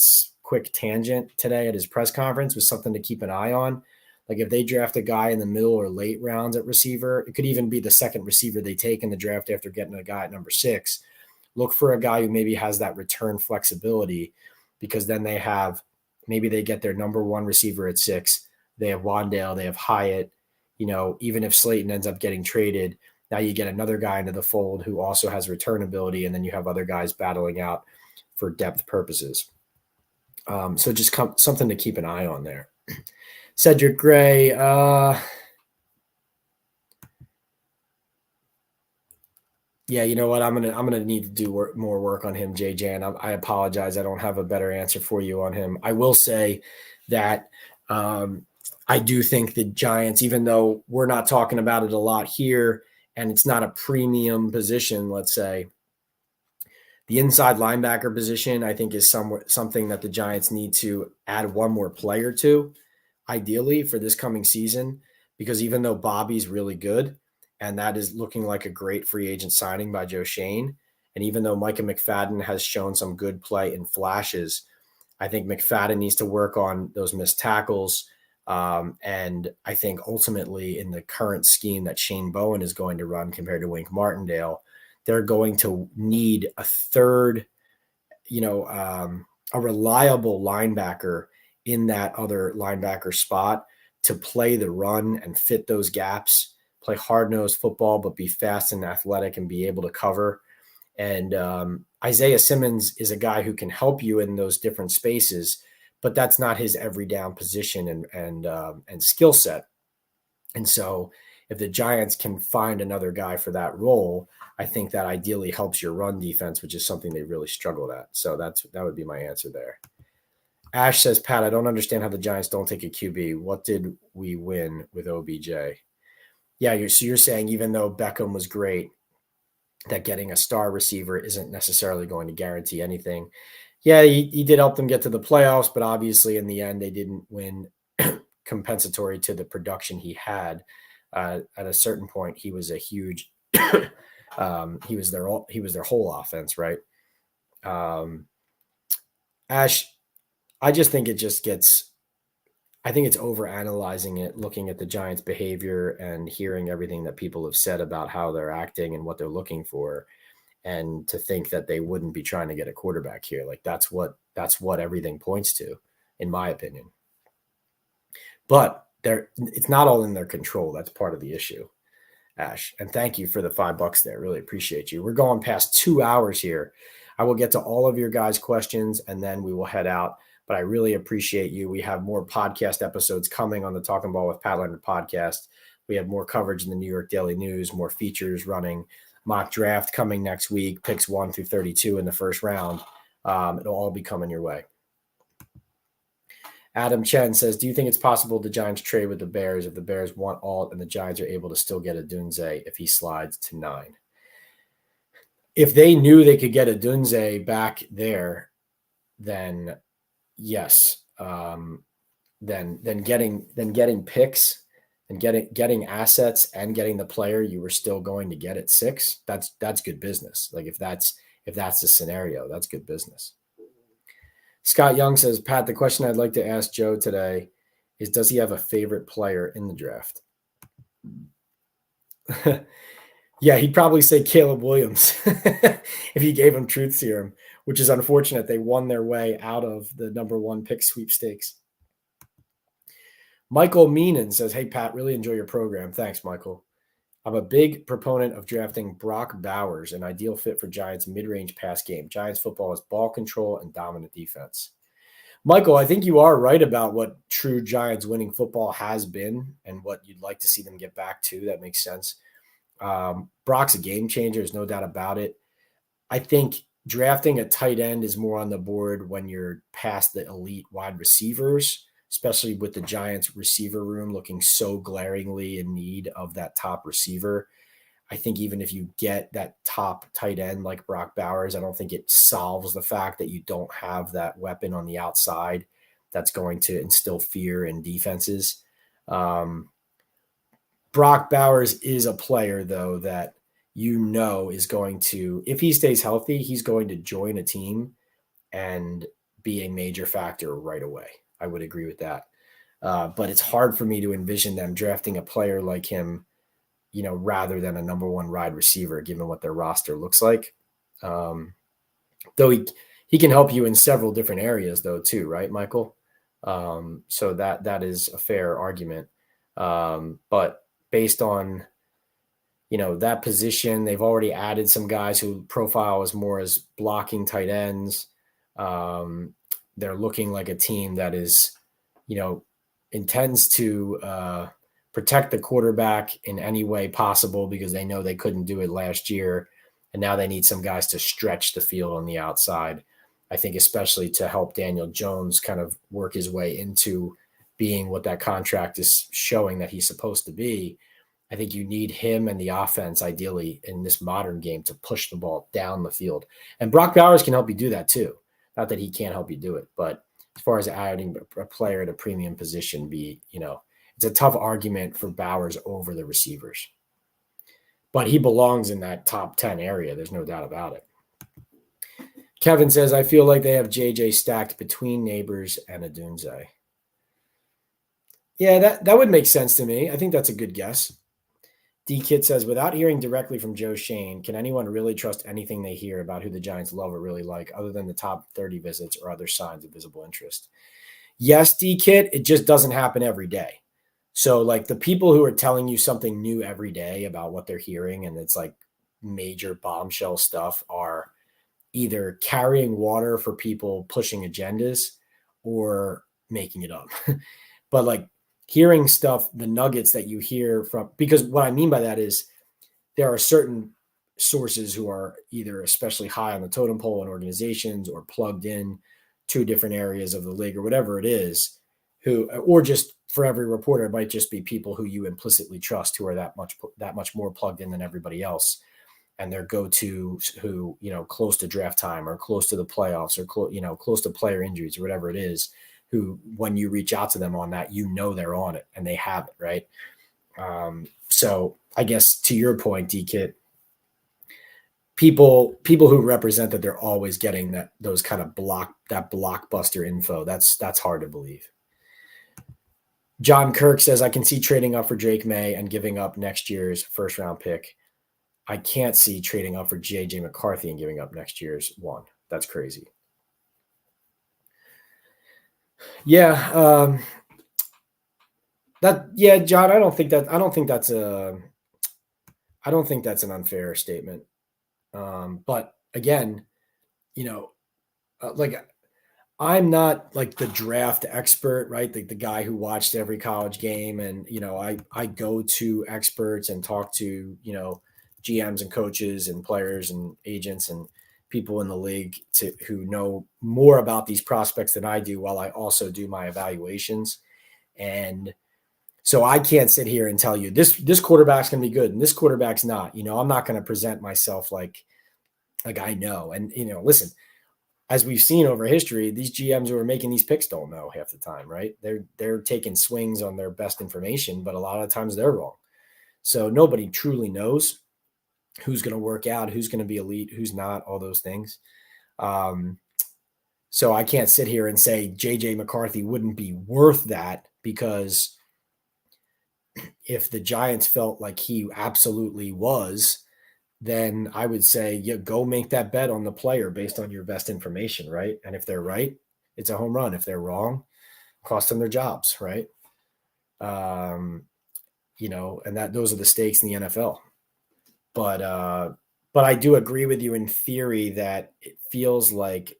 Speaker 1: quick tangent today at his press conference was something to keep an eye on. Like if they draft a guy in the middle or late rounds at receiver, it could even be the second receiver they take in the draft after getting a guy at number 6. Look for a guy who maybe has that return flexibility because then maybe they get their number 1 receiver at 6. They have Wandale, they have Hyatt. Even if Slayton ends up getting traded, now you get another guy into the fold who also has return ability, and then you have other guys battling out for depth purposes. So just something to keep an eye on there. Cedric Gray, yeah, you know what? I'm gonna need to do more work on him, JJ. And I apologize. I don't have a better answer for you on him. I will say that I do think the Giants, even though we're not talking about it a lot here, and it's not a premium position, let's say, the inside linebacker position, I think, is something that the Giants need to add one more player to, ideally, for this coming season, because even though Bobby's really good, and that is looking like a great free agent signing by Joe Schoen, and even though Micah McFadden has shown some good play in flashes, I think McFadden needs to work on those missed tackles. And I think ultimately in the current scheme that Shane Bowen is going to run compared to Wink Martindale, they're going to need a third, a reliable linebacker in that other linebacker spot to play the run and fit those gaps, play hard-nosed football, but be fast and athletic and be able to cover. And Isaiah Simmons is a guy who can help you in those different spaces, but that's not his every down position and skill set. And so if the Giants can find another guy for that role, I think that ideally helps your run defense, which is something they really struggled at. So that would be my answer there. Ash says, Pat, I don't understand how the Giants don't take a QB. What did we win with OBJ? Yeah, you're saying even though Beckham was great, that getting a star receiver isn't necessarily going to guarantee anything. Yeah, he did help them get to the playoffs, but obviously in the end they didn't win compensatory to the production he had. At a certain point, he was a huge he was their whole offense, right? Ash, I just think I think it's over analyzing it, looking at the Giants' behavior and hearing everything that people have said about how they're acting and what they're looking for, and to think that they wouldn't be trying to get a quarterback here. Like that's what everything points to, in my opinion. But it's not all in their control. That's part of the issue, Ash. And thank you for the $5 there. Really appreciate you. We're going past 2 hours here. I will get to all of your guys' questions and then we will head out. But I really appreciate you. We have more podcast episodes coming on the Talking Ball with Pat Leonard podcast. We have more coverage in the New York Daily News, more features running, mock draft coming next week, picks 1 through 32 in the first round. It'll all be coming your way. Adam Chen says, do you think it's possible the Giants trade with the Bears if the Bears want Alt and the Giants are able to still get a Dunze if he slides to 9? If they knew they could get a Dunze back there, then yes. Then getting picks and getting assets and getting the player you were still going to get at 6, that's good business. Like if that's the scenario, that's good business. Scott Young says, Pat, the question I'd like to ask Joe today is, does he have a favorite player in the draft? Yeah, he'd probably say Caleb Williams if you gave him truth serum, which is unfortunate. They won their way out of the number 1 pick sweepstakes. Michael Meenan says, hey, Pat, really enjoy your program. Thanks, Michael. I'm a big proponent of drafting Brock Bowers, an ideal fit for Giants mid-range pass game. Giants football is ball control and dominant defense. Michael, I think you are right about what true Giants winning football has been and what you'd like to see them get back to. That makes sense. Brock's a game changer. There's no doubt about it. I think drafting a tight end is more on the board when you're past the elite wide receivers, especially with the Giants receiver room looking so glaringly in need of that top receiver. I think even if you get that top tight end like Brock Bowers, I don't think it solves the fact that you don't have that weapon on the outside that's going to instill fear in defenses. Brock Bowers is a player, though, that is going to, if he stays healthy, he's going to join a team and be a major factor right away. I would agree with that. But it's hard for me to envision them drafting a player like him, rather than a number one wide receiver, given what their roster looks like. Though he can help you in several different areas, though, too, right, Michael? So that is a fair argument. But based on, that position, they've already added some guys who profile as more as blocking tight ends. They're looking like a team that is, intends to protect the quarterback in any way possible because they know they couldn't do it last year. And now they need some guys to stretch the field on the outside. I think especially to help Daniel Jones kind of work his way into being what that contract is showing that he's supposed to be. I think you need him and the offense, ideally, in this modern game to push the ball down the field. And Brock Bowers can help you do that too. Not that he can't help you do it, but as far as adding a player at a premium position, it's a tough argument for Bowers over the receivers. But he belongs in that top 10 area. There's no doubt about it. Kevin says, I feel like they have JJ stacked between Neighbors and Adunze. Yeah, that would make sense to me. I think that's a good guess. D-Kid says, without hearing directly from Joe Schoen, can anyone really trust anything they hear about who the Giants love or really like other than the top 30 visits or other signs of visible interest? Yes, D-Kid, it just doesn't happen every day. So like the people who are telling you something new every day about what they're hearing and it's like major bombshell stuff are either carrying water for people pushing agendas or making it up. But like hearing stuff, the nuggets that you hear from, because what I mean by that is there are certain sources who are either especially high on the totem pole in organizations or plugged in to different areas of the league or whatever it is, or just for every reporter, it might just be people who you implicitly trust who are that much more plugged in than everybody else. And their go-to who, close to draft time or close to the playoffs or close to player injuries or whatever it is, who, when you reach out to them on that, they're on it and they have it, right? So I guess to your point, D-Kit, people who represent that they're always getting those kind of blockbuster info, that's hard to believe. John Kirk says, I can see trading up for Drake May and giving up next year's first round pick. I can't see trading up for J.J. McCarthy and giving up next year's one. That's crazy. Yeah. John, I don't think that's an unfair statement. But again, I'm not like the draft expert, right? Like the guy who watched every college game and, I go to experts and talk to, GMs and coaches and players and agents and people in the league who know more about these prospects than I do while I also do my evaluations. And so I can't sit here and tell you this quarterback's going to be good and this quarterback's not. I'm not going to present myself like I know. And, listen, as we've seen over history, these GMs who are making these picks don't know half the time, right? They're taking swings on their best information, but a lot of times they're wrong. So nobody truly knows who's going to work out, who's going to be elite, who's not, all those things. So I can't sit here and say J.J. McCarthy wouldn't be worth that, because if the Giants felt like he absolutely was, then I would say, go make that bet on the player based on your best information, right? And if they're right, it's a home run. If they're wrong, cost them their jobs, right? and those are the stakes in the NFL. But I do agree with you in theory that it feels like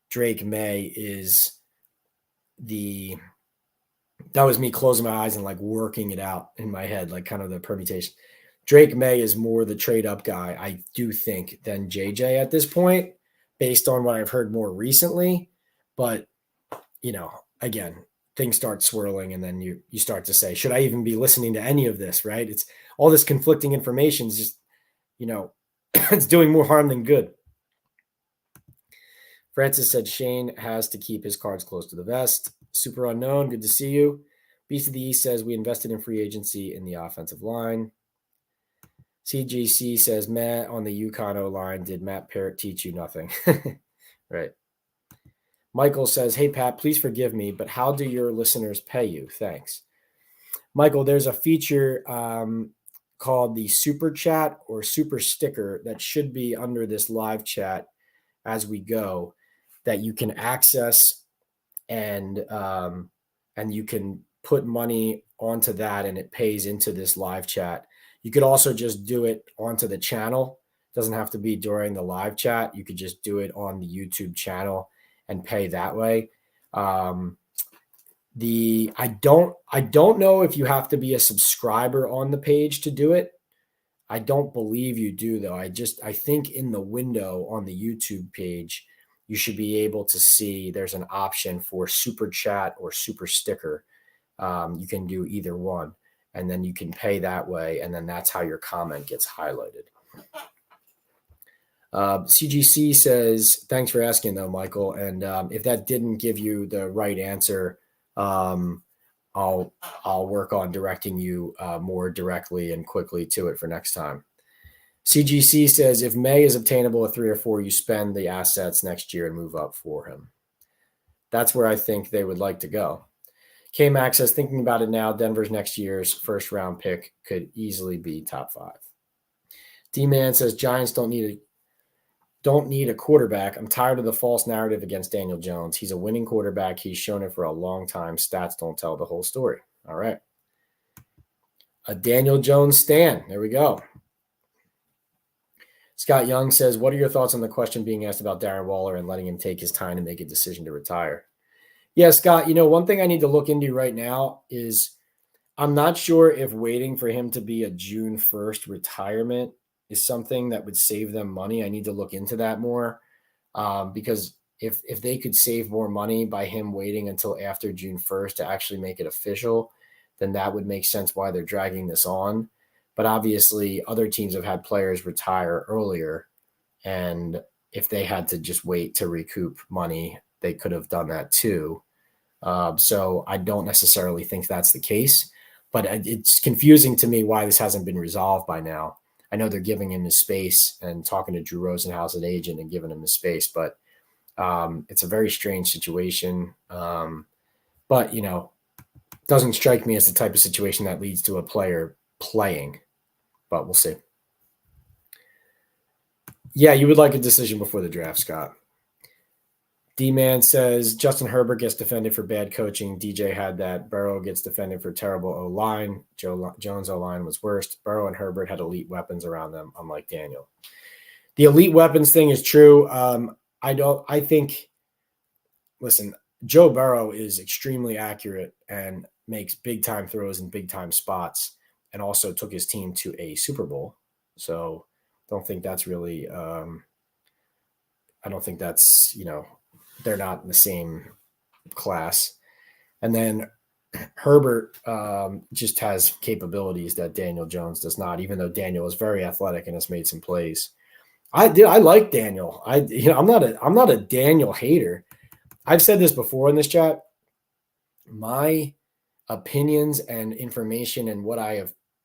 Speaker 1: Drake May is that was me closing my eyes and like working it out in my head, like kind of the permutation. Drake May is more the trade up guy, I do think, than JJ at this point, based on what I've heard more recently. But, again, things start swirling and then you start to say, should I even be listening to any of this, right? It's all this conflicting information is just, it's doing more harm than good. Francis said Shane has to keep his cards close to the vest. Super Unknown, good to see you. Beast of the East says we invested in free agency in the offensive line. CGC says Matt on the UConn O-line. Did Matt Parrott teach you nothing? Right. Michael says, hey, Pat, please forgive me, but how do your listeners pay you? Thanks. Michael, there's a feature called the Super Chat or Super Sticker that should be under this live chat as we go that you can access and you can put money onto that and it pays into this live chat. You could also just do it onto the channel. It doesn't have to be during the live chat. You could just do it on the YouTube channel and pay that way. I don't know if you have to be a subscriber on the page to do it. I don't believe you do though. I think in the window on the YouTube page, you should be able to see there's an option for super chat or super sticker. You can do either one and then you can pay that way. And then that's how your comment gets highlighted. CGC says, thanks for asking though, Michael. And if that didn't give you the right answer, I'll work on directing you more directly and quickly to it for next time. CGC says, if May is obtainable at 3 or 4, you spend the assets next year and move up for him. That's where I think they would like to go. K-Max says, thinking about it now, Denver's next year's first round pick could easily be top 5. D-Man says, Giants don't need a quarterback. I'm tired of the false narrative against Daniel Jones. He's a winning quarterback. He's shown it for a long time. Stats don't tell the whole story. All right. A Daniel Jones stan. There we go. Scott Young says, what are your thoughts on the question being asked about Darren Waller and letting him take his time to make a decision to retire? Yeah, Scott, one thing I need to look into right now is I'm not sure if waiting for him to be a June 1st retirement is something that would save them money. I need to look into that more because if they could save more money by him waiting until after June 1st to actually make it official, then that would make sense why they're dragging this on. But obviously other teams have had players retire earlier, and if they had to just wait to recoup money, they could have done that too. So I don't necessarily think that's the case, but it's confusing to me why this hasn't been resolved by now. I know they're giving him his space and talking to Drew Rosenhaus, an agent, and giving him his space, but it's a very strange situation. But, doesn't strike me as the type of situation that leads to a player playing, but we'll see. Yeah, you would like a decision before the draft, Scott. D-Man says, Justin Herbert gets defended for bad coaching. DJ had that. Burrow gets defended for terrible O-line. Jones O-line was worst. Burrow and Herbert had elite weapons around them, unlike Daniel. The elite weapons thing is true. Listen, Joe Burrow is extremely accurate and makes big-time throws in big-time spots and also took his team to a Super Bowl. So don't think that's really I don't think that's, they're not in the same class. And then Herbert just has capabilities that Daniel Jones does not, even though Daniel is very athletic and has made some plays. I like Daniel. I'm not a Daniel hater. I've said this before in this chat. My opinions and information and what I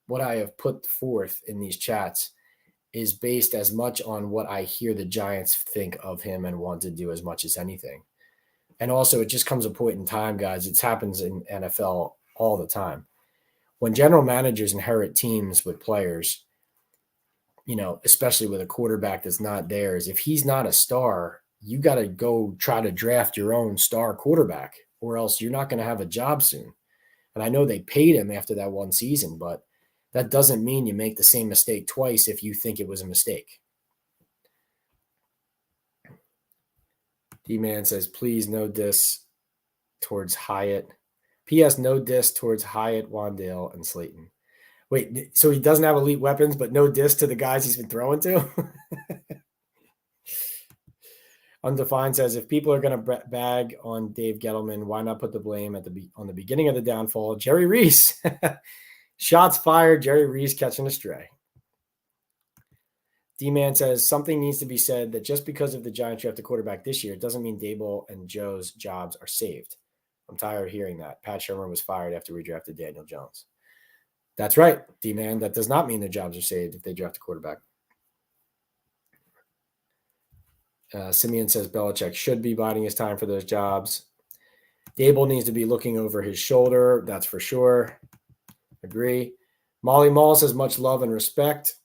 Speaker 1: have put forth in these chats is based as much on what I hear the Giants think of him and want to do as much as anything. And also, it just comes a point in time, guys. It happens in NFL all the time. When general managers inherit teams with players, especially with a quarterback that's not theirs, if he's not a star, you got to go try to draft your own star quarterback, or else you're not going to have a job soon. And I know they paid him after that one season, but that doesn't mean you make the same mistake twice if you think it was a mistake. D-Man says, please no diss towards Hyatt. P.S. No diss towards Hyatt, Wandale, and Slayton. Wait, so he doesn't have elite weapons, but no diss to the guys he's been throwing to? Undefined says, if people are going to bag on Dave Gettleman, why not put the blame on the beginning of the downfall? Jerry Reese. Shots fired, Jerry Reese catching a stray. D-Man says, something needs to be said that just because of the Giants draft a quarterback this year, it doesn't mean Dable and Joe's jobs are saved. I'm tired of hearing that. Pat Shermer was fired after we drafted Daniel Jones. That's right, D-Man. That does not mean their jobs are saved if they draft a quarterback. Simeon says Belichick should be biding his time for those jobs. Dable needs to be looking over his shoulder. That's for sure. Agree. Molly Mall says much love and respect.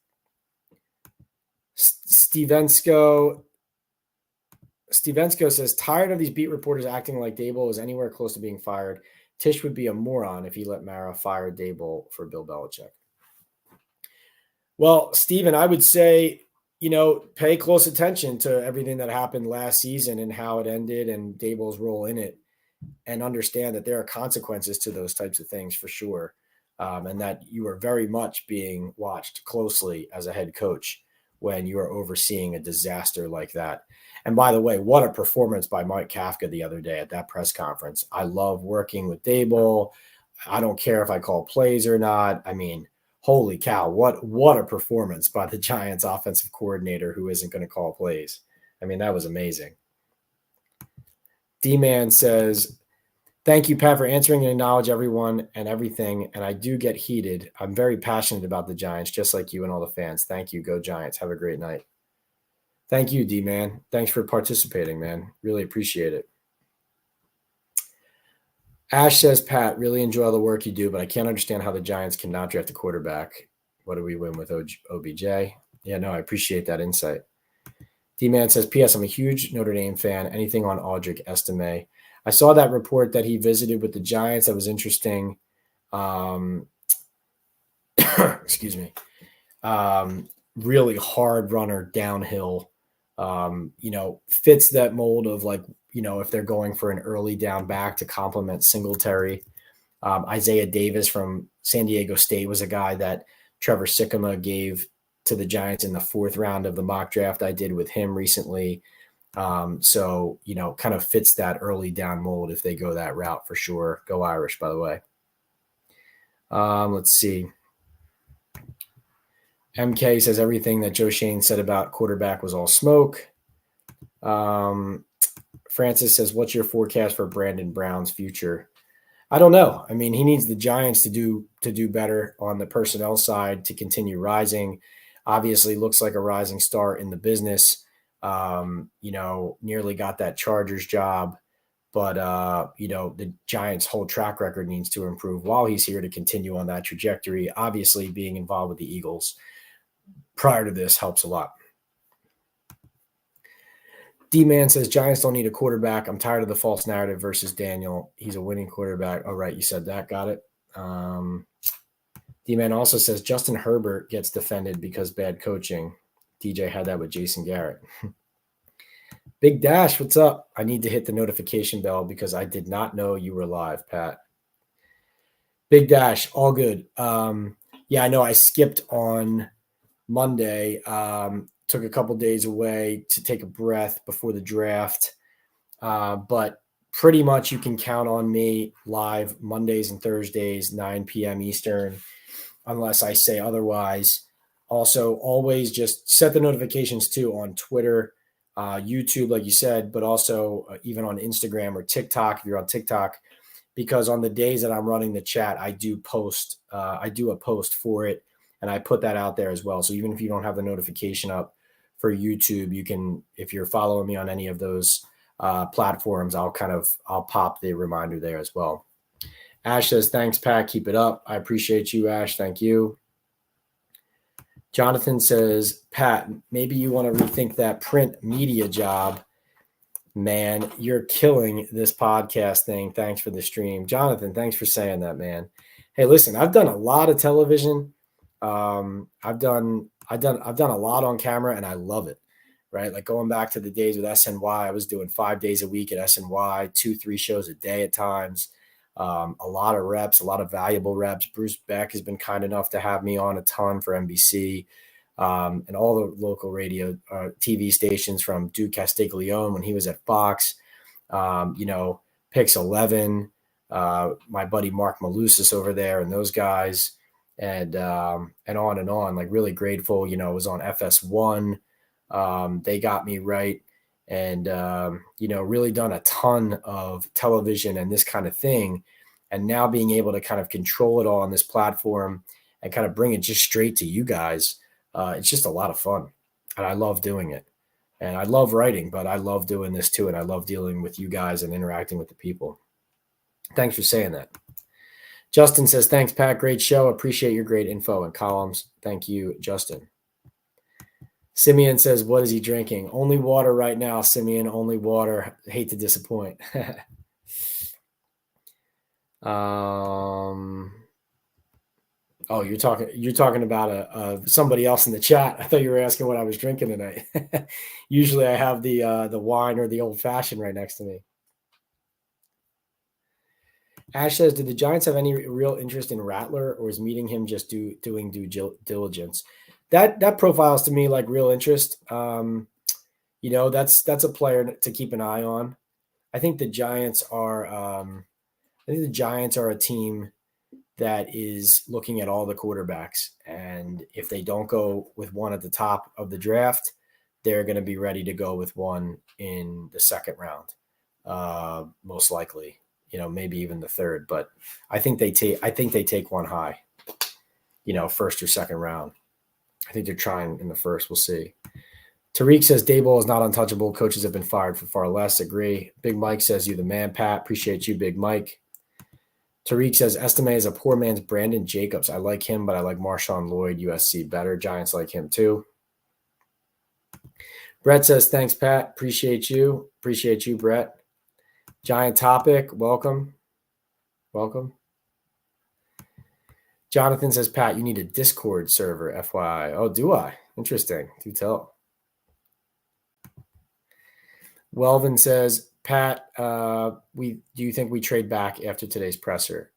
Speaker 1: Stevensko says, tired of these beat reporters acting like Dable is anywhere close to being fired. Tisch would be a moron if he let Mara fire Dable for Bill Belichick. Well, Steven, I would say, pay close attention to everything that happened last season and how it ended and Dable's role in it, and understand that there are consequences to those types of things for sure, and that you are very much being watched closely as a head coach when you are overseeing a disaster like that. And by the way, what a performance by Mike Kafka the other day at that press conference. I love working with Dable. I don't care if I call plays or not. I mean, holy cow, what a performance by the Giants offensive coordinator who isn't going to call plays. I mean, that was amazing. D-Man says, thank you, Pat, for answering and acknowledge everyone and everything. And I do get heated. I'm very passionate about the Giants, just like you and all the fans. Thank you. Go Giants. Have a great night. Thank you, D-Man. Thanks for participating, man. Really appreciate it. Ash says, Pat, really enjoy all the work you do, but I can't understand how the Giants cannot draft a quarterback. What do we win with OBJ? Yeah, no, I appreciate that insight. D-Man says, P.S. I'm a huge Notre Dame fan. Anything on Audric Estime? I saw that report that he visited with the Giants. That was interesting. Excuse me. Really hard runner downhill. Fits that mold of if they're going for an early down back to complement Singletary. Isaiah Davis from San Diego State was a guy that Trevor Sikkema gave to the Giants in the 4th round of the mock draft I did with him recently. Kind of fits that early down mold if they go that route for sure. Go Irish, by the way. Let's see. MK says everything that Joe Shane said about quarterback was all smoke. Francis says, what's your forecast for Brandon Brown's future? I don't know. I mean, he needs the Giants to do better on the personnel side to continue rising. Obviously looks like a rising star in the business. Nearly got that Chargers job, but the Giants' whole track record needs to improve while he's here to continue on that trajectory. Obviously being involved with the Eagles prior to this helps a lot. D-Man says, Giants don't need a quarterback. I'm tired of the false narrative versus Daniel. He's a winning quarterback. Oh, right. You said that. Got it. D-Man also says, Justin Herbert gets defended because bad coaching. DJ had that with Jason Garrett. Big Dash, what's up? I need to hit the notification bell because I did not know you were live, Pat. Big Dash, all good. Yeah, I know I skipped on Monday. Took a couple days away to take a breath before the draft. But pretty much you can count on me live Mondays and Thursdays, 9 p.m. Eastern, unless I say otherwise. Also, always just set the notifications too on Twitter, YouTube, like you said, but also even on Instagram or TikTok, if you're on TikTok, because on the days that I'm running the chat, I do a post for it, and I put that out there as well. So even if you don't have the notification up for YouTube, you can, if you're following me on any of those platforms, I'll pop the reminder there as well. Ash says, thanks, Pat. Keep it up. I appreciate you, Ash. Thank you. Jonathan says, Pat, maybe you want to rethink that print media job. Man, you're killing this podcast thing. Thanks for the stream. Jonathan, thanks for saying that, man. Hey, listen, I've done a lot of television. I've done a lot on camera, and I love it. Right, like going back to the days with SNY, I was doing 5 days a week at SNY, 2-3 shows a day at times. A lot of reps, a lot of valuable reps. Bruce Beck has been kind enough to have me on a ton for NBC. And all the local radio, TV stations, from Duke Castiglione when he was at Fox, Pix 11, my buddy Mark Malusis over there, and those guys, and on and on. Like, really grateful. Was on FS1. They got me right, and really done a ton of television and this kind of thing, and now being able to kind of control it all on this platform and kind of bring it just straight to you guys. It's just a lot of fun, and I love doing it. And I love writing, but I love doing this too, and I love dealing with you guys and interacting with the people. Thanks for saying that. Justin says, thanks, Pat. Great show. Appreciate your great info and columns. Thank you, Justin. Simeon says, what is he drinking? Only water right now, Simeon. Only water. Hate to disappoint. Oh, you're talking about somebody else in the chat. I thought you were asking what I was drinking tonight. Usually I have the wine or the old fashioned right next to me. Ash says, did the Giants have any real interest in Rattler, or is meeting him just doing due diligence? That profiles to me like real interest. That's a player to keep an eye on. I think the Giants are a team that is looking at all the quarterbacks. And if they don't go with one at the top of the draft, they're going to be ready to go with one in the second round, most likely, maybe even the third. But I think they take one high, first or second round. I think they're trying in the first. We'll see. Tariq says, Daboll is not untouchable. Coaches have been fired for far less. Agree. Big Mike says, you the man, Pat. Appreciate you, Big Mike. Tariq says, Estime is a poor man's Brandon Jacobs. I like him, but I like Marshawn Lloyd, USC, better. Giants like him too. Brett says, thanks, Pat. Appreciate you. Appreciate you, Brett. Giant topic. Welcome. Jonathan says, Pat, you need a Discord server, FYI. Oh, do I? Interesting. Do tell. Welvin says, Pat, do you think we trade back after today's presser?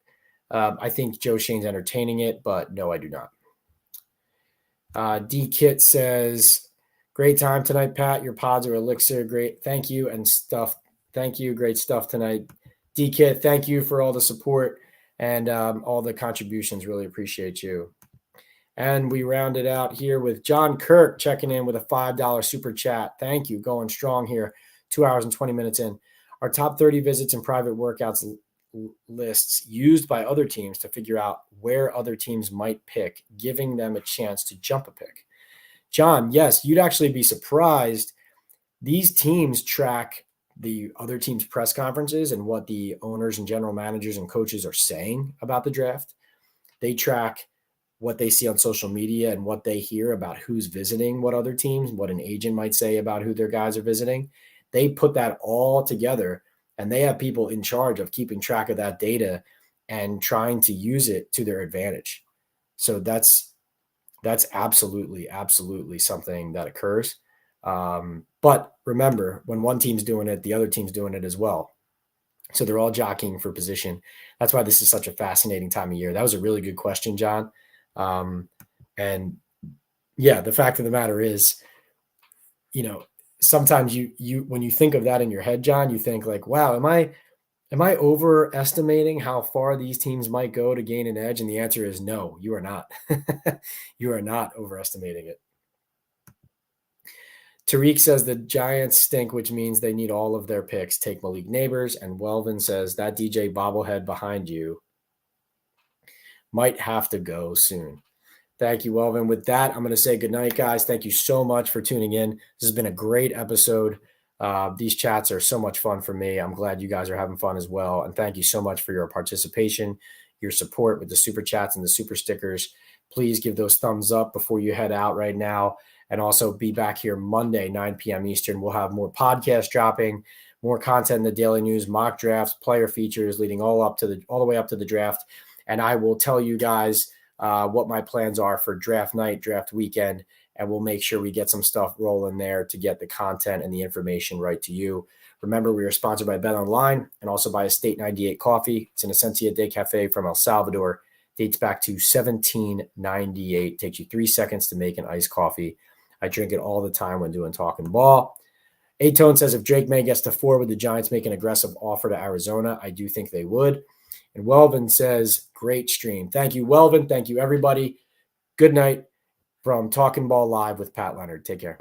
Speaker 1: I think Joe Shane's entertaining it, but no, I do not. D Kit says, great time tonight, Pat. Your pods are elixir. Great. Thank you and stuff. Thank you. Great stuff tonight. D Kit, thank you for all the support and all the contributions. Really appreciate you. And we rounded out here with John Kirk checking in with a $5 super chat. Thank you. Going strong here. 2 hours and 20 minutes in. Our top 30 visits and private workouts lists used by other teams to figure out where other teams might pick, giving them a chance to jump a pick. John, yes, you'd actually be surprised. These teams track the other teams' press conferences and what the owners and general managers and coaches are saying about the draft. They track what they see on social media and what they hear about who's visiting what other teams, what an agent might say about who their guys are visiting. They put that all together, and they have people in charge of keeping track of that data and trying to use it to their advantage. So that's absolutely something that occurs. But remember, when one team's doing it, the other team's doing it as well. So they're all jockeying for position. That's why this is such a fascinating time of year. That was a really good question, John. And yeah, the fact of the matter is, sometimes you when you think of that in your head, John, you think like, wow, am I overestimating how far these teams might go to gain an edge? And the answer is no, you are not. You are not overestimating it. Tariq says the Giants stink, which means they need all of their picks. Take Malik Neighbors. And Welvin says that DJ bobblehead behind you might have to go soon. Thank you, Welvin. With that, I'm going to say goodnight, guys. Thank you so much for tuning in. This has been a great episode. These chats are so much fun for me. I'm glad you guys are having fun as well. And thank you so much for your participation, your support with the super chats and the super stickers. Please give those thumbs up before you head out right now. and also be back here Monday, 9 p.m. Eastern. We'll have more podcasts dropping, more content in the daily news, mock drafts, player features leading all the way up to the draft. And I will tell you guys what my plans are for draft night, draft weekend, and we'll make sure we get some stuff rolling there to get the content and the information right to you. Remember, we are sponsored by Bet Online and also by Estate 98 Coffee. It's an Esencia de Cafe from El Salvador. Dates back to 1798. Takes you 3 seconds to make an iced coffee. I drink it all the time when doing Talking Ball. A-Tone says if Drake May gets to 4, would the Giants make an aggressive offer to Arizona? I do think they would. And Welvin says, great stream. Thank you, Welvin. Thank you, everybody. Good night from Talking Ball Live with Pat Leonard. Take care.